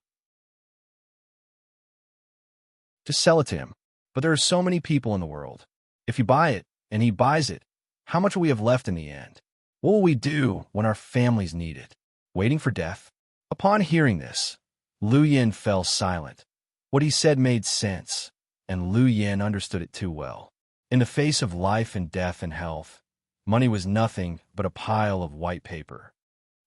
A: Just sell it to him. But there are so many people in the world. If you buy it, and he buys it, how much will we have left in the end? What will we do when our families need it? Waiting for death?" Upon hearing this, Lu Yin fell silent. What he said made sense, and Lu Yin understood it too well. In the face of life and death and health, money was nothing but a pile of white paper.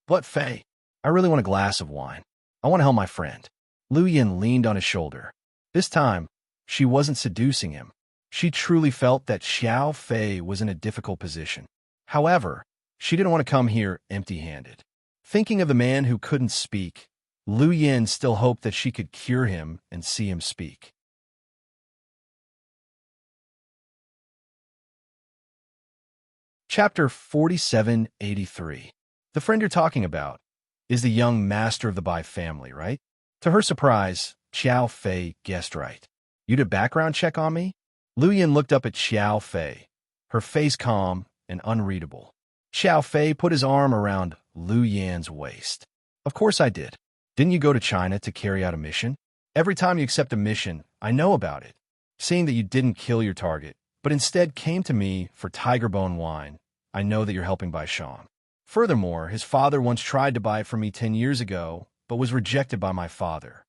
A: "But Fei, I really want a glass of wine. I want to help my friend." Lu Yin leaned on his shoulder. This time, she wasn't seducing him. She truly felt that Xiao Fei was in a difficult position. However, she didn't want to come here empty-handed. Thinking of the man who couldn't speak, Lu Yin still hoped that she could cure him and see him speak. Chapter 4783. The friend you're talking about is the young master of the Bai family, right? To her surprise, Xiao Fei guessed right. You did a background check on me? Lu Yin looked up at Xiao Fei, her face calm and unreadable. Xiao Fei put his arm around Lu Yin's waist. Of course I did. Didn't you go to China to carry out a mission? Every time you accept a mission, I know about it. Seeing that you didn't kill your target, but instead came to me for tiger bone wine, I know that you're helping Bai Shan. Furthermore, his father once tried to buy it from me 10 years ago, but was rejected by my father.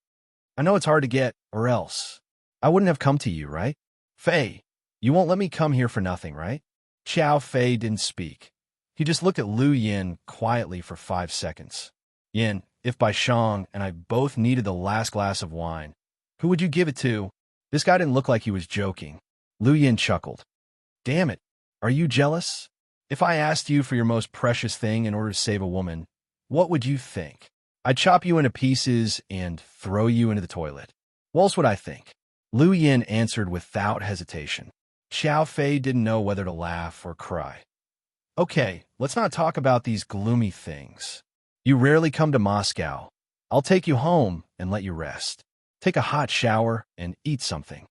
A: I know it's hard to get, or else I wouldn't have come to you, right? Fei, you won't let me come here for nothing, right? Xiao Fei didn't speak. He just looked at Lu Yin quietly for 5 seconds. Yin, if Bai Shan and I both needed the last glass of wine, who would you give it to? This guy didn't look like he was joking. Lu Yin chuckled. Damn it, are you jealous? If I asked you for your most precious thing in order to save a woman, what would you think? I'd chop you into pieces and throw you into the toilet. What else would I think? Lu Yin answered without hesitation. Xiao Fei didn't know whether to laugh or cry. Okay, let's not talk about these gloomy things. You rarely come to Moscow. I'll take you home and let you rest. Take a hot shower and eat something.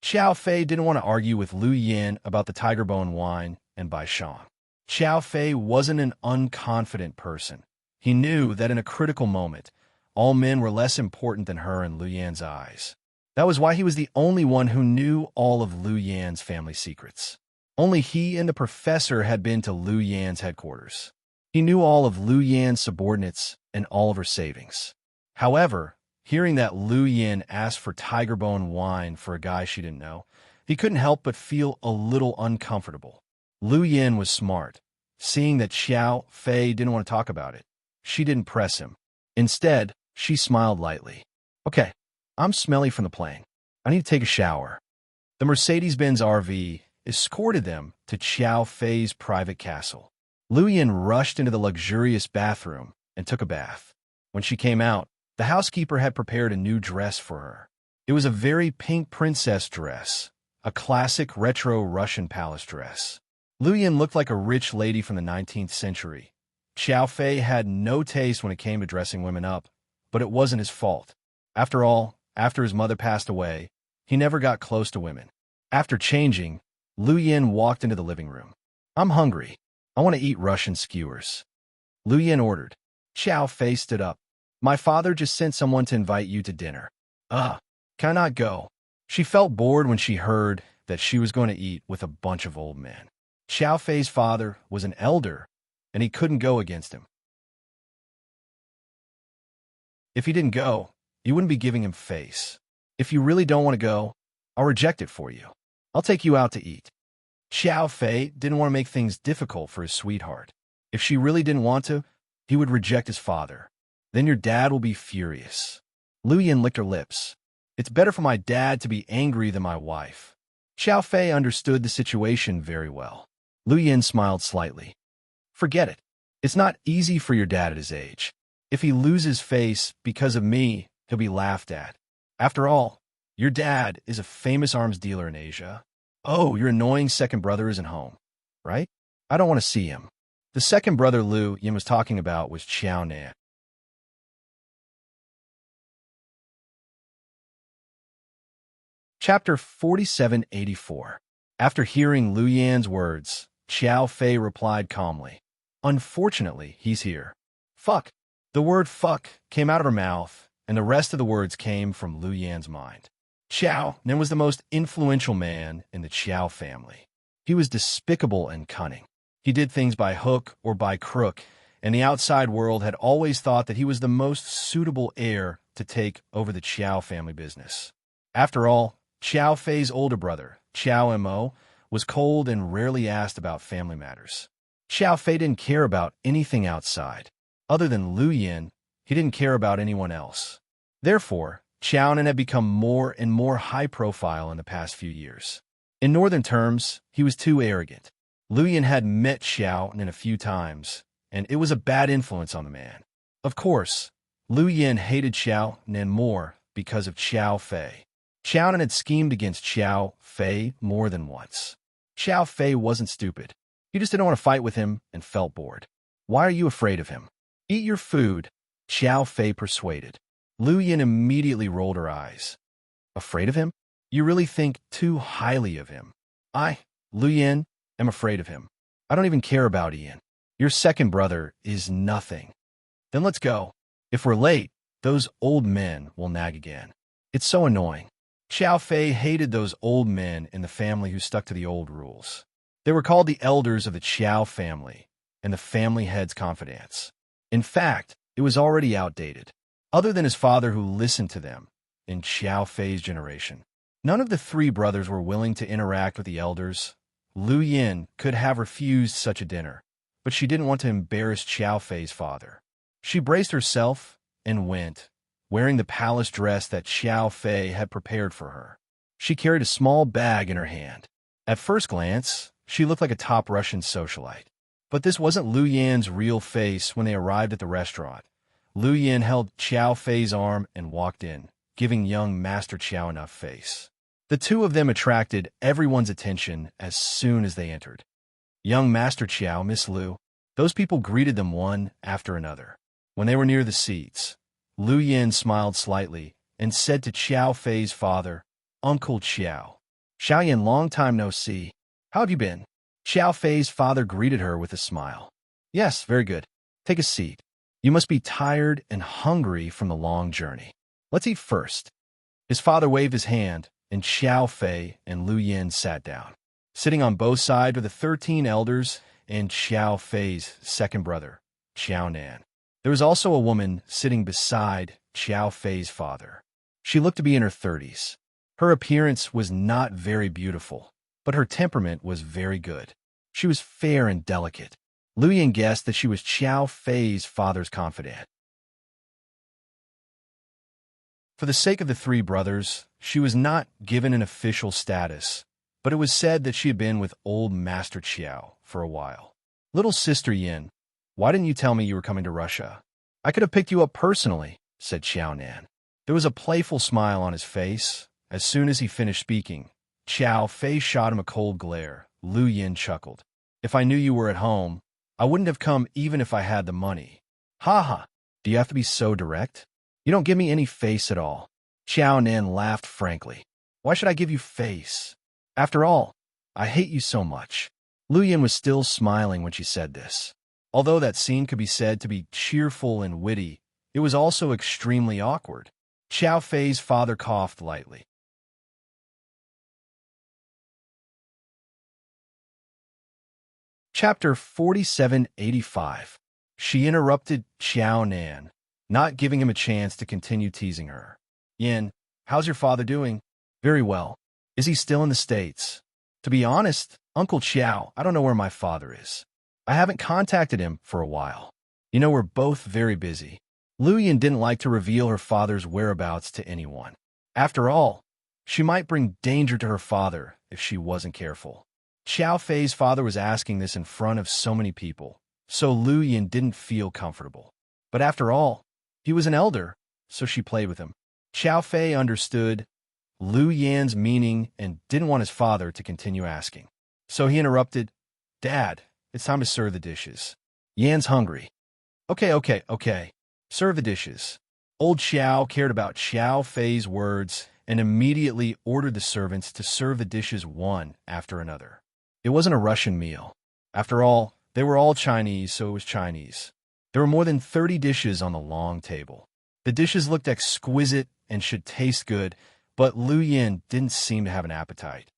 A: Xiao Fei didn't want to argue with Lu Yin about the tiger bone wine and Bai Shan. Xiao Fei wasn't an unconfident person. He knew that in a critical moment, all men were less important than her in Lu Yan's eyes. That was why he was the only one who knew all of Lu Yan's family secrets. Only he and the professor had been to Lu Yan's headquarters. He knew all of Lu Yan's subordinates and all of her savings. However, hearing that Lu Yin asked for tiger bone wine for a guy she didn't know, he couldn't help but feel a little uncomfortable. Lu Yin was smart. Seeing that Xiao Fei didn't want to talk about it, she didn't press him. Instead, she smiled lightly. Okay, I'm smelly from the plane. I need to take a shower. The Mercedes-Benz RV escorted them to Xiao Fei's private castle. Lu Yin rushed into the luxurious bathroom and took a bath. When she came out, the housekeeper had prepared a new dress for her. It was a very pink princess dress, a classic retro Russian palace dress. Lu Yin looked like a rich lady from the 19th century. Xiao Fei had no taste when it came to dressing women up, but it wasn't his fault. After all, after his mother passed away, he never got close to women. After changing, Lu Yin walked into the living room. I'm hungry. I want to eat Russian skewers. Lu Yin ordered. Xiao Fei stood up. My father just sent someone to invite you to dinner. Can I not go? She felt bored when she heard that she was going to eat with a bunch of old men. Xiao Fei's father was an elder, and he couldn't go against him. If he didn't go, you wouldn't be giving him face. If you really don't want to go, I'll reject it for you. I'll take you out to eat. Xiao Fei didn't want to make things difficult for his sweetheart. If she really didn't want to, he would reject his father. Then your dad will be furious. Lu Yin licked her lips. It's better for my dad to be angry than my wife. Xiao Fei understood the situation very well. Lu Yin smiled slightly. Forget it. It's not easy for your dad at his age. If he loses face because of me, he'll be laughed at. After all, your dad is a famous arms dealer in Asia. Oh, your annoying second brother isn't home, right? I don't want to see him. The second brother Lu Yin was talking about was Qiao Nan. Chapter 4784. After hearing Lu Yan's words, Xiao Fei replied calmly. Unfortunately, he's here. Fuck. The word fuck came out of her mouth, and the rest of the words came from Lu Yan's mind. Xiao Nan was the most influential man in the Qiao family. He was despicable and cunning. He did things by hook or by crook, and the outside world had always thought that he was the most suitable heir to take over the Qiao family business. After all, Xiao Fei's older brother, Qiao Mo, was cold and rarely asked about family matters. Xiao Fei didn't care about anything outside. Other than Lu Yin, he didn't care about anyone else. Therefore, Qiao Nan had become more and more high-profile in the past few years. In northern terms, he was too arrogant. Lu Yin had met Xiao Nan a few times, and it was a bad influence on the man. Of course, Lu Yin hated Xiao Nan more because of Xiao Fei. Xiao Nan had schemed against Xiao Fei more than once. Xiao Fei wasn't stupid. He just didn't want to fight with him and felt bored. Why are you afraid of him? Eat your food, Xiao Fei persuaded. Lu Yin immediately rolled her eyes. Afraid of him? You really think too highly of him. Lu Yin, am afraid of him. I don't even care about Ian. Your second brother is nothing. Then let's go. If we're late, those old men will nag again. It's so annoying. Xiao Fei hated those old men in the family who stuck to the old rules. They were called the elders of the Qiao family and the family head's confidants. In fact, it was already outdated. Other than his father who listened to them in Xiao Fei's generation, none of the three brothers were willing to interact with the elders. Lu Yin could have refused such a dinner, but she didn't want to embarrass Xiao Fei's father. She braced herself and went, wearing the palace dress that Xiao Fei had prepared for her. She carried a small bag in her hand. At first glance, she looked like a top Russian socialite. But this wasn't Lu Yin's real face when they arrived at the restaurant. Lu Yin held Xiao Fei's arm and walked in, giving young Master Qiao enough face. The two of them attracted everyone's attention as soon as they entered. Young Master Qiao, Miss Lu. Those people greeted them one after another. When they were near the seats, Lu Yin smiled slightly and said to Xiao Fei's father, Uncle Qiao. Xiao Yin, long time no see. How have you been? Xiao Fei's father greeted her with a smile. Yes, very good. Take a seat. You must be tired and hungry from the long journey. Let's eat first. His father waved his hand, and Xiao Fei and Lu Yin sat down. Sitting on both sides were the 13 elders and Xiao Fei's second brother, Xiao Nan. There was also a woman sitting beside Xiao Fei's father. She looked to be in her 30s. Her appearance was not very beautiful, but her temperament was very good. She was fair and delicate. Lu Yin guessed that she was Xiao Fei's father's confidant. For the sake of the three brothers, she was not given an official status, but it was said that she had been with old Master Qiao for a while. Little sister Yin, why didn't you tell me you were coming to Russia? I could have picked you up personally, said Xiao Nan. There was a playful smile on his face. As soon as he finished speaking, Xiao Fei shot him a cold glare. Lu Yin chuckled. If I knew you were at home, I wouldn't have come even if I had the money. Ha ha, do you have to be so direct? You don't give me any face at all. Xiao Nan laughed frankly. Why should I give you face? After all, I hate you so much. Lu Yin was still smiling when she said this. Although that scene could be said to be cheerful and witty, it was also extremely awkward. Xiao Fei's father coughed lightly. Chapter 4785. She interrupted Xiao Nan, not giving him a chance to continue teasing her. Yin, how's your father doing? Very well. Is he still in the States? To be honest, Uncle Qiao, I don't know where my father is. I haven't contacted him for a while. You know, we're both very busy. Lu Yin didn't like to reveal her father's whereabouts to anyone. After all, she might bring danger to her father if she wasn't careful. Xiao Fei's father was asking this in front of so many people, so Lu Yin didn't feel comfortable. But after all, he was an elder, so she played with him. Xiao Fei understood Lu Yin's meaning and didn't want his father to continue asking. So he interrupted, Dad, it's time to serve the dishes. Yan's hungry. Okay. Serve the dishes. Old Xiao cared about Xiao Fei's words and immediately ordered the servants to serve the dishes one after another. It wasn't a Russian meal. After all, they were all Chinese, so it was Chinese. There were more than 30 dishes on the long table. The dishes looked exquisite and should taste good, but Lu Yin didn't seem to have an appetite.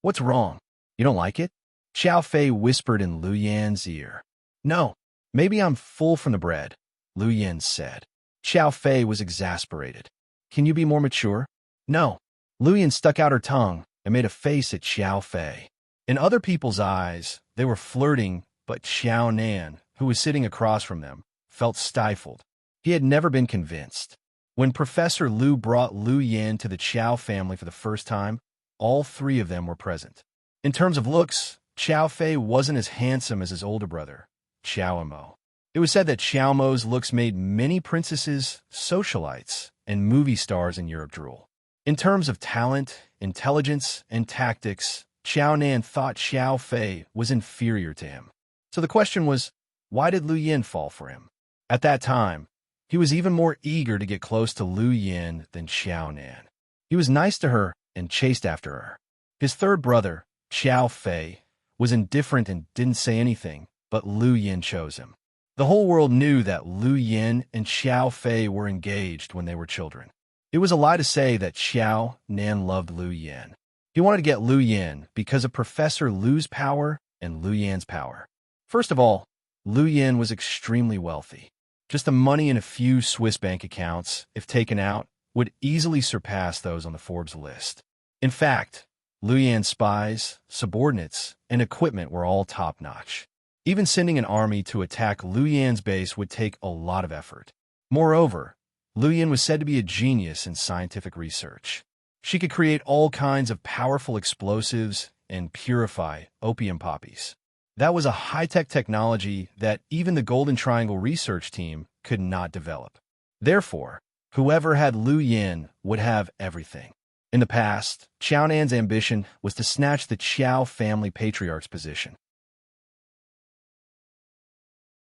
A: What's wrong? You don't like it? Xiao Fei whispered in Lu Yin's ear. No, maybe I'm full from the bread, Lu Yin said. Xiao Fei was exasperated. Can you be more mature? No. Lu Yin stuck out her tongue and made a face at Xiao Fei. In other people's eyes, they were flirting, but Xiao Nan, who was sitting across from them, felt stifled. He had never been convinced. When Professor Lu brought Lu Yin to the Qiao family for the first time, all three of them were present. In terms of looks, Xiao Fei wasn't as handsome as his older brother, Xiao Mo. It was said that Xiao Mo's looks made many princesses, socialites, and movie stars in Europe drool. In terms of talent, intelligence, and tactics, Xiao Nan thought Xiao Fei was inferior to him. So the question was, why did Lu Yin fall for him? At that time, he was even more eager to get close to Lu Yin than Xiao Nan. He was nice to her and chased after her. His third brother, Xiao Fei, was indifferent and didn't say anything, but Lu Yin chose him. The whole world knew that Lu Yin and Xiao Fei were engaged when they were children. It was a lie to say that Xiao Nan loved Lu Yin. He wanted to get Lu Yin because of Professor Lu's power and Lu Yan's power. First of all, Lu Yin was extremely wealthy. Just the money in a few Swiss bank accounts, if taken out, would easily surpass those on the Forbes list. In fact, Lu Yan's spies, subordinates, and equipment were all top-notch. Even sending an army to attack Lu Yan's base would take a lot of effort. Moreover, Lu Yin was said to be a genius in scientific research. She could create all kinds of powerful explosives and purify opium poppies. That was a high-tech technology that even the Golden Triangle research team could not develop. Therefore, whoever had Lu Yin would have everything. In the past, Xiao Nan's ambition was to snatch the Qiao family patriarch's position.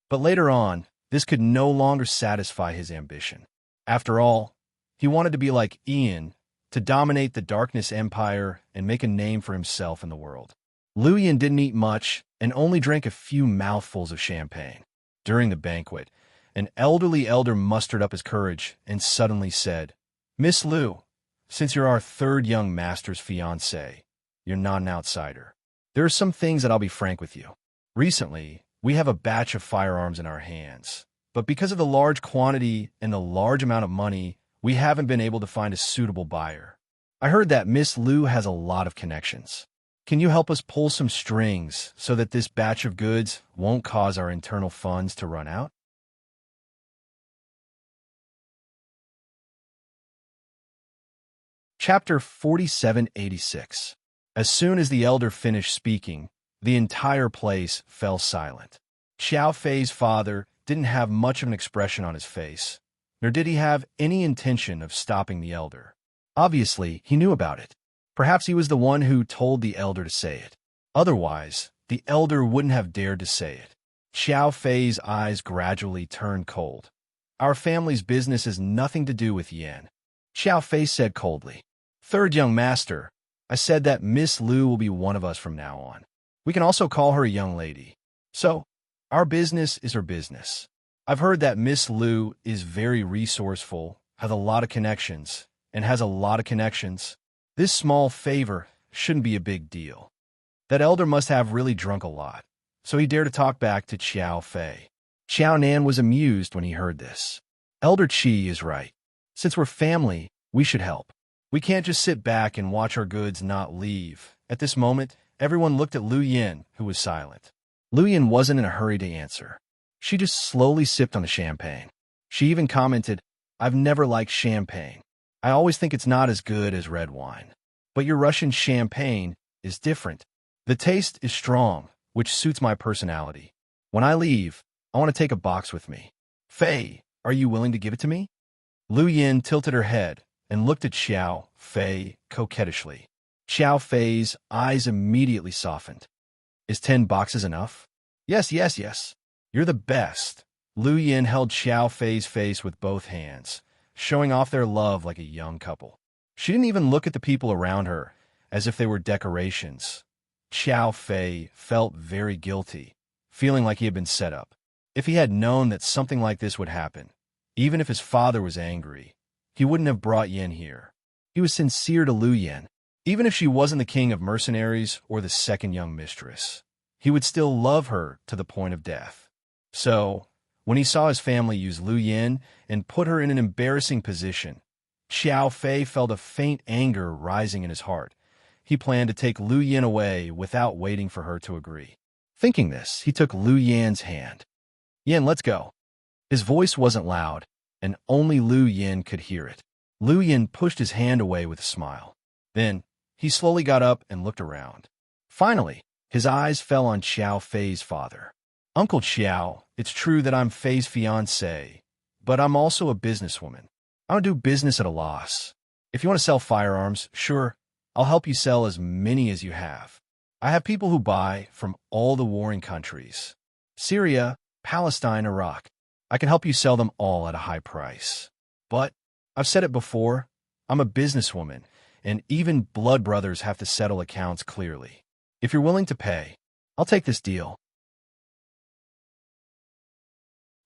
A: But later on, this could no longer satisfy his ambition. After all, he wanted to be like Ian, to dominate the Darkness Empire and make a name for himself in the world. Lu Yin didn't eat much and only drank a few mouthfuls of champagne. During the banquet, an elderly elder mustered up his courage and suddenly said, "Miss Lu, since you're our third young master's fiancée, you're not an outsider. There are some things that I'll be frank with you. Recently, we have a batch of firearms in our hands, but because of the large quantity and the large amount of money, we haven't been able to find a suitable buyer. I heard that Miss Lu has a lot of connections. Can you help us pull some strings so that this batch of goods won't cause our internal funds to run out?" Chapter 4786. As soon as the elder finished speaking, the entire place fell silent. Xiao Fei's father didn't have much of an expression on his face, nor did he have any intention of stopping the elder. Obviously, he knew about it. Perhaps he was the one who told the elder to say it. Otherwise, the elder wouldn't have dared to say it. Xiao Fei's eyes gradually turned cold. "Our family's business has nothing to do with Yan," Xiao Fei said coldly. "Third young master, I said that Miss Lu will be one of us from now on. We can also call her a young lady. So, our business is her business. I've heard that Miss Lu is very resourceful, has a lot of connections, and has a lot of connections. This small favor shouldn't be a big deal." That elder must have really drunk a lot, so he dared to talk back to Xiao Fei. Xiao Nan was amused when he heard this. Elder Qi is right. Since we're family, we should help. We can't just sit back and watch our goods not leave. At this moment, everyone looked at Lu Yin, who was silent. Lu Yin wasn't in a hurry to answer. She just slowly sipped on the champagne. She even commented, "I've never liked champagne. I always think it's not as good as red wine. But your Russian champagne is different. The taste is strong, which suits my personality. When I leave, I want to take a box with me. Fei, are you willing to give it to me?" Lu Yin tilted her head and looked at Xiao Fei coquettishly. Xiao Fei's eyes immediately softened. "Is 10 boxes enough?" Yes. You're the best." Lu Yin held Xiao Fei's face with both hands, showing off their love like a young couple. She didn't even look at the people around her as if they were decorations. Xiao Fei felt very guilty, feeling like he had been set up. If he had known that something like this would happen, even if his father was angry, he wouldn't have brought Yin here. He was sincere to Lu Yin. Even if she wasn't the king of mercenaries or the second young mistress, he would still love her to the point of death. So, when he saw his family use Lu Yin and put her in an embarrassing position, Xiao Fei felt a faint anger rising in his heart. He planned to take Lu Yin away without waiting for her to agree. Thinking this, he took Lu Yan's hand. "Yin, let's go." His voice wasn't loud, and only Lu Yin could hear it. Lu Yin pushed his hand away with a smile. Then, He slowly got up and looked around. Finally, his eyes fell on Xiao Fei's father. Uncle Xiao, it's true that I'm Fei's fiancée, but I'm also a businesswoman. I don't do business at a loss. If you want to sell firearms, sure, I'll help you sell as many as you have. I have people who buy from all the warring countries. Syria, Palestine, Iraq. I can help you sell them all at a high price. But, I've said it before, I'm a businesswoman, and even blood brothers have to settle accounts clearly. If you're willing to pay, I'll take this deal.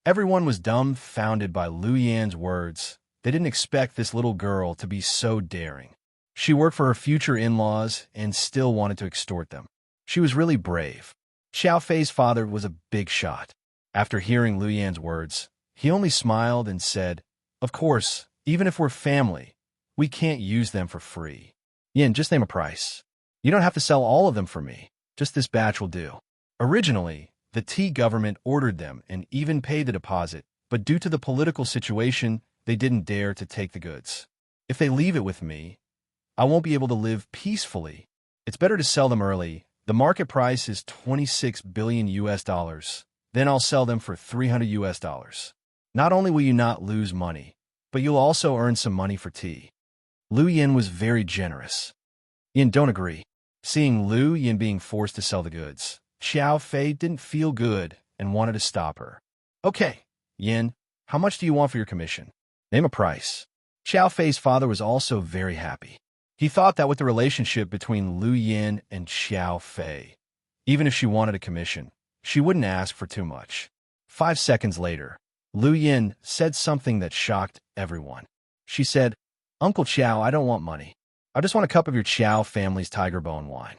A: Everyone was dumbfounded by Lu Yan's words. They didn't expect this little girl to be so daring. She worked for her future in-laws and still wanted to extort them. She was really brave. Xiao Fei's father was a big shot. After hearing Lu Yan's words, he only smiled and said, "Of course, even if we're family, we can't use them for free. Yin, just name a price. You don't have to sell all of them for me. Just this batch will do." Originally, the T government ordered them and even paid the deposit, but due to the political situation, they didn't dare to take the goods. If they leave it with me, I won't be able to live peacefully. It's better to sell them early. The market price is 26 billion US dollars. Then I'll sell them for 300 US dollars. Not only will you not lose money, but you'll also earn some money for tea. Lu Yin was very generous. Yin don't agree. Seeing Lu Yin being forced to sell the goods, Xiao Fei didn't feel good and wanted to stop her. "Okay, Yin, how much do you want for your commission? Name a price." Xiao Fei's father was also very happy. He thought that with the relationship between Lu Yin and Xiao Fei, even if she wanted a commission, she wouldn't ask for too much. 5 seconds later, Lu Yin said something that shocked everyone. She said, "Uncle Xiao, I don't want money. I just want a cup of your Xiao family's tiger bone wine."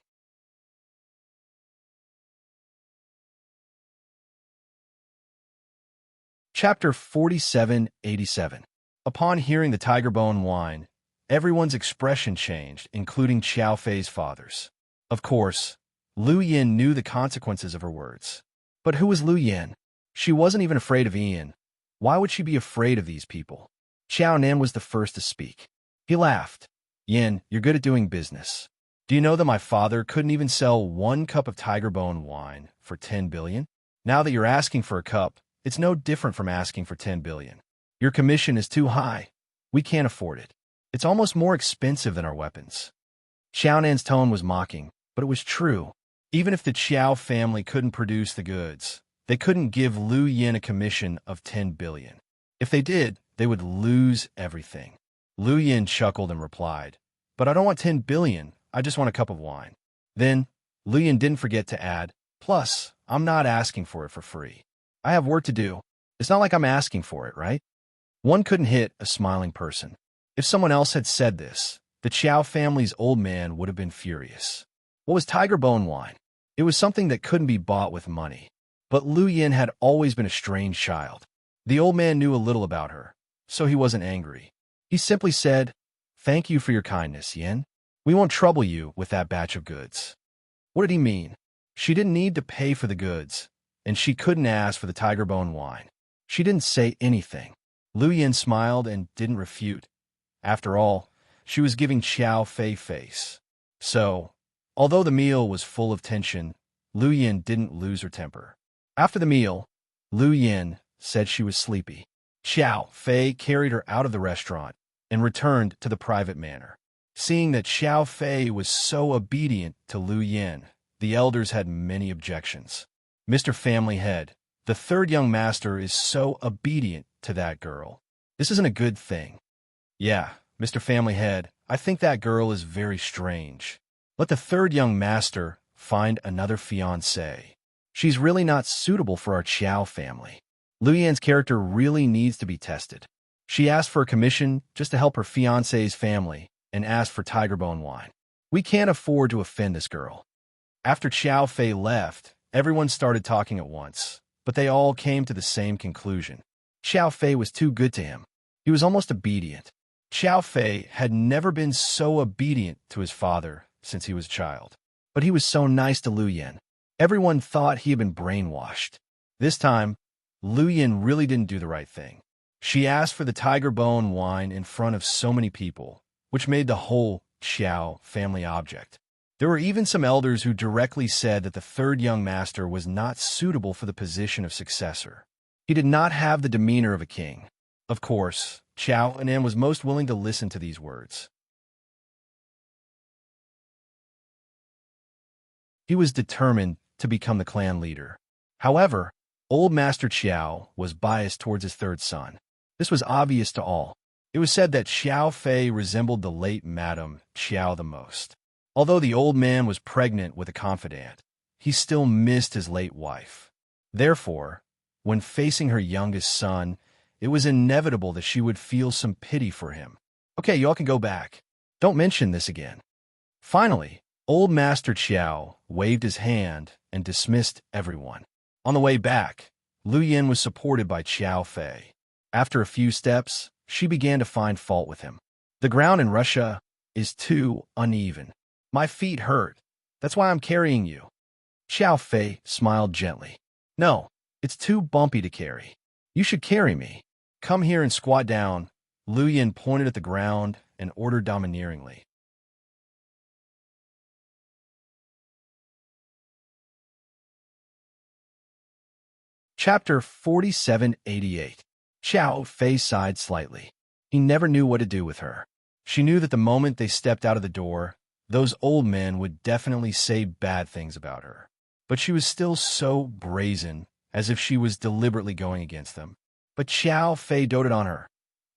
A: Chapter 4787. Upon hearing the tiger bone wine, everyone's expression changed, including Xiao Fei's father's. Of course, Lu Yin knew the consequences of her words. But who was Lu Yin? She wasn't even afraid of Ian. Why would she be afraid of these people? Xiao Nan was the first to speak. He laughed. "Yin, you're good at doing business. Do you know that my father couldn't even sell 1 cup of tiger bone wine for 10 billion? Now that you're asking for a cup, it's no different from asking for 10 billion. Your commission is too high. We can't afford it. It's almost more expensive than our weapons." Xiao Nan's tone was mocking, but it was true. Even if the Qiao family couldn't produce the goods, they couldn't give Lu Yin a commission of 10 billion. If they did, they would lose everything. Lu Yin chuckled and replied, "But I don't want 10 billion, I just want a cup of wine." Then, Lu Yin didn't forget to add, "Plus, I'm not asking for it for free. I have work to do. It's not like I'm asking for it, right?" One couldn't hit a smiling person. If someone else had said this, the Qiao family's old man would have been furious. What was tiger bone wine? It was something that couldn't be bought with money. But Lu Yin had always been a strange child. The old man knew a little about her, so he wasn't angry. He simply said, "Thank you for your kindness, Yin. We won't trouble you with that batch of goods." What did he mean? She didn't need to pay for the goods, and she couldn't ask for the tiger bone wine. She didn't say anything. Lu Yin smiled and didn't refute. After all, she was giving Xiao Fei face. So, although the meal was full of tension, Lu Yin didn't lose her temper. After the meal, Lu Yin said she was sleepy. Xiao Fei carried her out of the restaurant and returned to the private manor. Seeing that Xiao Fei was so obedient to Lu Yin, the elders had many objections. "Mr. Family Head, the third young master is so obedient to that girl. This isn't a good thing." "Yeah, Mr. Family Head, I think that girl is very strange. Let the third young master find another fiancée. She's really not suitable for our Qiao family. Lu Yan's character really needs to be tested. She asked for a commission just to help her fiancé's family and asked for tiger bone wine. We can't afford to offend this girl." After Xiao Fei left, everyone started talking at once, but they all came to the same conclusion. Xiao Fei was too good to him. He was almost obedient. Xiao Fei had never been so obedient to his father since he was a child. But he was so nice to Lu Yin. Everyone thought he had been brainwashed. This time, Lu Yin really didn't do the right thing. She asked for the tiger bone wine in front of so many people, which made the whole Xiao family object. There were even some elders who directly said that the third young master was not suitable for the position of successor. He did not have the demeanor of a king. Of course, Xiao Anan was most willing to listen to these words. He was determined to become the clan leader. However, old Master Xiao was biased towards his third son. This was obvious to all. It was said that Xiao Fei resembled the late Madame Xiao the most. Although the old man was pregnant with a confidant, he still missed his late wife. Therefore, when facing her youngest son, it was inevitable that she would feel some pity for him. Okay, y'all can go back. Don't mention this again. Finally, old Master Qiao waved his hand and dismissed everyone. On the way back, Lu Yin was supported by Qiao Fei. After a few steps, she began to find fault with him. The ground in Russia is too uneven. My feet hurt. That's why I'm carrying you. Qiao Fei smiled gently. No, it's too bumpy to carry. You should carry me. Come here and squat down. Lu Yin pointed at the ground and ordered domineeringly. Chapter 4788. Qiao Fei sighed slightly. He never knew what to do with her. She knew that the moment they stepped out of the door, those old men would definitely say bad things about her. But she was still so brazen, as if she was deliberately going against them. But Qiao Fei doted on her.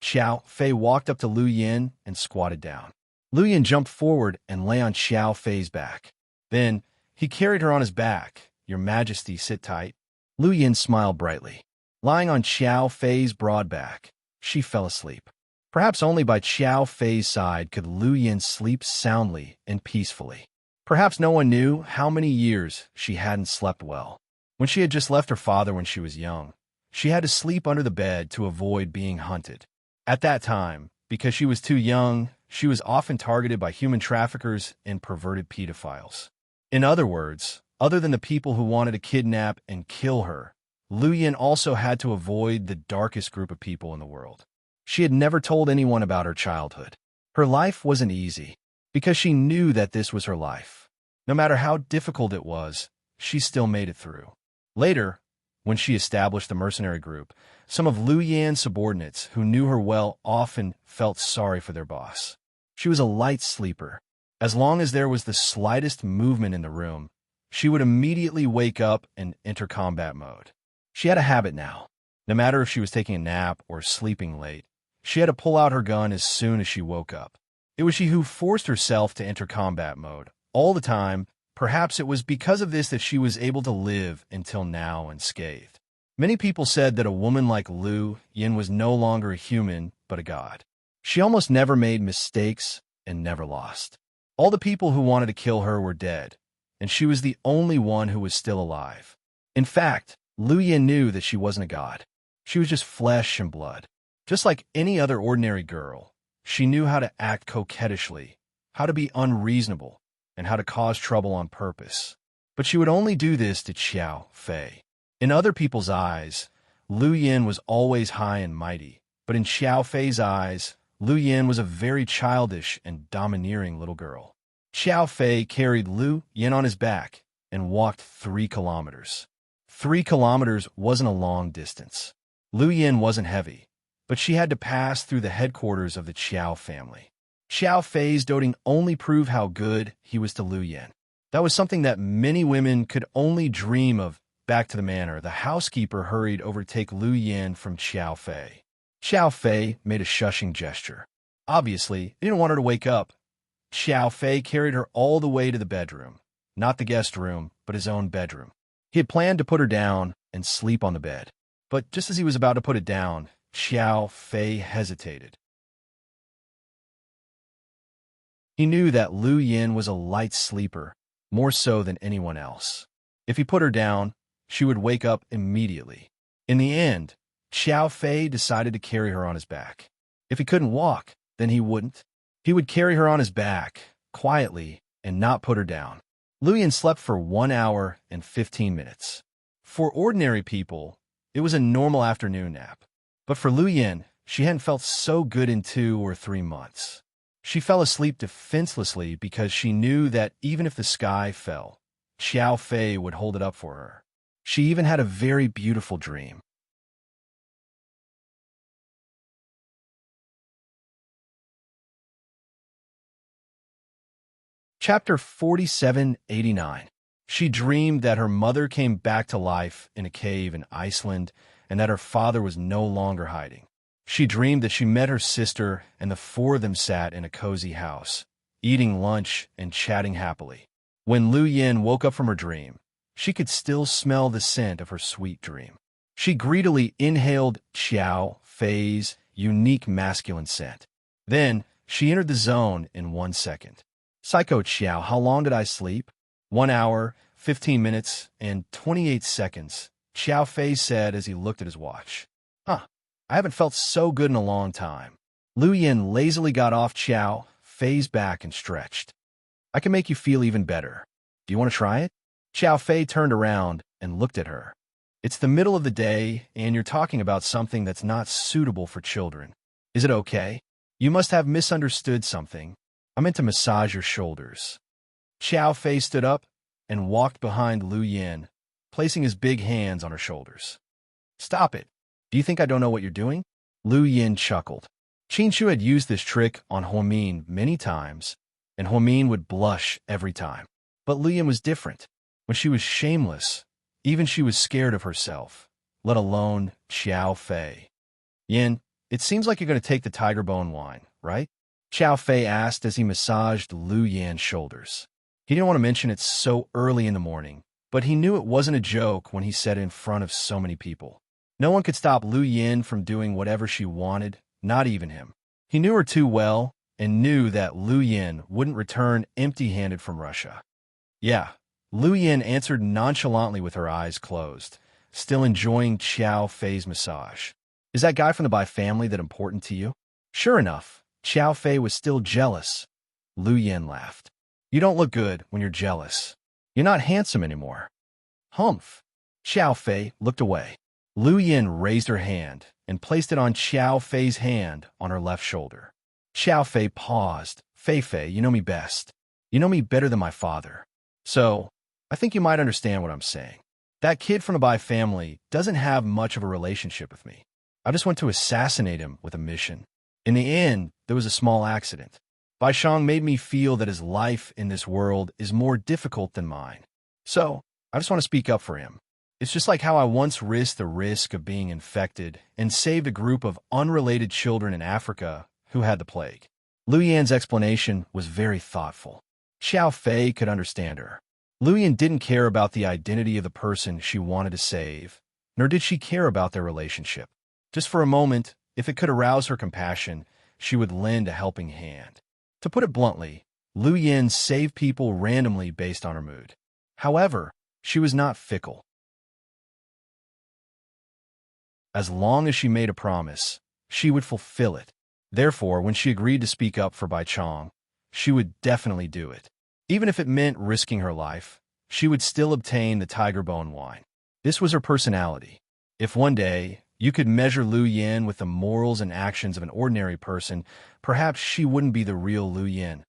A: Qiao Fei walked up to Lu Yin and squatted down. Lu Yin jumped forward and lay on Qiao Fei's back. Then, he carried her on his back. Your Majesty, sit tight. Lu Yin smiled brightly. Lying on Qiao Fei's broad back, she fell asleep. Perhaps only by Qiao Fei's side could Lu Yin sleep soundly and peacefully. Perhaps no one knew how many years she hadn't slept well. When she had just left her father when she was young, she had to sleep under the bed to avoid being hunted. At that time, because she was too young, she was often targeted by human traffickers and perverted pedophiles. In other words, other than the people who wanted to kidnap and kill her, Lu Yin also had to avoid the darkest group of people in the world. She had never told anyone about her childhood. Her life wasn't easy, because she knew that this was her life. No matter how difficult it was, she still made it through. Later, when she established the mercenary group, some of Lu Yin's subordinates who knew her well often felt sorry for their boss. She was a light sleeper. As long as there was the slightest movement in the room, she would immediately wake up and enter combat mode. She had a habit now. No matter if she was taking a nap or sleeping late, she had to pull out her gun as soon as she woke up. It was she who forced herself to enter combat mode all the time. Perhaps it was because of this that she was able to live until now unscathed. Many people said that a woman like Lu Yin was no longer a human, but a god. She almost never made mistakes and never lost. All the people who wanted to kill her were dead, and she was the only one who was still alive. In fact, Lu Yin knew that she wasn't a god. She was just flesh and blood. Just like any other ordinary girl, she knew how to act coquettishly, how to be unreasonable, and how to cause trouble on purpose. But she would only do this to Qiao Fei. In other people's eyes, Lu Yin was always high and mighty, but in Qiao Fei's eyes, Lu Yin was a very childish and domineering little girl. Qiao Fei carried Lu Yin on his back and walked 3 kilometers. 3 kilometers wasn't a long distance. Lu Yin wasn't heavy, but she had to pass through the headquarters of the Qiao family. Qiao Fei's doting only proved how good he was to Lu Yin. That was something that many women could only dream of. Back to the manor, the housekeeper hurried over to take Lu Yin from Qiao Fei. Qiao Fei made a shushing gesture. Obviously, he didn't want her to wake up. Qiao Fei carried her all the way to the bedroom. Not the guest room, but his own bedroom. He had planned to put her down and sleep on the bed. But just as he was about to put it down, Qiao Fei hesitated. He knew that Lu Yin was a light sleeper, more so than anyone else. If he put her down, she would wake up immediately. In the end, Qiao Fei decided to carry her on his back. If he couldn't walk, then he wouldn't. He would carry her on his back, quietly, and not put her down. Lu Yin slept for 1 hour and 15 minutes. For ordinary people, it was a normal afternoon nap. But for Lu Yin, she hadn't felt so good in 2 or 3 months. She fell asleep defenselessly because she knew that even if the sky fell, Xiao Fei would hold it up for her. She even had a very beautiful dream. Chapter 4789. She dreamed that her mother came back to life in a cave in Iceland and that her father was no longer hiding. She dreamed that she met her sister and the four of them sat in a cozy house, eating lunch and chatting happily. When Lu Yin woke up from her dream, she could still smell the scent of her sweet dream. She greedily inhaled Xiao Fei's unique masculine scent. Then, she entered the zone in 1 second. Psycho Xiao, how long did I sleep? 1 hour, 15 minutes, and 28 seconds, Xiao Fei said as he looked at his watch. Huh, I haven't felt so good in a long time. Lu Yin lazily got off Xiao Fei's back and stretched. I can make you feel even better. Do you want to try it? Xiao Fei turned around and looked at her. It's the middle of the day, and you're talking about something that's not suitable for children. Is it okay? You must have misunderstood something. I meant to massage your shoulders. Xiao Fei stood up and walked behind Lu Yin, placing his big hands on her shoulders. Stop it. Do you think I don't know what you're doing? Lu Yin chuckled. Qin Shu had used this trick on Huomin many times, and Huomin would blush every time. But Lu Yin was different. When she was shameless, even she was scared of herself, let alone Xiao Fei. Yin, it seems like you're going to take the tiger bone wine, right? Xiao Fei asked as he massaged Lu Yin's shoulders. He didn't want to mention it so early in the morning, but he knew it wasn't a joke when he said it in front of so many people. No one could stop Lu Yin from doing whatever she wanted, not even him. He knew her too well and knew that Lu Yin wouldn't return empty-handed from Russia. Yeah, Lu Yin answered nonchalantly with her eyes closed, still enjoying Xiao Fei's massage. Is that guy from the Bai family that important to you? Sure enough, Xiao Fei was still jealous. Lu Yin laughed. You don't look good when you're jealous. You're not handsome anymore. Humph. Xiao Fei looked away. Lu Yin raised her hand and placed it on Xiao Fei's hand on her left shoulder. Xiao Fei paused. Fei, you know me best. You know me better than my father. So, I think you might understand what I'm saying. That kid from the Bai family doesn't have much of a relationship with me. I just went to assassinate him with a mission. In the end, there was a small accident. Bai Shang made me feel that his life in this world is more difficult than mine. So, I just want to speak up for him. It's just like how I once risked the risk of being infected and saved a group of unrelated children in Africa who had the plague. Lu Yin's explanation was very thoughtful. Xiao Fei could understand her. Lu Yin didn't care about the identity of the person she wanted to save, nor did she care about their relationship. Just for a moment, if it could arouse her compassion, she would lend a helping hand. To put it bluntly, Lu Yin saved people randomly based on her mood. However, she was not fickle. As long as she made a promise, she would fulfill it. Therefore, when she agreed to speak up for Bai Chong, she would definitely do it. Even if it meant risking her life, she would still obtain the tiger bone wine. This was her personality. If one day you could measure Lu Yin with the morals and actions of an ordinary person, perhaps she wouldn't be the real Lu Yin.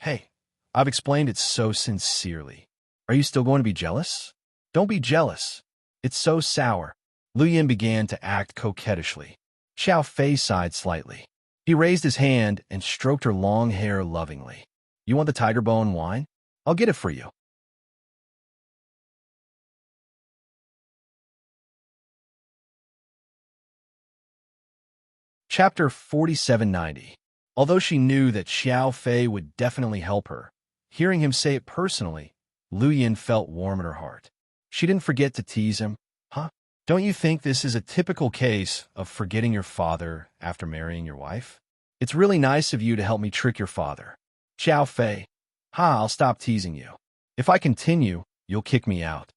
A: Hey, I've explained it so sincerely. Are you still going to be jealous? Don't be jealous. It's so sour. Lu Yin began to act coquettishly. Xiao Fei sighed slightly. He raised his hand and stroked her long hair lovingly. You want the tiger bone wine? I'll get it for you. Chapter 4790. Although she knew that Xiao Fei would definitely help her, hearing him say it personally, Lu Yin felt warm in her heart. She didn't forget to tease him. Huh? Don't you think this is a typical case of forgetting your father after marrying your wife? It's really nice of you to help me trick your father. Xiao Fei. I'll stop teasing you. If I continue, you'll kick me out.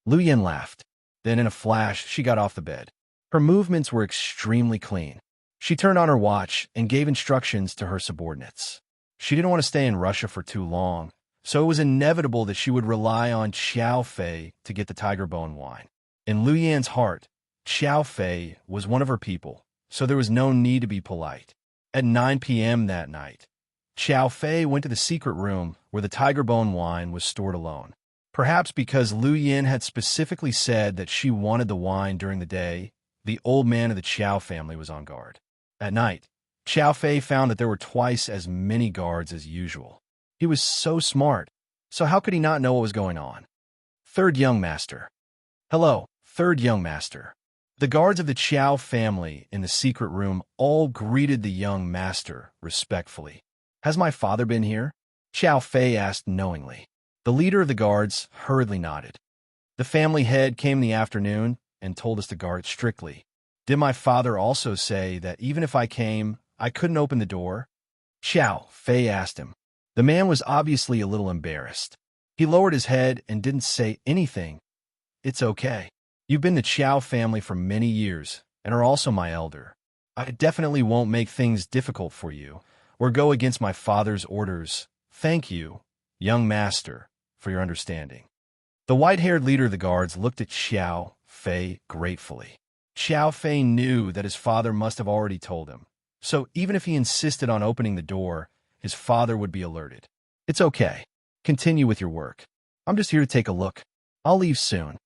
A: Lu Yin laughed. Then in a flash, she got off the bed. Her movements were extremely clean. She turned on her watch and gave instructions to her subordinates. She didn't want to stay in Russia for too long, so it was inevitable that she would rely on Xiao Fei to get the tiger bone wine. In Lu Yin's heart, Xiao Fei was one of her people, so there was no need to be polite. At 9 p.m. that night, Xiao Fei went to the secret room where the tiger bone wine was stored alone. Perhaps because Lu Yin had specifically said that she wanted the wine during the day, the old man of the Qiao family was on guard. At night, Xiao Fei found that there were twice as many guards as usual. He was so smart, so how could he not know what was going on? Third young master. Hello, third young master. The guards of the Qiao family in the secret room all greeted the young master respectfully. Has my father been here? Xiao Fei asked knowingly. The leader of the guards hurriedly nodded. The family head came in the afternoon and told us to guard strictly. Did my father also say that even if I came, I couldn't open the door? Xiao Fei asked him. The man was obviously a little embarrassed. He lowered his head and didn't say anything. It's okay. You've been the Qiao family for many years and are also my elder. I definitely won't make things difficult for you or go against my father's orders. Thank you, young master, for your understanding. The white-haired leader of the guards looked at Xiao Fei gratefully. Xiao Fei knew that his father must have already told him, so even if he insisted on opening the door, his father would be alerted. It's okay. Continue with your work. I'm just here to take a look. I'll leave soon.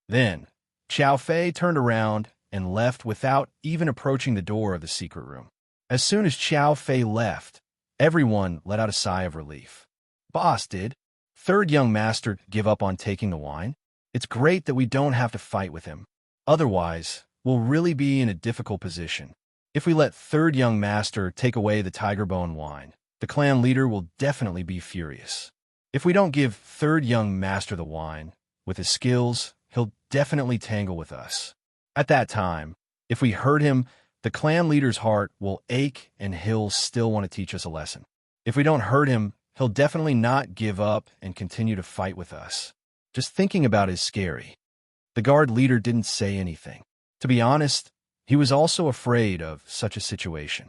A: Then, Xiao Fei turned around and left without even approaching the door of the secret room. As soon as Xiao Fei left, everyone let out a sigh of relief. Boss, did third young master give up on taking the wine? It's great that we don't have to fight with him. Otherwise, we'll really be in a difficult position. If we let third young master take away the tiger bone wine, the clan leader will definitely be furious. If we don't give third young master the wine, with his skills, he'll definitely tangle with us. At that time, if we hurt him, the clan leader's heart will ache and he'll still want to teach us a lesson. If we don't hurt him, he'll definitely not give up and continue to fight with us. Just thinking about it is scary. The guard leader didn't say anything. To be honest, he was also afraid of such a situation.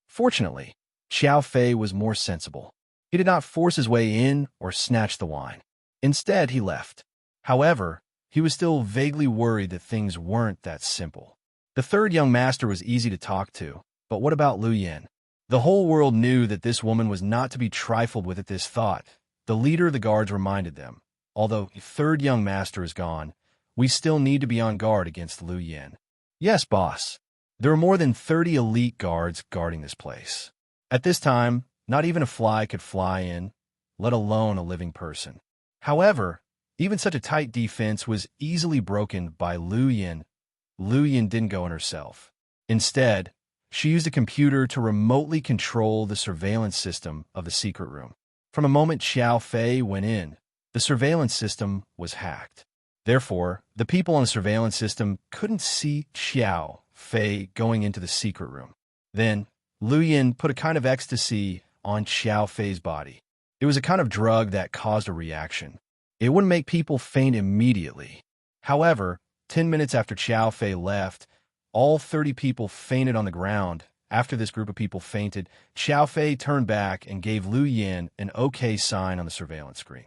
A: Fortunately, Xiao Fei was more sensible. He did not force his way in or snatch the wine. Instead, he left. However, he was still vaguely worried that things weren't that simple. The third young master was easy to talk to, but what about Lu Yin? The whole world knew that this woman was not to be trifled with at this thought. The leader of the guards reminded them, although the third young master is gone, we still need to be on guard against Lu Yin. Yes, boss. There are more than 30 elite guards guarding this place. At this time, not even a fly could fly in, let alone a living person. However, even such a tight defense was easily broken by Lu Yin. Lu Yin didn't go in herself. Instead, she used a computer to remotely control the surveillance system of the secret room. From the moment Xiao Fei went in, the surveillance system was hacked. Therefore, the people on the surveillance system couldn't see Xiao Fei going into the secret room. Then, Lu Yin put a kind of ecstasy on Xiao Fei's body. It was a kind of drug that caused a reaction. It wouldn't make people faint immediately. However, 10 minutes after Xiao Fei left, all 30 people fainted on the ground. After this group of people fainted, Xiao Fei turned back and gave Lu Yin an OK sign on the surveillance screen.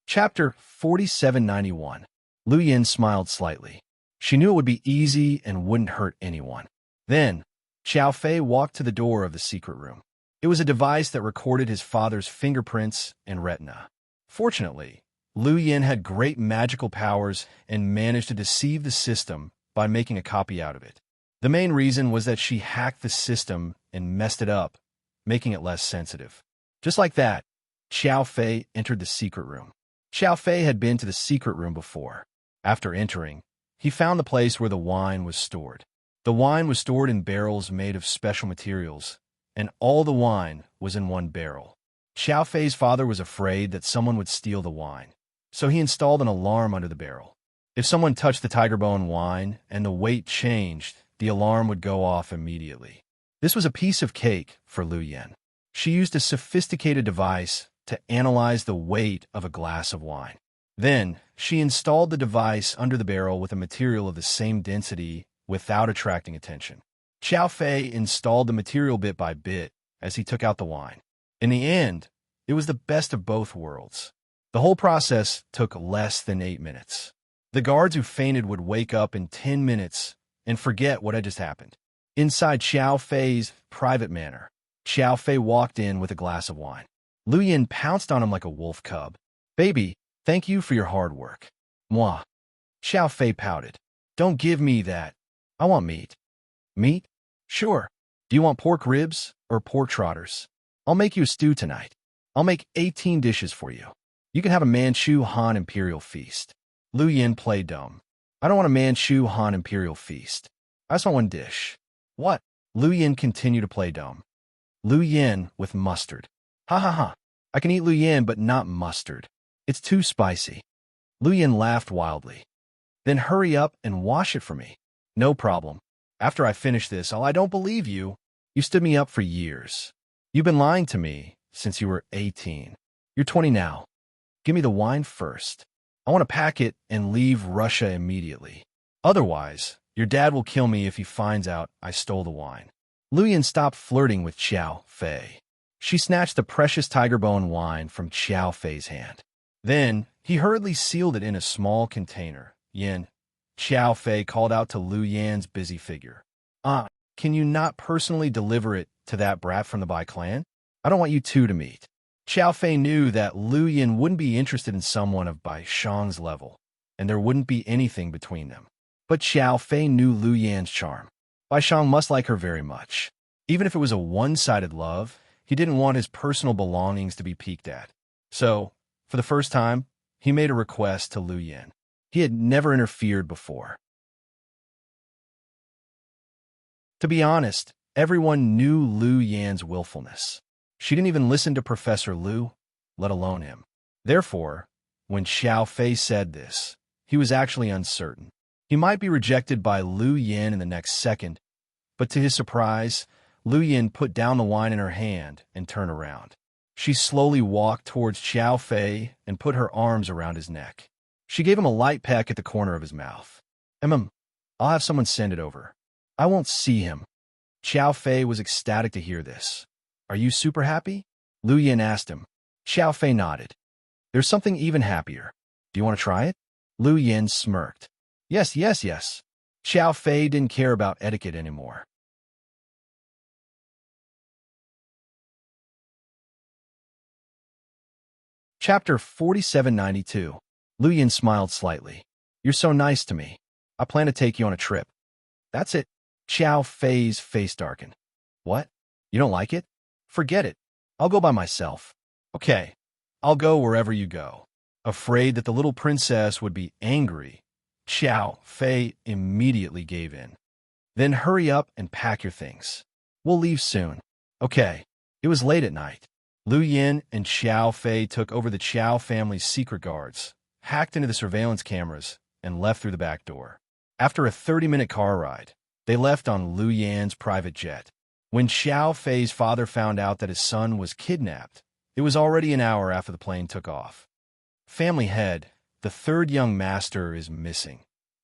A: Chapter 4791. Lu Yin smiled slightly. She knew it would be easy and wouldn't hurt anyone. Then, Xiao Fei walked to the door of the secret room. It was a device that recorded his father's fingerprints and retina. Fortunately, Lu Yin had great magical powers and managed to deceive the system by making a copy out of it. The main reason was that she hacked the system and messed it up, making it less sensitive. Just like that, Xiao Fei entered the secret room. Xiao Fei had been to the secret room before. After entering, he found the place where the wine was stored. The wine was stored in barrels made of special materials, and all the wine was in one barrel. Xiao Fei's father was afraid that someone would steal the wine, so he installed an alarm under the barrel. If someone touched the tiger bone wine and the weight changed, the alarm would go off immediately. This was a piece of cake for Lu Yin. She used a sophisticated device to analyze the weight of a glass of wine. Then, she installed the device under the barrel with a material of the same density without attracting attention. Xiao Fei installed the material bit by bit as he took out the wine. In the end, it was the best of both worlds. The whole process took less than 8 minutes. The guards who fainted would wake up in 10 minutes and forget what had just happened. Inside Xiao Fei's private manor, Xiao Fei walked in with a glass of wine. Lu Yin pounced on him like a wolf cub. "Baby, thank you for your hard work." "Moi." Xiao Fei pouted. "Don't give me that. I want meat." "Meat? Sure. Do you want pork ribs or pork trotters? I'll make you a stew tonight. I'll make 18 dishes for you. You can have a Manchu Han Imperial feast." Lu Yin played dumb. "I don't want a Manchu Han Imperial feast. I just want one dish." "What?" Lu Yin continued to play dumb. "Lu Yin with mustard." "Ha ha ha. I can eat Lu Yin, but not mustard. It's too spicy." Lu Yin laughed wildly. "Then hurry up and wash it for me." "No problem. After I finish this, I don't believe you. You stood me up for years. You've been lying to me since you were 18. You're 20 now. Give me the wine first. I want to pack it and leave Russia immediately. Otherwise, your dad will kill me if he finds out I stole the wine." Lu Yin stopped flirting with Xiao Fei. She snatched the precious tiger bone wine from Xiao Fei's hand. Then, he hurriedly sealed it in a small container. "Yin," Xiao Fei called out to Lu Yan's busy figure. Can you not personally deliver it to that brat from the Bai clan? I don't want you two to meet." Xiao Fei knew that Lu Yin wouldn't be interested in someone of Bai Shang's level, and there wouldn't be anything between them. But Xiao Fei knew Lu Yan's charm. Bai Shang must like her very much. Even if it was a one-sided love, he didn't want his personal belongings to be peeked at. So, for the first time, he made a request to Lu Yin. He had never interfered before. To be honest, everyone knew Lu Yan's willfulness. She didn't even listen to Professor Lu, let alone him. Therefore, when Xiao Fei said this, he was actually uncertain. He might be rejected by Lu Yin in the next second, but to his surprise, Lu Yin put down the wine in her hand and turned around. She slowly walked towards Xiao Fei and put her arms around his neck. She gave him a light peck at the corner of his mouth. I'll have someone send it over. I won't see him." Xiao Fei was ecstatic to hear this. "Are you super happy?" Lu Yin asked him. Xiao Fei nodded. "There's something even happier. Do you want to try it?" Lu Yin smirked. Yes. Xiao Fei didn't care about etiquette anymore. Chapter 4792. Lu Yin smiled slightly. "You're so nice to me. I plan to take you on a trip." "That's it." Xiao Fei's face darkened. "What? You don't like it? Forget it. I'll go by myself." "Okay, I'll go wherever you go." Afraid that the little princess would be angry, Xiao Fei immediately gave in. "Then hurry up and pack your things. We'll leave soon." "Okay." It was late at night. Lu Yin and Xiao Fei took over the Qiao family's secret guards, hacked into the surveillance cameras, and left through the back door. After a 30-minute car ride, they left on Lu Yan's private jet. When Xiao Fei's father found out that his son was kidnapped, it was already an hour after the plane took off. "Family head, the third young master is missing."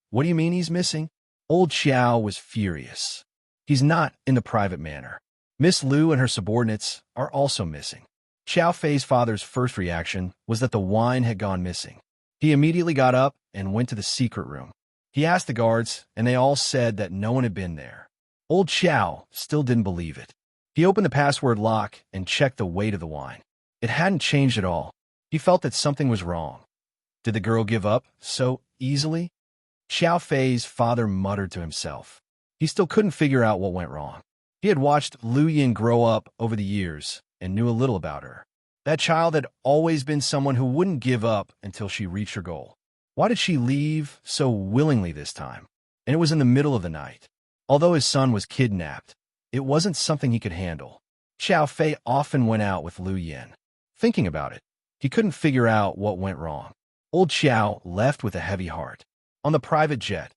A: "What do you mean he's missing?" Old Xiao was furious. "He's not in the private manor. Miss Lu and her subordinates are also missing." Xiao Fei's father's first reaction was that the wine had gone missing. He immediately got up and went to the secret room. He asked the guards, and they all said that no one had been there. Old Xiao still didn't believe it. He opened the password lock and checked the weight of the wine. It hadn't changed at all. He felt that something was wrong. Did the girl give up so easily? Xiao Fei's father muttered to himself. He still couldn't figure out what went wrong. He had watched Lu Yin grow up over the years and knew a little about her. That child had always been someone who wouldn't give up until she reached her goal. Why did she leave so willingly this time? And it was in the middle of the night. Although his son was kidnapped, it wasn't something he could handle. Xiao Fei often went out with Lu Yin. Thinking about it, he couldn't figure out what went wrong. Old Xiao left with a heavy heart. On the private jet,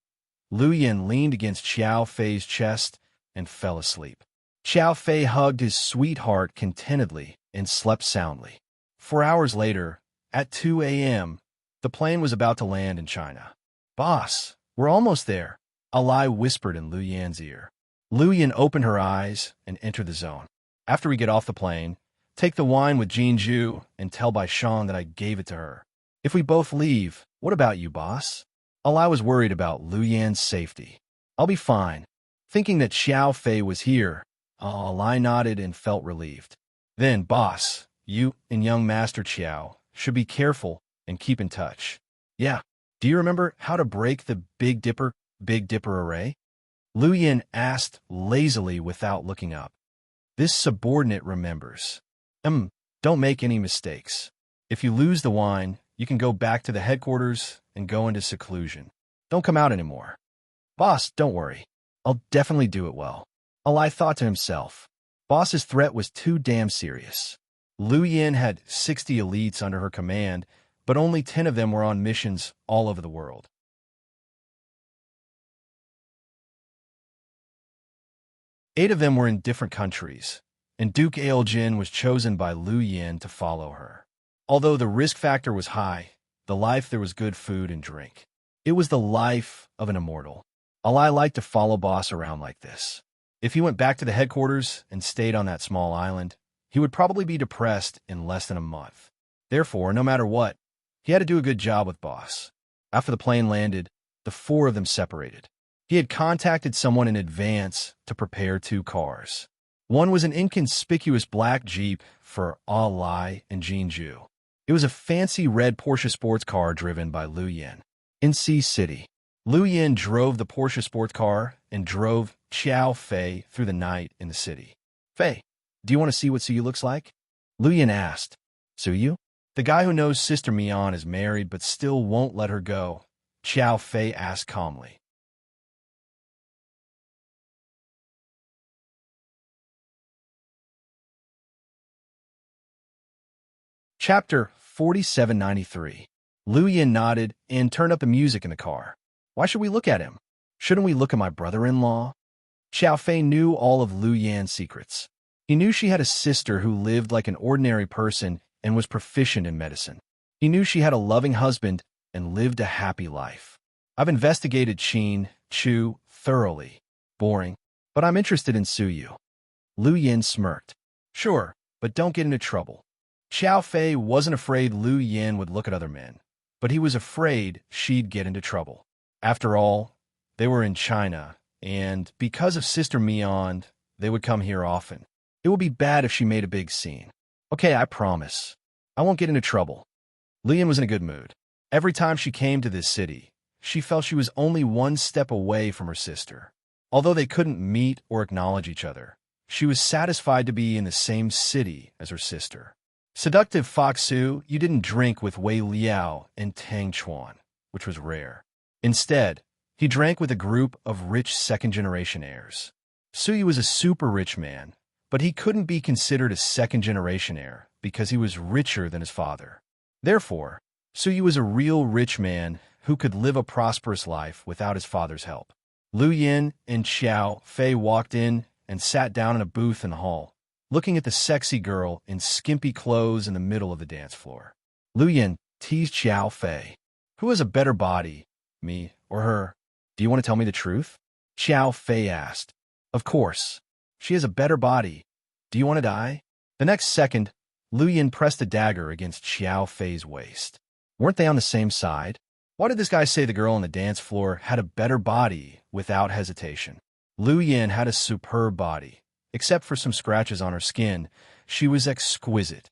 A: Lu Yin leaned against Xiao Fei's chest and fell asleep. Xiao Fei hugged his sweetheart contentedly and slept soundly. 4 hours later, at 2 a.m., the plane was about to land in China. "Boss, we're almost there," Alai whispered in Lu Yan's ear. Lu Yin opened her eyes and entered the zone. "After we get off the plane, take the wine with Jinju and tell Bai Shan that I gave it to her. If we both leave, what about you, boss?" All I was worried about Lu Yan's safety. I'll be fine. Thinking that Xiao Fei was here, I nodded and felt relieved. Then, boss, you and young Master Qiao should be careful and keep in touch. Yeah. Do you remember how to break the Big Dipper array? Lu Yan asked lazily without looking up. This subordinate remembers. Don't make any mistakes. If you lose the wine, you can go back to the headquarters and go into seclusion. Don't come out anymore. Boss, don't worry. I'll definitely do it well. Alai thought to himself. Boss's threat was too damn serious. Lu Yan had 60 elites under her command, but only 10 of them were on missions all over the world. Eight of them were in different countries, and Duke Aeljin was chosen by Lu Yan to follow her. Although the risk factor was high, the life there was good food and drink. It was the life of an immortal. Alai liked to follow boss around like this. If he went back to the headquarters and stayed on that small island, he would probably be depressed in less than a month. Therefore, no matter what, he had to do a good job with boss. After the plane landed, the four of them separated. He had contacted someone in advance to prepare 2 cars. One was an inconspicuous black Jeep for Alai and Jinju. It was a fancy red Porsche sports car driven by Lu Yan. In Sea City, Lu Yan drove the Porsche sports car and drove Xiao Fei through the night in the city. Fei, do you want to see what Suyu looks like? Lu Yan asked. Suyu? The guy who knows Sister Mian is married but still won't let her go, Xiao Fei asked calmly. Chapter 4793. Lu Yan nodded and turned up the music in the car. Why should we look at him? Shouldn't we look at my brother-in-law? Xiao Fei knew all of Lu Yan's secrets. He knew she had a sister who lived like an ordinary person and was proficient in medicine. He knew she had a loving husband and lived a happy life. I've investigated Qin, Chu thoroughly. Boring, but I'm interested in Suyu. Lu Yan smirked. Sure, but don't get into trouble. Xiao Fei wasn't afraid Lu Yan would look at other men, but he was afraid she'd get into trouble. After all, they were in China, and because of Sister Mian, they would come here often. It would be bad if she made a big scene. Okay, I promise. I won't get into trouble. Lu Yan was in a good mood. Every time she came to this city, she felt she was only one step away from her sister. Although they couldn't meet or acknowledge each other, she was satisfied to be in the same city as her sister. Seductive Fox Su, you didn't drink with Wei Liao and Tang Chuan, which was rare. Instead, he drank with a group of rich second-generation heirs. Suyu was a super rich man, but he couldn't be considered a second-generation heir because he was richer than his father. Therefore, Suyu was a real rich man who could live a prosperous life without his father's help. Lu Yan and Xiao Fei walked in and sat down in a booth in the hall, looking at the sexy girl in skimpy clothes in the middle of the dance floor. Lu Yan teased Xiao Fei. Who has a better body, me or her? Do you want to tell me the truth? Xiao Fei asked. Of course. She has a better body. Do you want to die? The next second, Lu Yan pressed a dagger against Xiao Fei's waist. Weren't they on the same side? Why did this guy say the girl on the dance floor had a better body without hesitation? Lu Yan had a superb body. Except for some scratches on her skin, she was exquisite.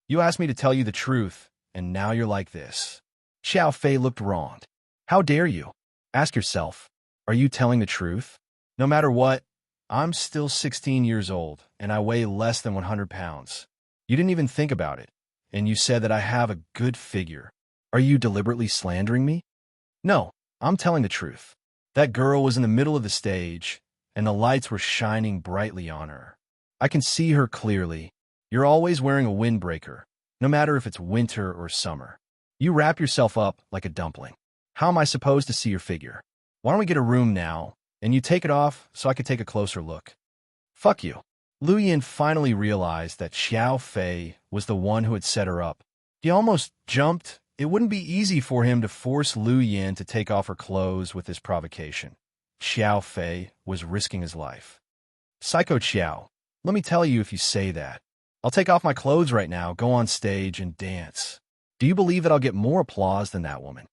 A: You asked me to tell you the truth, and now you're like this. Xiao Fei looked wronged. How dare you? Ask yourself, are you telling the truth? No matter what, I'm still 16 years old, and I weigh less than 100 pounds. You didn't even think about it, and you said that I have a good figure. Are you deliberately slandering me? No, I'm telling the truth. That girl was in the middle of the stage, and the lights were shining brightly on her. I can see her clearly. You're always wearing a windbreaker, no matter if it's winter or summer. You wrap yourself up like a dumpling. How am I supposed to see your figure? Why don't we get a room now, and you take it off so I can take a closer look? Fuck you. Lu Yan finally realized that Xiao Fei was the one who had set her up. He almost jumped. It wouldn't be easy for him to force Lu Yan to take off her clothes with this provocation. Xiao Fei was risking his life. Psycho Xiao, let me tell you if you say that. I'll take off my clothes right now, go on stage, and dance. Do you believe that I'll get more applause than that woman?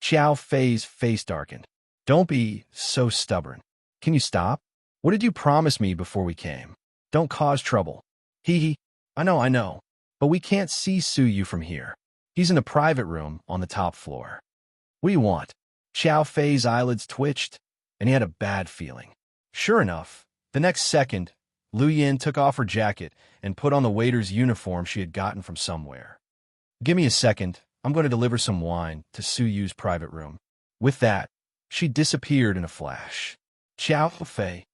A: Xiao Fei's face darkened. Don't be so stubborn. Can you stop? What did you promise me before we came? Don't cause trouble. Hee hee. I know. But we can't see Suyu from here. He's in a private room on the top floor. What do you want? Xiao Fei's eyelids twitched, and he had a bad feeling. Sure enough, the next second, Lu Yin took off her jacket and put on the waiter's uniform she had gotten from somewhere. Give me a second. I'm going to deliver some wine to Suyu's private room. With that, she disappeared in a flash. Xiao Fei.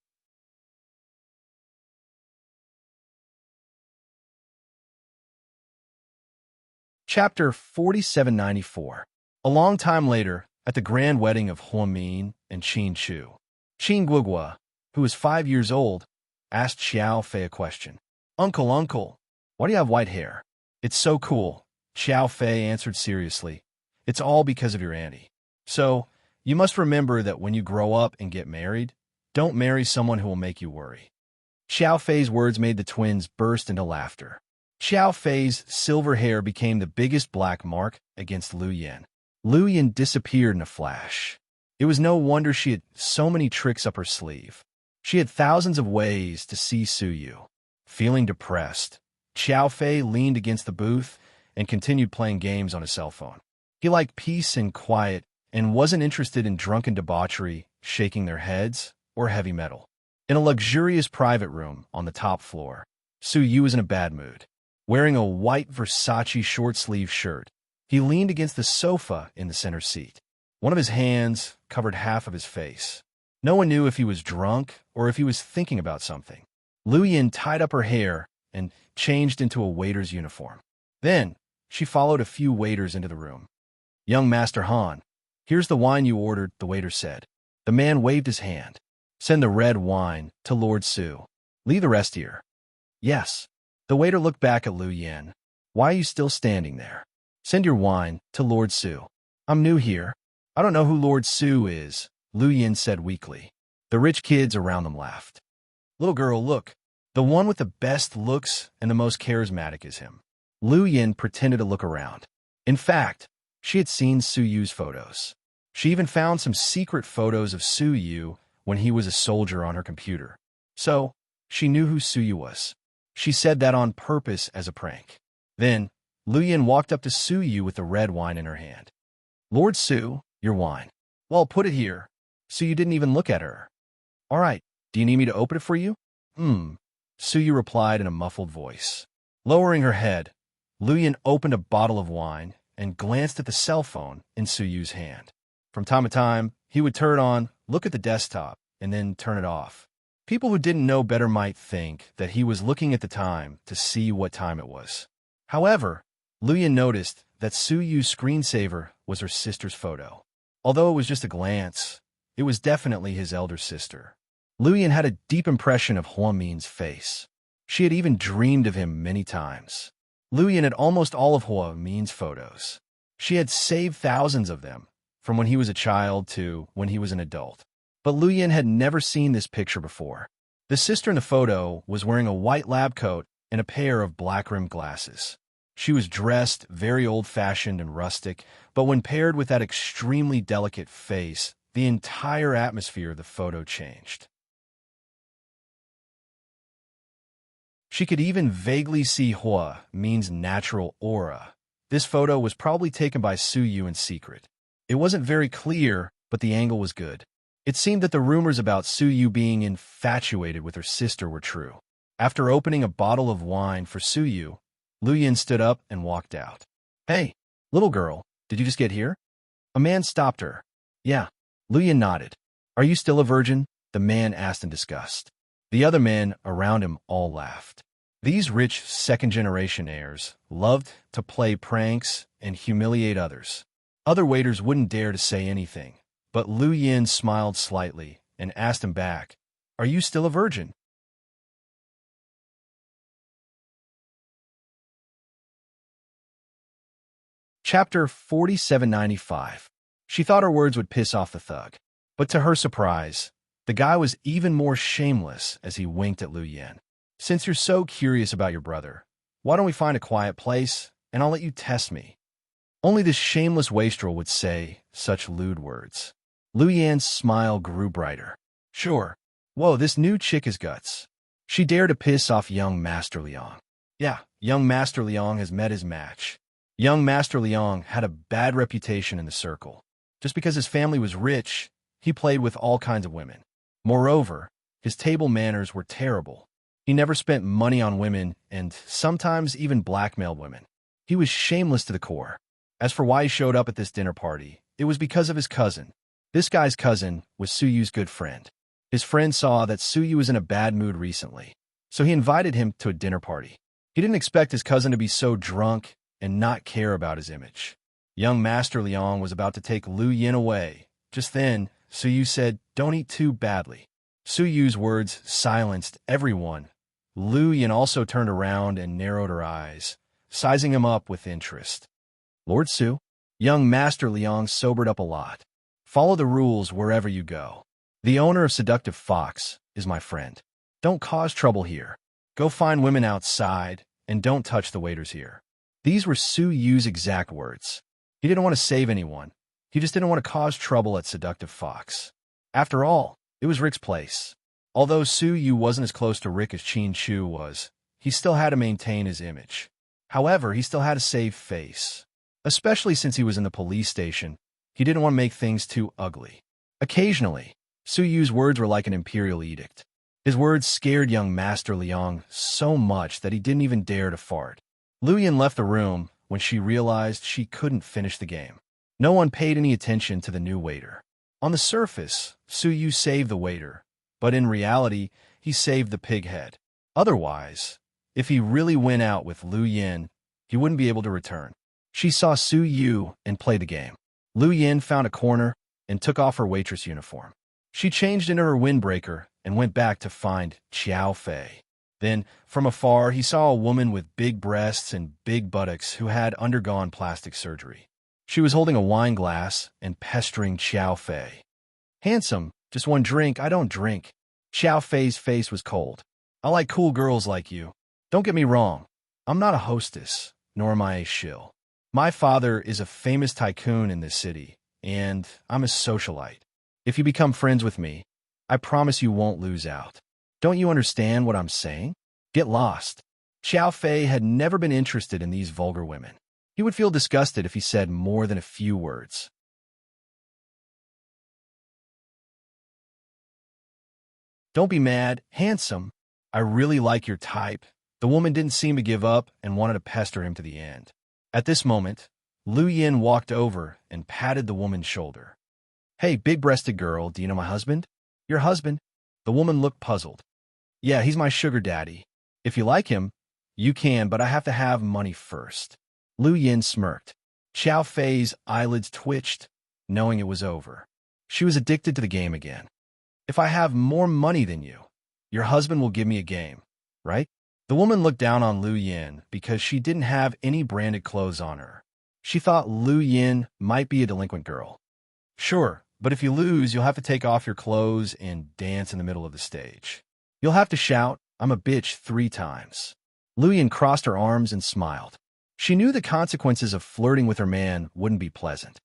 A: Chapter 4794. A long time later, at the grand wedding of Huo Min and Qin Chu, Qin Guogua, who was 5 years old, asked Xiao Fei a question. Uncle, why do you have white hair? It's so cool, Xiao Fei answered seriously. It's all because of your auntie. So, you must remember that when you grow up and get married, don't marry someone who will make you worry. Xiao Fei's words made the twins burst into laughter. Xiao Fei's silver hair became the biggest black mark against Lu Yin. Lu Yin disappeared in a flash. It was no wonder she had so many tricks up her sleeve. She had thousands of ways to see Suyu. Feeling depressed, Xiao Fei leaned against the booth and continued playing games on his cell phone. He liked peace and quiet and wasn't interested in drunken debauchery, shaking their heads, or heavy metal. In a luxurious private room on the top floor, Suyu was in a bad mood. Wearing a white Versace short-sleeve shirt, he leaned against the sofa in the center seat. One of his hands covered half of his face. No one knew if he was drunk or if he was thinking about something. Lu Yin tied up her hair and changed into a waiter's uniform. Then, she followed a few waiters into the room. Young Master Han, here's the wine you ordered, the waiter said. The man waved his hand. Send the red wine to Lord Su. Leave the rest here. Yes. The waiter looked back at Lu Yin. Why are you still standing there? Send your wine to Lord Su. I'm new here. I don't know who Lord Su is, Lu Yin said weakly. The rich kids around them laughed. Little girl, look. The one with the best looks and the most charismatic is him. Lu Yin pretended to look around. In fact, she had seen Suyu's photos. She even found some secret photos of Suyu when he was a soldier on her computer. So, she knew who Suyu was. She said that on purpose as a prank. Then, Lu Yin walked up to Suyu with the red wine in her hand. Lord Su, your wine. Well, put it here. Suyu didn't even look at her. All right, do you need me to open it for you? Suyu replied in a muffled voice. Lowering her head, Lu Yin opened a bottle of wine and glanced at the cell phone in Suyu's hand. From time to time, he would turn it on, look at the desktop, and then turn it off. People who didn't know better might think that he was looking at the time to see what time it was. However, Lu Yin noticed that Suyu's screensaver was her sister's photo. Although it was just a glance, it was definitely his elder sister. Lu Yin had a deep impression of Huo Min's face. She had even dreamed of him many times. Lu Yin had almost all of Huo Min's photos. She had saved thousands of them, from when he was a child to when he was an adult. But Lu Yin had never seen this picture before. The sister in the photo was wearing a white lab coat and a pair of black-rimmed glasses. She was dressed very old-fashioned and rustic, but when paired with that extremely delicate face, the entire atmosphere of the photo changed. She could even vaguely see Huo Min's natural aura. This photo was probably taken by Suyu in secret. It wasn't very clear, but the angle was good. It seemed that the rumors about Suyu being infatuated with her sister were true. After opening a bottle of wine for Suyu, Lu Yin stood up and walked out. Hey, little girl, did you just get here? A man stopped her. Yeah. Lu Yin nodded. Are you still a virgin? The man asked in disgust. The other men around him all laughed. These rich second-generation heirs loved to play pranks and humiliate others. Other waiters wouldn't dare to say anything, but Lu Yin smiled slightly and asked him back, Are you still a virgin? Chapter 4795. She thought her words would piss off the thug. But to her surprise, the guy was even more shameless as he winked at Lu Yin. Since you're so curious about your brother, why don't we find a quiet place, and I'll let you test me. Only this shameless wastrel would say such lewd words. Lu Yan's smile grew brighter. Sure. Whoa, this new chick is guts. She dared to piss off young Master Liang. Yeah, young Master Liang has met his match. Young Master Liang had a bad reputation in the circle. Just because his family was rich, he played with all kinds of women. Moreover, his table manners were terrible. He never spent money on women and sometimes even blackmailed women. He was shameless to the core. As for why he showed up at this dinner party, it was because of his cousin. This guy's cousin was Su Yu's good friend. His friend saw that Su Yu was in a bad mood recently, so he invited him to a dinner party. He didn't expect his cousin to be so drunk and not care about his image. Young Master Liang was about to take Lu Yin away. Just then, Su Yu said, "Don't eat too badly." Su Yu's words silenced everyone. Lu Yin also turned around and narrowed her eyes, sizing him up with interest. "Lord Su?" Young Master Liang sobered up a lot. "Follow the rules wherever you go. The owner of Seductive Fox is my friend. Don't cause trouble here. Go find women outside, and don't touch the waiters here." These were Su Yu's exact words. He didn't want to save anyone. He just didn't want to cause trouble at Seductive Fox. After all, it was Rick's place. Although Su Yu wasn't as close to Rick as Qin Chu was, he still had to maintain his image. However, he still had to save face. Especially since he was in the police station, he didn't want to make things too ugly. Occasionally, Su Yu's words were like an imperial edict. His words scared young Master Liang so much that he didn't even dare to fart. Lu Yin left the room when she realized she couldn't finish the game. No one paid any attention to the new waiter. On the surface, Su Yu saved the waiter, but in reality, he saved the pig head. Otherwise, if he really went out with Lu Yin, he wouldn't be able to return. She saw Su Yu and played the game. Lu Yin found a corner and took off her waitress uniform. She changed into her windbreaker and went back to find Qiao Fei. Then, from afar, he saw a woman with big breasts and big buttocks who had undergone plastic surgery. She was holding a wine glass and pestering Qiao Fei. "Handsome, just one drink, I don't drink." Qiao Fei's face was cold. "I like cool girls like you. Don't get me wrong, I'm not a hostess, nor am I a shill. My father is a famous tycoon in this city, and I'm a socialite. If you become friends with me, I promise you won't lose out. Don't you understand what I'm saying? Get lost." Qiao Fei had never been interested in these vulgar women. He would feel disgusted if he said more than a few words. "Don't be mad, handsome. I really like your type." The woman didn't seem to give up and wanted to pester him to the end. At this moment, Lu Yin walked over and patted the woman's shoulder. "Hey, big-breasted girl, do you know my husband?" "Your husband?" The woman looked puzzled. "Yeah, he's my sugar daddy. If you like him, you can, but I have to have money first." Lu Yin smirked. Qiao Fei's eyelids twitched, knowing it was over. She was addicted to the game again. "If I have more money than you, your husband will give me a game, right?" The woman looked down on Lu Yin because she didn't have any branded clothes on her. She thought Lu Yin might be a delinquent girl. "Sure, but if you lose, you'll have to take off your clothes and dance in the middle of the stage. You'll have to shout, 'I'm a bitch,' 3 times. Lu Yin crossed her arms and smiled. She knew the consequences of flirting with her man wouldn't be pleasant.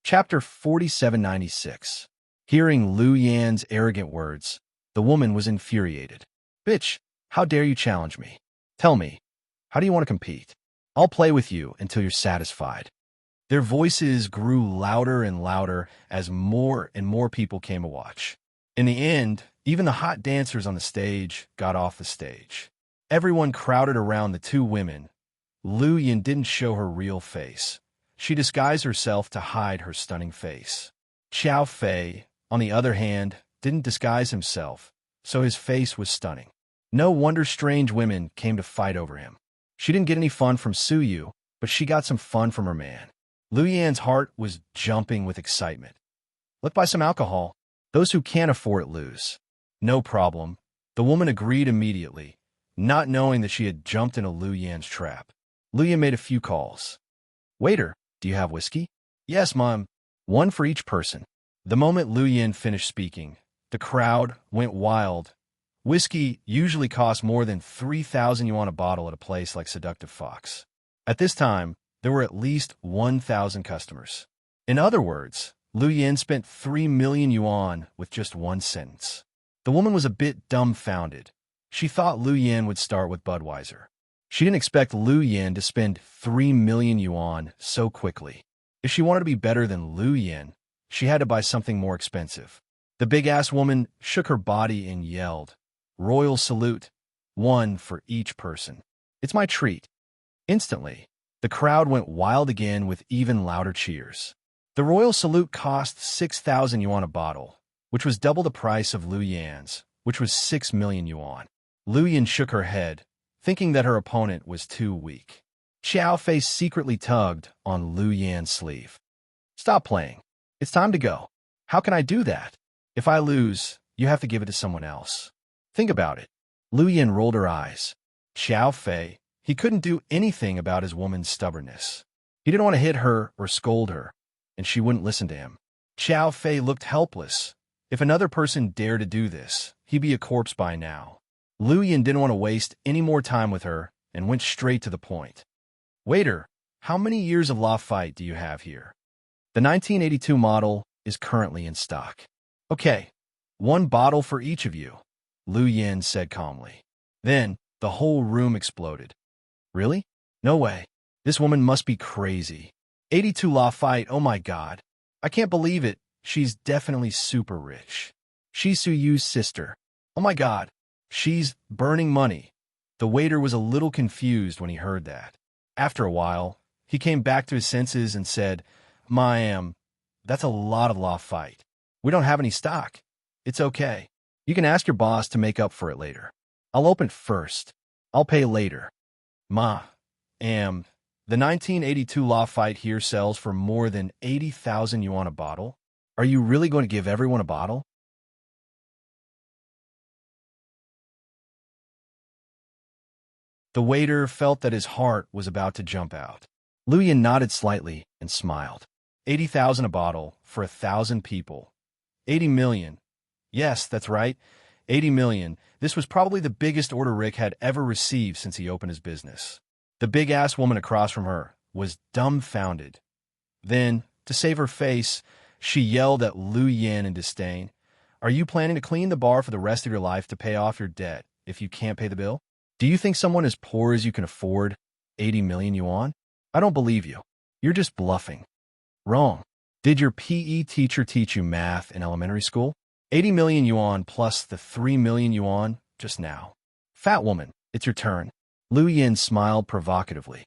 A: Chapter 4796. Hearing Lu Yan's arrogant words, the woman was infuriated. "Bitch, how dare you challenge me? Tell me, how do you want to compete? I'll play with you until you're satisfied." Their voices grew louder and louder as more and more people came to watch. In the end, even the hot dancers on the stage got off the stage. Everyone crowded around the 2 women. Lu Yin didn't show her real face. She disguised herself to hide her stunning face. Qiao Fei, on the other hand, didn't disguise himself, so his face was stunning. No wonder strange women came to fight over him. She didn't get any fun from Su Yu, but she got some fun from her man. Lu Yan's heart was jumping with excitement. "Let's buy some alcohol. Those who can't afford it lose." "No problem." The woman agreed immediately, not knowing that she had jumped into Lu Yan's trap. Lu Yan made a few calls. "Waiter, do you have whiskey?" "Yes, Mom. 1 for each person." The moment Lu Yan finished speaking, the crowd went wild Whiskey usually costs more than 3,000 yuan a bottle at a place like Seductive Fox. At this time, there were at least 1,000 customers. In other words, Lu Yin spent 3 million yuan with just one sentence. The woman was a bit dumbfounded. She thought Lu Yin would start with Budweiser. She didn't expect Lu Yin to spend 3 million yuan so quickly. If she wanted to be better than Lu Yin, she had to buy something more expensive. The big-ass woman shook her body and yelled, "Royal salute, one for each person. It's my treat." Instantly, the crowd went wild again with even louder cheers. The royal salute cost 6,000 yuan a bottle, which was double the price of Lu Yan's, which was 6 million yuan. Lu Yan shook her head, thinking that her opponent was too weak. Xiao Fei secretly tugged on Lu Yan's sleeve. "Stop playing. It's time to go." "How can I do that? If I lose, you have to give it to someone else. Think about it." Lu Yan rolled her eyes. Xiao Fei, he couldn't do anything about his woman's stubbornness. He didn't want to hit her or scold her, and she wouldn't listen to him. Xiao Fei looked helpless. If another person dared to do this, he'd be a corpse by now. Lu Yan didn't want to waste any more time with her and went straight to the point. "Waiter, how many years of Lafite do you have here?" "The 1982 model is currently in stock." "Okay, one bottle for each of you," Lu Yan said calmly. Then, the whole room exploded. "Really? No way. This woman must be crazy. 82 Lafite, oh my god. I can't believe it. She's definitely super rich. She's Su Yu's sister. Oh my god. She's burning money." The waiter was a little confused when he heard that. After a while, he came back to his senses and said, That's a lot of Lafite. We don't have any stock. It's okay. You can ask your boss to make up for it later. I'll open first. I'll pay later." The 1982 Lafite here sells for more than 80,000 yuan a bottle? Are you really going to give everyone a bottle?" The waiter felt that his heart was about to jump out. Lu Yan nodded slightly and smiled. 80,000 a bottle for 1,000 people. 80 million. Yes, that's right. 80 million. This was probably the biggest order Rick had ever received since he opened his business. The big-ass woman across from her was dumbfounded. Then, to save her face, she yelled at Lu Yan in disdain, "Are you planning to clean the bar for the rest of your life to pay off your debt if you can't pay the bill? Do you think someone as poor as you can afford 80 million yuan? I don't believe you. You're just bluffing." "Wrong. Did your PE teacher teach you math in elementary school? 80 million yuan plus the 3 million yuan just now." "Fat woman, it's your turn." Lu Yan smiled provocatively.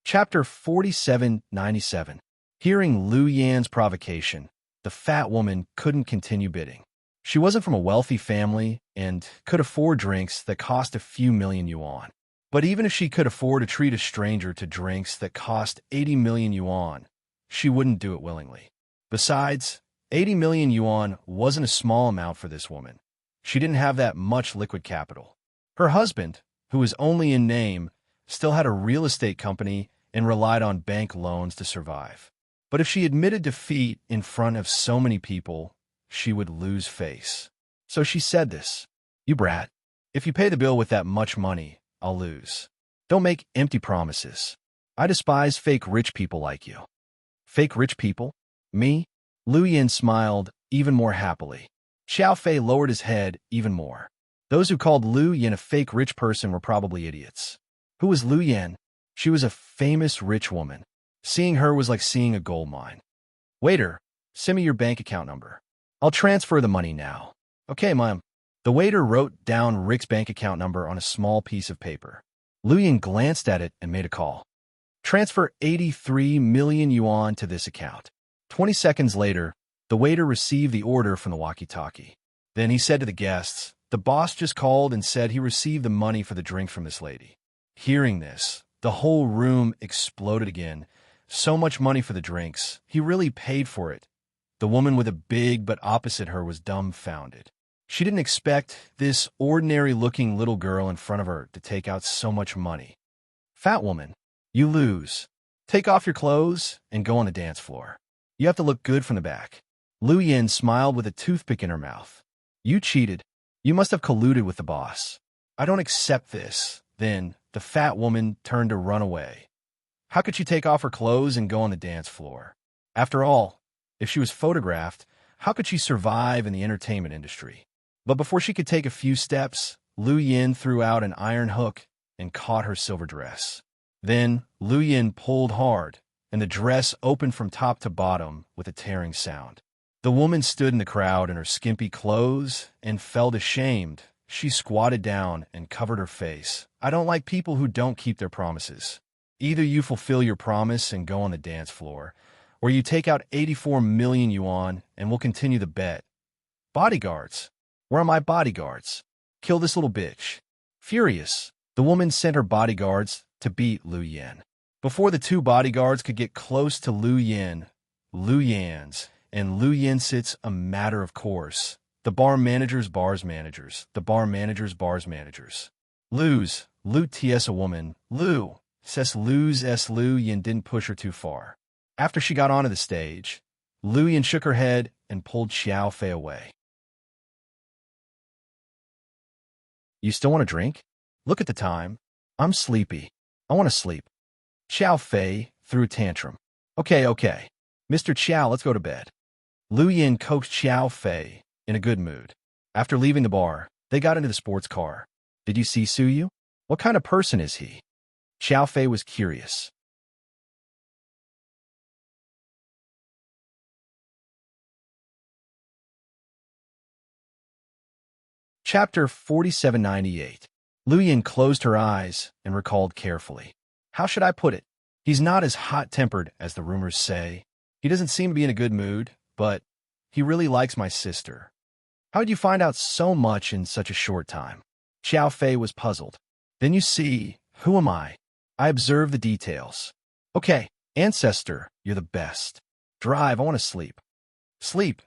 A: Chapter 4797. Hearing Lu Yan's provocation, the fat woman couldn't continue bidding. She wasn't from a wealthy family and could afford drinks that cost a few million yuan. But even if she could afford to treat a stranger to drinks that cost 80 million yuan, she wouldn't do it willingly. Besides, 80 million yuan wasn't a small amount for this woman. She didn't have that much liquid capital. Her husband, who was only in name, still had a real estate company and relied on bank loans to survive. But if she admitted defeat in front of so many people, she would lose face. So she said this, "You brat, if you pay the bill with that much money, I'll lose. Don't make empty promises. I despise fake rich people like you." "Fake rich people? Me?" Lu Yan smiled even more happily. Xiao Fei lowered his head even more. Those who called Lu Yan a fake rich person were probably idiots. Who was Lu Yan? She was a famous rich woman. Seeing her was like seeing a gold mine. "Waiter, send me your bank account number. I'll transfer the money now." "Okay, ma'am." The waiter wrote down Rick's bank account number on a small piece of paper. Lu Yan glanced at it and made a call. "Transfer 83 million yuan to this account." 20 seconds later, the waiter received the order from the walkie-talkie. Then he said to the guests, "The boss just called and said he received the money for the drink from this lady." Hearing this, the whole room exploded again. So much money for the drinks. He really paid for it. The woman with a big but opposite her was dumbfounded. She didn't expect this ordinary-looking little girl in front of her to take out so much money. "Fat woman, you lose. Take off your clothes and go on the dance floor. You have to look good from the back. Lu Yin smiled with a toothpick in her mouth. You cheated. You must have colluded with the boss. I don't accept this. Then the fat woman turned to run away. How could she take off her clothes and go on the dance floor? After all, if she was photographed, how could she survive in the entertainment industry? But before she could take a few steps, Lu Yin threw out an iron hook and caught her silver dress. Then Lu Yin pulled hard, and the dress opened from top to bottom with a tearing sound. The woman stood in the crowd in her skimpy clothes and felt ashamed. She squatted down and covered her face. I don't like people who don't keep their promises. Either you fulfill your promise and go on the dance floor, or you take out 84 million yuan and we'll continue the bet. Bodyguards. Where are my bodyguards? Kill this little bitch. Furious, the woman sent her bodyguards to beat Lu Yin. Before the two bodyguards could get close to Lu Yin's and Lu Yin's a matter of course. The bar managers, bars managers, the bar managers, bars managers. Lu ts a woman, Lu, says Lu's s Lu Yin didn't push her too far. After she got onto the stage, Lu Yin shook her head and pulled Xiao Fei away. You still want to drink? Look at the time. I'm sleepy. I want to sleep. Xiao Fei threw a tantrum. Okay. Mr. Xiao, let's go to bed. Lu Yin coaxed Xiao Fei in a good mood. After leaving the bar, they got into the sports car. Did you see Suyu? What kind of person is he? Xiao Fei was curious. Chapter 4798. Lu Yin closed her eyes and recalled carefully. How should I put it? He's not as hot-tempered as the rumors say. He doesn't seem to be in a good mood, but he really likes my sister. How did you find out so much in such a short time? Xiao Fei was puzzled. Then you see, who am I? I observe the details. Okay, ancestor, you're the best. Drive, I want to sleep. Sleep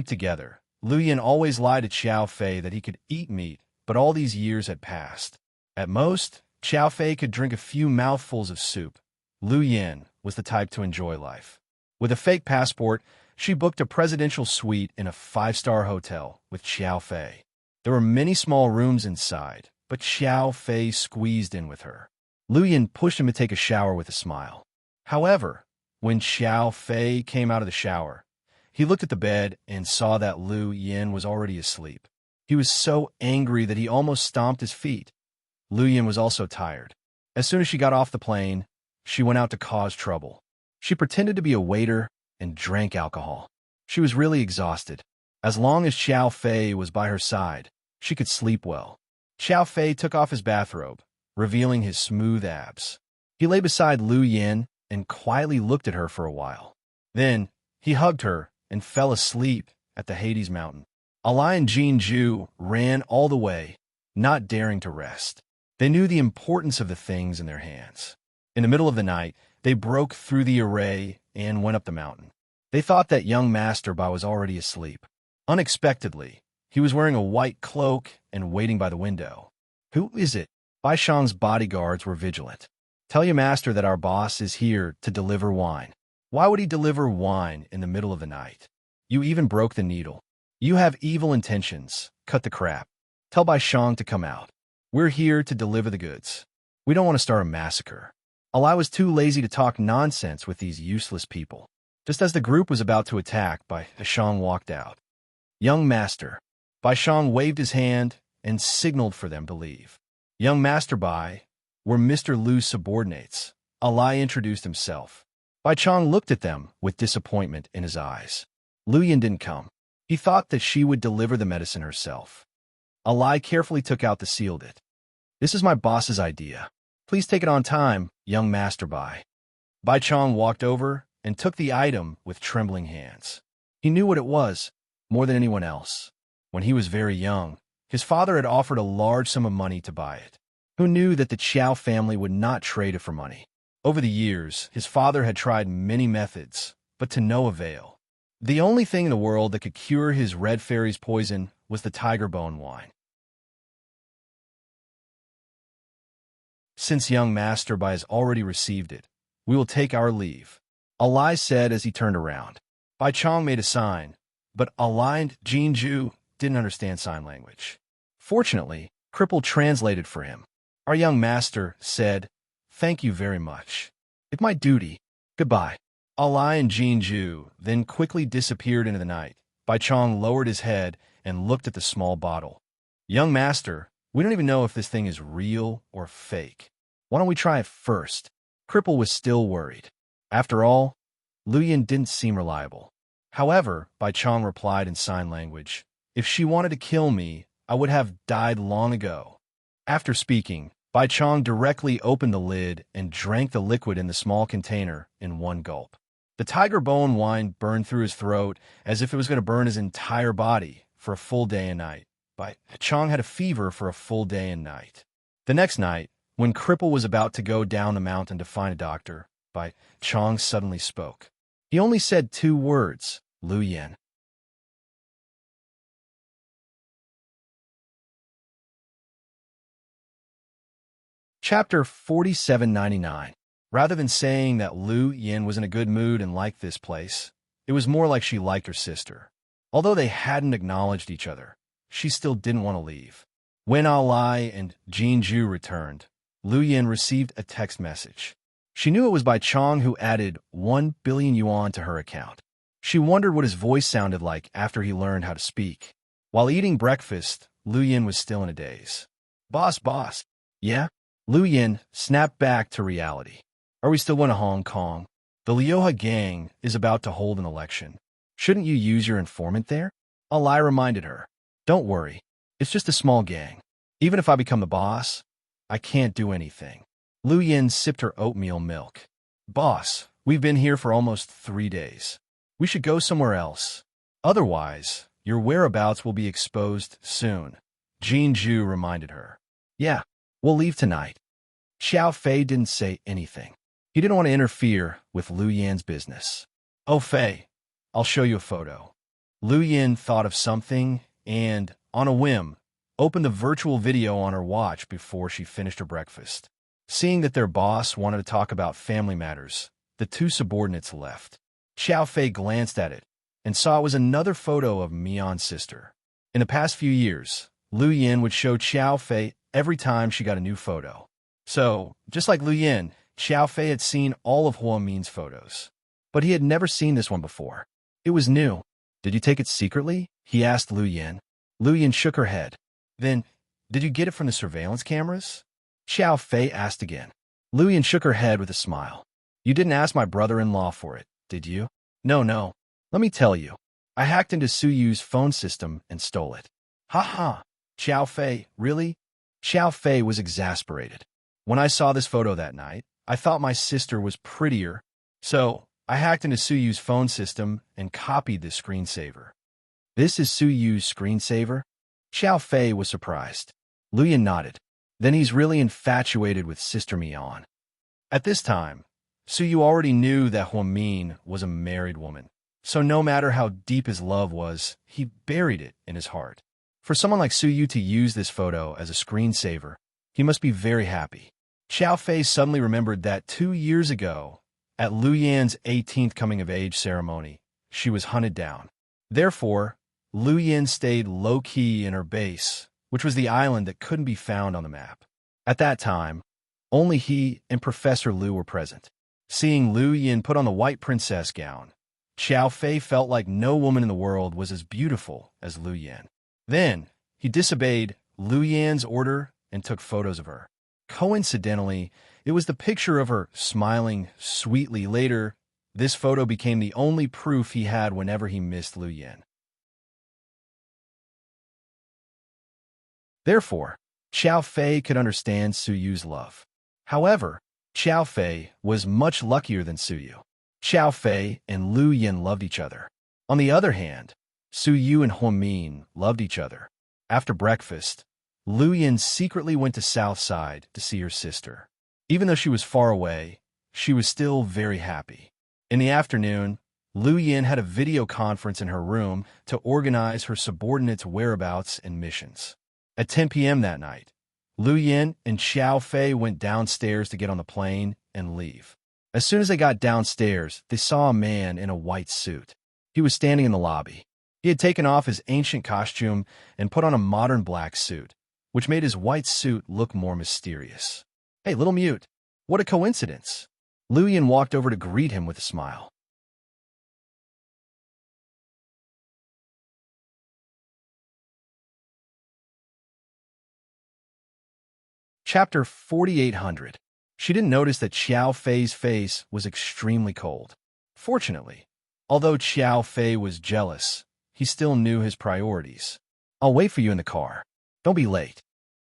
A: together. Lu Yin always lied to Xiao Fei that he could eat meat, but all these years had passed. At most, Xiao Fei could drink a few mouthfuls of soup. Lu Yin was the type to enjoy life. With a fake passport, she booked a presidential suite in a 5-star hotel with Xiao Fei. There were many small rooms inside, but Xiao Fei squeezed in with her. Lu Yin pushed him to take a shower with a smile. However, when Xiao Fei came out of the shower, he looked at the bed and saw that Lu Yin was already asleep. He was so angry that he almost stomped his feet. Lu Yin was also tired. As soon as she got off the plane, she went out to cause trouble. She pretended to be a waiter and drank alcohol. She was really exhausted. As long as Xiao Fei was by her side, she could sleep well. Xiao Fei took off his bathrobe, revealing his smooth abs. He lay beside Lu Yin and quietly looked at her for a while. Then, he hugged her and fell asleep at the Hades Mountain. Alai and Jinju ran all the way, not daring to rest. They knew the importance of the things in their hands. In the middle of the night, they broke through the array and went up the mountain. They thought that young Master Bai was already asleep. Unexpectedly, he was wearing a white cloak and waiting by the window. Who is it? Bai Shang's bodyguards were vigilant. Tell your master that our boss is here to deliver wine. Why would he deliver wine in the middle of the night? You even broke the needle. You have evil intentions. Cut the crap. Tell Bai Shang to come out. We're here to deliver the goods. We don't want to start a massacre. Alai was too lazy to talk nonsense with these useless people. Just as the group was about to attack, Bai Shang walked out. Young Master. Bai Shang waved his hand and signaled for them to leave. Young Master Bai were Mr. Lu's subordinates. Alai introduced himself. Bai Chang looked at them with disappointment in his eyes. Lu Yin didn't come. He thought that she would deliver the medicine herself. Alai carefully took out the sealed it. This is my boss's idea. Please take it on time, young Master Bai. Bai Chang walked over and took the item with trembling hands. He knew what it was, more than anyone else. When he was very young, his father had offered a large sum of money to buy it. Who knew that the Qiao family would not trade it for money? Over the years, his father had tried many methods, but to no avail. The only thing in the world that could cure his red fairy's poison was the tiger bone wine. Since young Master Bai has already received it, We will take our leave, Alai said as he turned around. Bai Chong made a sign, but Alai and Jinju didn't understand sign language. Fortunately, Cripple translated for him. Our young master said, "Thank you very much. It's my duty. Goodbye." Alai and Jinju then quickly disappeared into the night. Bai Chong lowered his head and looked at the small bottle. "Young master, we don't even know if this thing is real or fake. Why don't we try it first?" Cripple was still worried. After all, Lu Yin didn't seem reliable. However, Bai Chong replied in sign language, "If she wanted to kill me, I would have died long ago." After speaking, Bai Chong directly opened the lid and drank the liquid in the small container in one gulp. The tiger bone wine burned through his throat as if it was going to burn his entire body for a full day and night. Bai Chong had a fever for a full day and night. The next night, when Cripple was about to go down the mountain to find a doctor, Bai Chong suddenly spoke. He only said 2 words, "Lu Yin." Chapter 4799. Rather than saying that Lu Yin was in a good mood and liked this place, it was more like she liked her sister. Although they hadn't acknowledged each other, she still didn't want to leave. When Alai and Jinju returned, Lu Yin received a text message. She knew it was Bai Chong who added 1 billion yuan to her account. She wondered what his voice sounded like after he learned how to speak. While eating breakfast, Lu Yin was still in a daze. Boss. Yeah? Lu Yin snapped back to reality. Are we still going to Hong Kong? The Liuha gang is about to hold an election. Shouldn't you use your informant there? Alai reminded her. Don't worry. It's just a small gang. Even if I become the boss, I can't do anything. Lu Yin sipped her oatmeal milk. Boss, we've been here for almost 3 days. We should go somewhere else. Otherwise, your whereabouts will be exposed soon. Jinju reminded her. Yeah, we'll leave tonight. Xiao Fei didn't say anything. He didn't want to interfere with Lu Yin's business. Oh, Fei, I'll show you a photo. Lu Yin thought of something and, on a whim, opened the virtual video on her watch before she finished her breakfast. Seeing that their boss wanted to talk about family matters, the 2 subordinates left. Xiao Fei glanced at it and saw it was another photo of Mion's sister. In the past few years, Lu Yin would show Xiao Fei every time she got a new photo. So, just like Lu Yin, Xiao Fei had seen all of Hua Min's photos. But he had never seen this one before. It was new. Did you take it secretly? He asked Lu Yin. Lu Yin shook her head. Then, did you get it from the surveillance cameras? Xiao Fei asked again. Lu Yin shook her head with a smile. You didn't ask my brother-in-law for it, did you? No. Let me tell you. I hacked into Su Yu's phone system and stole it. Ha ha. Xiao Fei, really? Xiao Fei was exasperated. When I saw this photo that night, I thought my sister was prettier, so I hacked into Su Yu's phone system and copied this screensaver. This is Su Yu's screensaver? Xiao Fei was surprised. Lu Yin nodded. Then he's really infatuated with Sister Mion. At this time, Su Yu already knew that Hua Min was a married woman, so no matter how deep his love was, he buried it in his heart. For someone like Su Yu to use this photo as a screensaver, he must be very happy. Xiao Fei suddenly remembered that 2 years ago, at Lu Yan's 18th coming-of-age ceremony, she was hunted down. Therefore, Lu Yin stayed low-key in her base, which was the island that couldn't be found on the map. At that time, only he and Professor Lu were present. Seeing Lu Yin put on the white princess gown, Xiao Fei felt like no woman in the world was as beautiful as Lu Yin. Then, he disobeyed Lu Yan's order and took photos of her. Coincidentally, it was the picture of her smiling sweetly. Later, this photo became the only proof he had whenever he missed Lu Yin. Therefore, Xiao Fei could understand Su Yu's love. However, Xiao Fei was much luckier than Su Yu. Xiao Fei and Lu Yin loved each other. On the other hand, Su Yu and Hua Min loved each other. After breakfast, Lu Yin secretly went to South Side to see her sister. Even though she was far away, she was still very happy. In the afternoon, Lu Yin had a video conference in her room to organize her subordinates' whereabouts and missions. At 10 p.m. that night, Lu Yin and Xiao Fei went downstairs to get on the plane and leave. As soon as they got downstairs, they saw a man in a white suit. He was standing in the lobby. He had taken off his ancient costume and put on a modern black suit, which made his white suit look more mysterious. "Hey, little mute. What a coincidence." Lu Yin walked over to greet him with a smile. Chapter 4800. She didn't notice that Xiao Fei's face was extremely cold. Fortunately, although Xiao Fei was jealous, he still knew his priorities. "I'll wait for you in the car. Don't be late."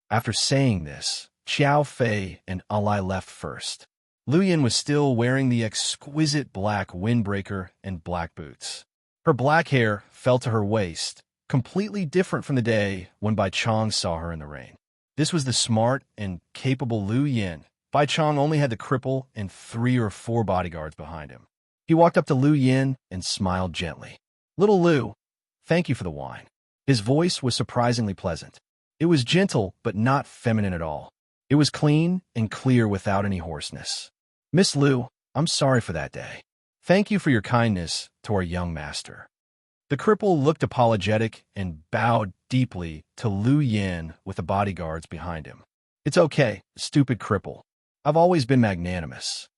A: After saying this, Xiao Fei and Ali left first. Lu Yin was still wearing the exquisite black windbreaker and black boots. Her black hair fell to her waist, completely different from the day when Bai Chong saw her in the rain. This was the smart and capable Lu Yin. Bai Chong only had the cripple and 3 or 4 bodyguards behind him. He walked up to Lu Yin and smiled gently. "Little Lu, thank you for the wine." His voice was surprisingly pleasant. It was gentle, but not feminine at all. It was clean and clear without any hoarseness. "Miss Lu, I'm sorry for that day. Thank you for your kindness to our young master." The cripple looked apologetic and bowed deeply to Lu Yin with the bodyguards behind him. "It's okay, stupid cripple. I've always been magnanimous."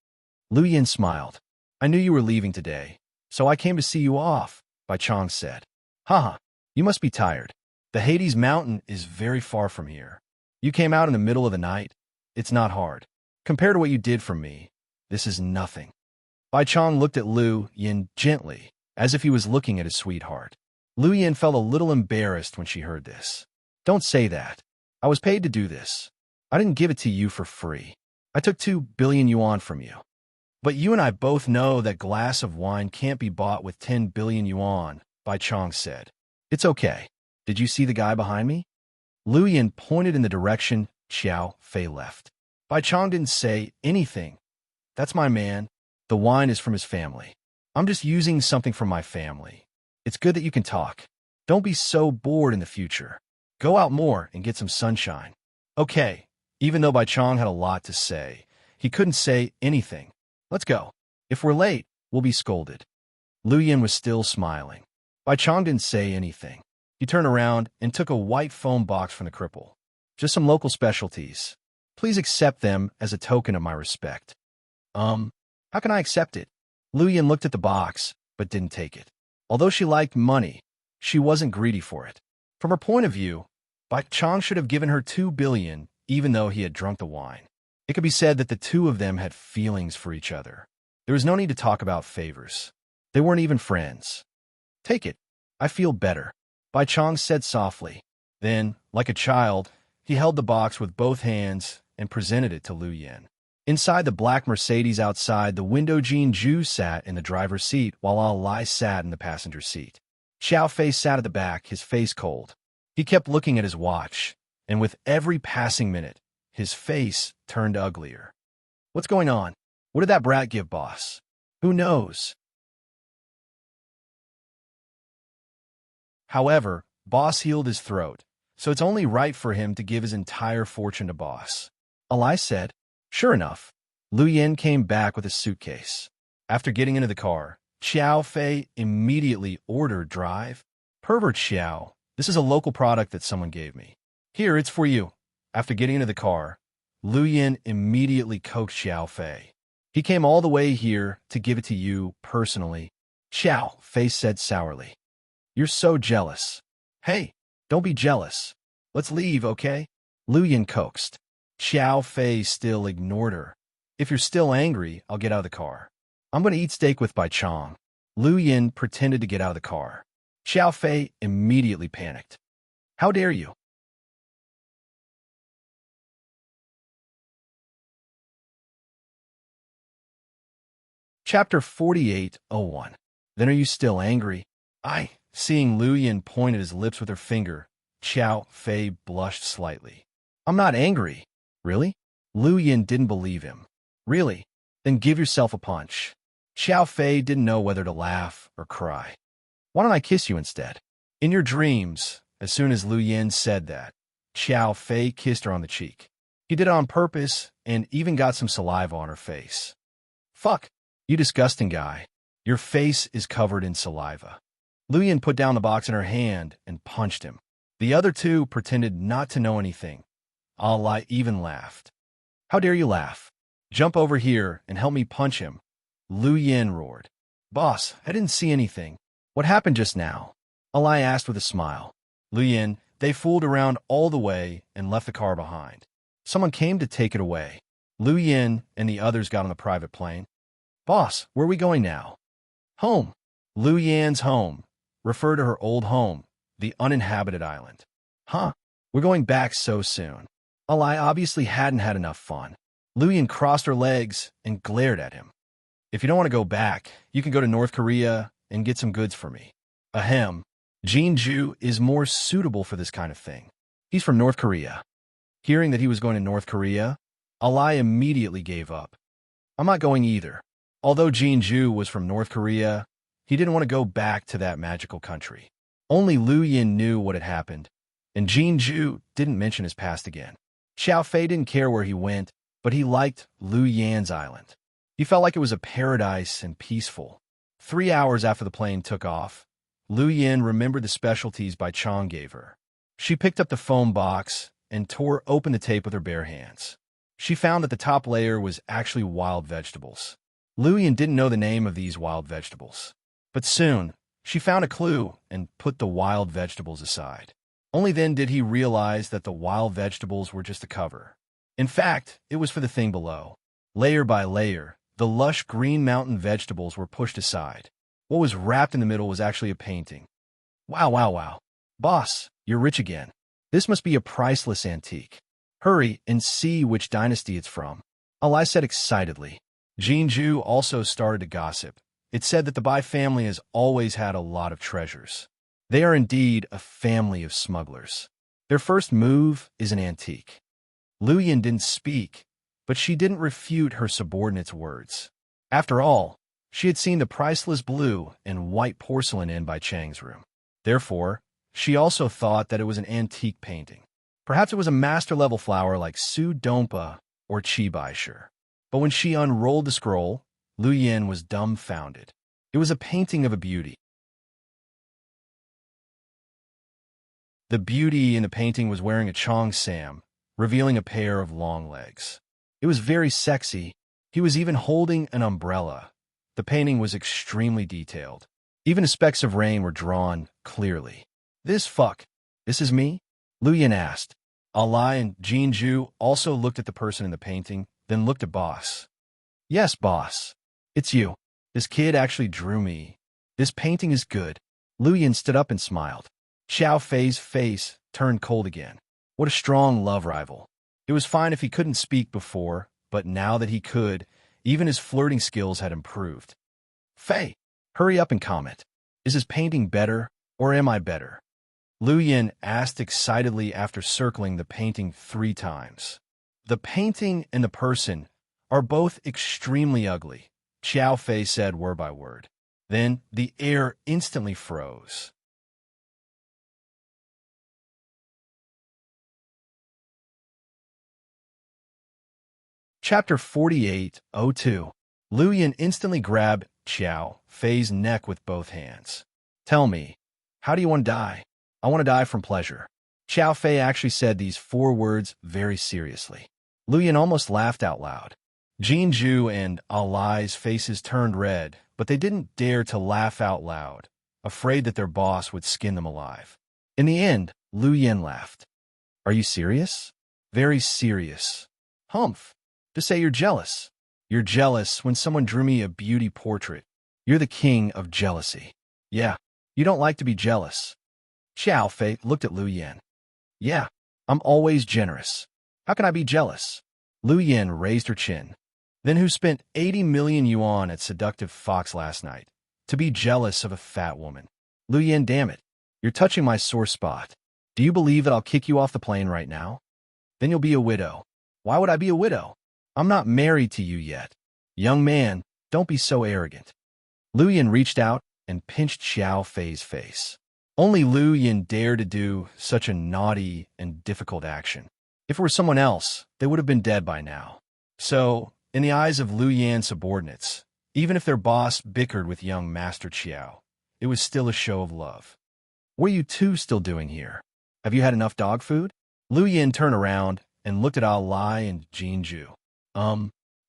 A: Lu Yin smiled. "I knew you were leaving today, so I came to see you off," Bai Chong said. "Haha, you must be tired. The Hades Mountain is very far from here. You came out in the middle of the night. It's not hard. Compared to what you did for me, this is nothing." Bai Chong looked at Lu Yin gently, as if he was looking at his sweetheart. Lu Yin felt a little embarrassed when she heard this. "Don't say that. I was paid to do this. I didn't give it to you for free. I took 2 billion yuan from you. But you and I both know that glass of wine can't be bought with 10 billion yuan, Bai Chong said. "It's okay. Did you see the guy behind me?" Lu Yin pointed in the direction Xiao Fei left. Bai Chong didn't say anything. "That's my man. The wine is from his family. I'm just using something from my family. It's good that you can talk. Don't be so bored in the future. Go out more and get some sunshine." "Okay." Even though Bai Chong had a lot to say, he couldn't say anything. "Let's go. If we're late, we'll be scolded." Lu Yin was still smiling. Bai Chong didn't say anything. He turned around and took a white foam box from the cripple. "Just some local specialties. Please accept them as a token of my respect." How can I accept it?" Lu Yin looked at the box, but didn't take it. Although she liked money, she wasn't greedy for it. From her point of view, Bai Chong should have given her 2 billion, even though he had drunk the wine. It could be said that the two of them had feelings for each other. There was no need to talk about favors. They weren't even friends. "Take it. I feel better," Bai Chong said softly. Then, like a child, he held the box with both hands and presented it to Lu Yin. Inside the black Mercedes outside, the window Jean Ju sat in the driver's seat while Ali sat in the passenger seat. Xiao Fei sat at the back, his face cold. He kept looking at his watch, and with every passing minute, his face turned uglier. "What's going on? What did that brat give, boss?" "Who knows?" However, boss healed his throat, so it's only right for him to give his entire fortune to boss. Ali said. Sure enough, Lu Yin came back with a suitcase. After getting into the car, Xiao Fei immediately ordered drive. "Pervert Xiao, this is a local product that someone gave me. Here, it's for you." After getting into the car, Lu Yin immediately coaxed Xiao Fei. "He came all the way here to give it to you personally." Xiao Fei said sourly. "You're so jealous." "Hey, don't be jealous. Let's leave, okay?" Lu Yin coaxed. Xiao Fei still ignored her. "If you're still angry, I'll get out of the car. I'm going to eat steak with Bai Chong." Lu Yin pretended to get out of the car. Xiao Fei immediately panicked. "How dare you?" Chapter 4801. Then are you still angry? Seeing Lu Yin point at his lips with her finger, Xiao Fei blushed slightly. "I'm not angry." "Really?" Lu Yin didn't believe him. "Really? Then give yourself a punch." Xiao Fei didn't know whether to laugh or cry. "Why don't I kiss you instead?" "In your dreams." As soon as Lu Yin said that, Xiao Fei kissed her on the cheek. He did it on purpose and even got some saliva on her face. Fuck, you disgusting guy. Your face is covered in saliva. Lu Yin put down the box in her hand and punched him. The other two pretended not to know anything. Allah even laughed. How dare you laugh? Jump over here and help me punch him. Lu Yin roared. Boss, I didn't see anything. What happened just now? Allah asked with a smile. Lu Yin, they fooled around all the way and left the car behind. Someone came to take it away. Lu Yin and the others got on the private plane. Boss, where are we going now? Home. Lu Yin's home. Refer to her old home, the uninhabited island. Huh? We're going back so soon. Allah obviously hadn't had enough fun. Lu Yin crossed her legs and glared at him. If you don't want to go back, you can go to North Korea and get some goods for me. Ahem. Jeonju is more suitable for this kind of thing. He's from North Korea. Hearing that he was going to North Korea, Allah immediately gave up. I'm not going either. Although Jeonju was from North Korea, he didn't want to go back to that magical country. Only Lu Yin knew what had happened, and Jeonju didn't mention his past again. Xiao Fei didn't care where he went, but he liked Lu Yan's island. He felt like it was a paradise and peaceful. 3 hours after the plane took off, Lu Yin remembered the specialties Bai Chong gave her. She picked up the foam box and tore open the tape with her bare hands. She found that the top layer was actually wild vegetables. Lu Yin didn't know the name of these wild vegetables. But soon, she found a clue and put the wild vegetables aside. Only then did he realize that the wild vegetables were just a cover. In fact, it was for the thing below. Layer by layer, the lush green mountain vegetables were pushed aside. What was wrapped in the middle was actually a painting. Wow, wow, wow. Boss, you're rich again. This must be a priceless antique. Hurry and see which dynasty it's from. Allah said excitedly. Jeonju also started to gossip. It said that the Bai family has always had a lot of treasures. They are indeed a family of smugglers. Their first move is an antique. Lu Yin didn't speak, but she didn't refute her subordinate's words. After all, she had seen the priceless blue and white porcelain in Bai Chang's room. Therefore, she also thought that it was an antique painting. Perhaps it was a master-level flower like Su Dompa or Chi Bai Shi. But when she unrolled the scroll, Lu Yin was dumbfounded. It was a painting of a beauty. The beauty in the painting was wearing a chong sam, revealing a pair of long legs. It was very sexy. He was even holding an umbrella. The painting was extremely detailed. Even the specks of rain were drawn clearly. This is me? Lu Yin asked. Allah and Jeonju also looked at the person in the painting, then looked at Boss. Yes, Boss. It's you. This kid actually drew me. This painting is good. Lu Yin stood up and smiled. Xiao Fei's face turned cold again. What a strong love rival. It was fine if he couldn't speak before, but now that he could, even his flirting skills had improved. Fei, hurry up and comment. Is his painting better, or am I better? Lu Yin asked excitedly after circling the painting 3 times. The painting and the person are both extremely ugly, Xiao Fei said word by word. Then the air instantly froze. Chapter 48:02. Lu Yin instantly grabbed Xiao Fei's neck with both hands. Tell me, how do you want to die? I want to die from pleasure. Xiao Fei actually said these 4 words very seriously. Lu Yin almost laughed out loud. Jeonju and Alai's faces turned red, but they didn't dare to laugh out loud, afraid that their boss would skin them alive. In the end, Lu Yin laughed. Are you serious? Very serious. Humph. To say you're jealous. You're jealous when someone drew me a beauty portrait. You're the king of jealousy. Yeah, you don't like to be jealous. Xiao Fei looked at Lu Yin. Yeah, I'm always generous. How can I be jealous? Lu Yin raised her chin. Then who spent 80 million yuan at Seductive Fox last night to be jealous of a fat woman? Lu Yin, damn it. You're touching my sore spot. Do you believe that I'll kick you off the plane right now? Then you'll be a widow. Why would I be a widow? I'm not married to you yet. Young man, don't be so arrogant. Lu Yin reached out and pinched Xiao Fei's face. Only Lu Yin dared to do such a naughty and difficult action. If it were someone else, they would have been dead by now. So, In the eyes of Lu Yan's subordinates, even if their boss bickered with young Master Qiao, it was still a show of love. What are you two still doing here? Have you had enough dog food? Lu Yan turned around and looked at Alai and Jinju.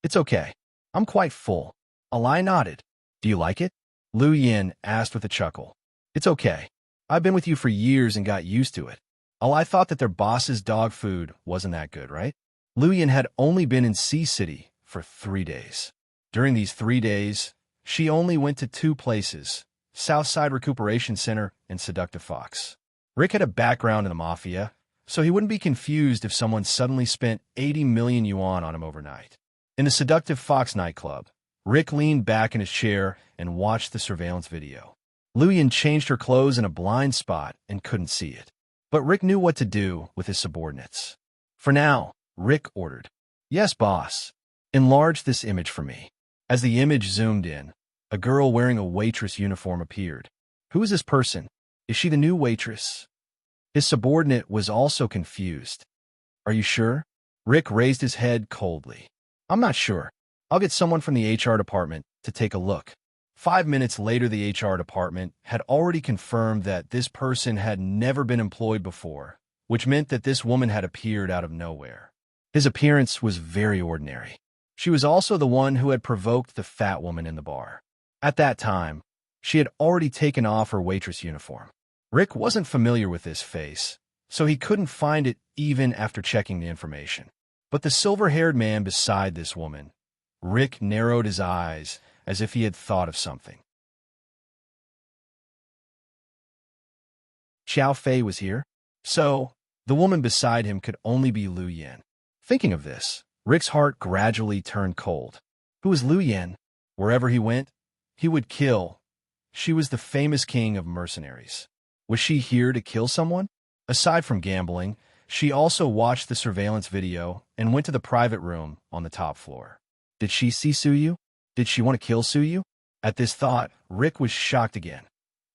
A: It's okay. I'm quite full. Alai nodded. Do you like it? Lu Yan asked with a chuckle. It's okay. I've been with you for years and got used to it. Alai thought that their boss's dog food wasn't that good, right? Lu Yan had only been in Sea City for 3 days. During these 3 days, she only went to 2 places, Southside Recuperation Center and Seductive Fox. Rick had a background in the mafia, so he wouldn't be confused if someone suddenly spent 80 million yuan on him overnight. In the Seductive Fox nightclub, Rick leaned back in his chair and watched the surveillance video. Lu Yan changed her clothes in a blind spot and couldn't see it. But Rick knew what to do with his subordinates. For now, Rick ordered, "Yes, boss. Enlarge this image for me." As the image zoomed in, a girl wearing a waitress uniform appeared. Who is this person? Is she the new waitress? His subordinate was also confused. Are you sure? Rick raised his head coldly. I'm not sure. I'll get someone from the HR department to take a look. 5 minutes later, the HR department had already confirmed that this person had never been employed before, which meant that this woman had appeared out of nowhere. His appearance was very ordinary. She was also the one who had provoked the fat woman in the bar. At that time, she had already taken off her waitress uniform. Rick wasn't familiar with this face, so he couldn't find it even after checking the information. But the silver-haired man beside this woman, Rick narrowed his eyes as if he had thought of something. Xiao Fei was here, so the woman beside him could only be Lu Yan. Thinking of this, Rick's heart gradually turned cold. Who was Lu Yan? Wherever he went, he would kill. She was the famous king of mercenaries. Was she here to kill someone? Aside from gambling, she also watched the surveillance video and went to the private room on the top floor. Did she see Suyu? Did she want to kill Suyu? At this thought, Rick was shocked again.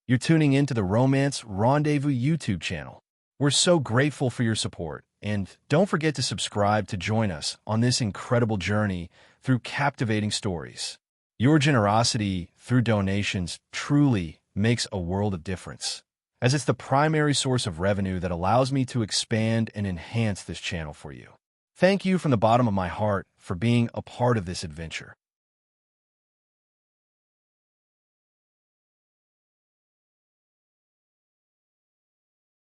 A: You're tuning into the Romance Rendezvous YouTube channel. We're so grateful for your support, and don't forget to subscribe to join us on this incredible journey through captivating stories. Your generosity through donations truly makes a world of difference, as it's the primary source of revenue that allows me to expand and enhance this channel for you. Thank you from the bottom of my heart for being a part of this adventure.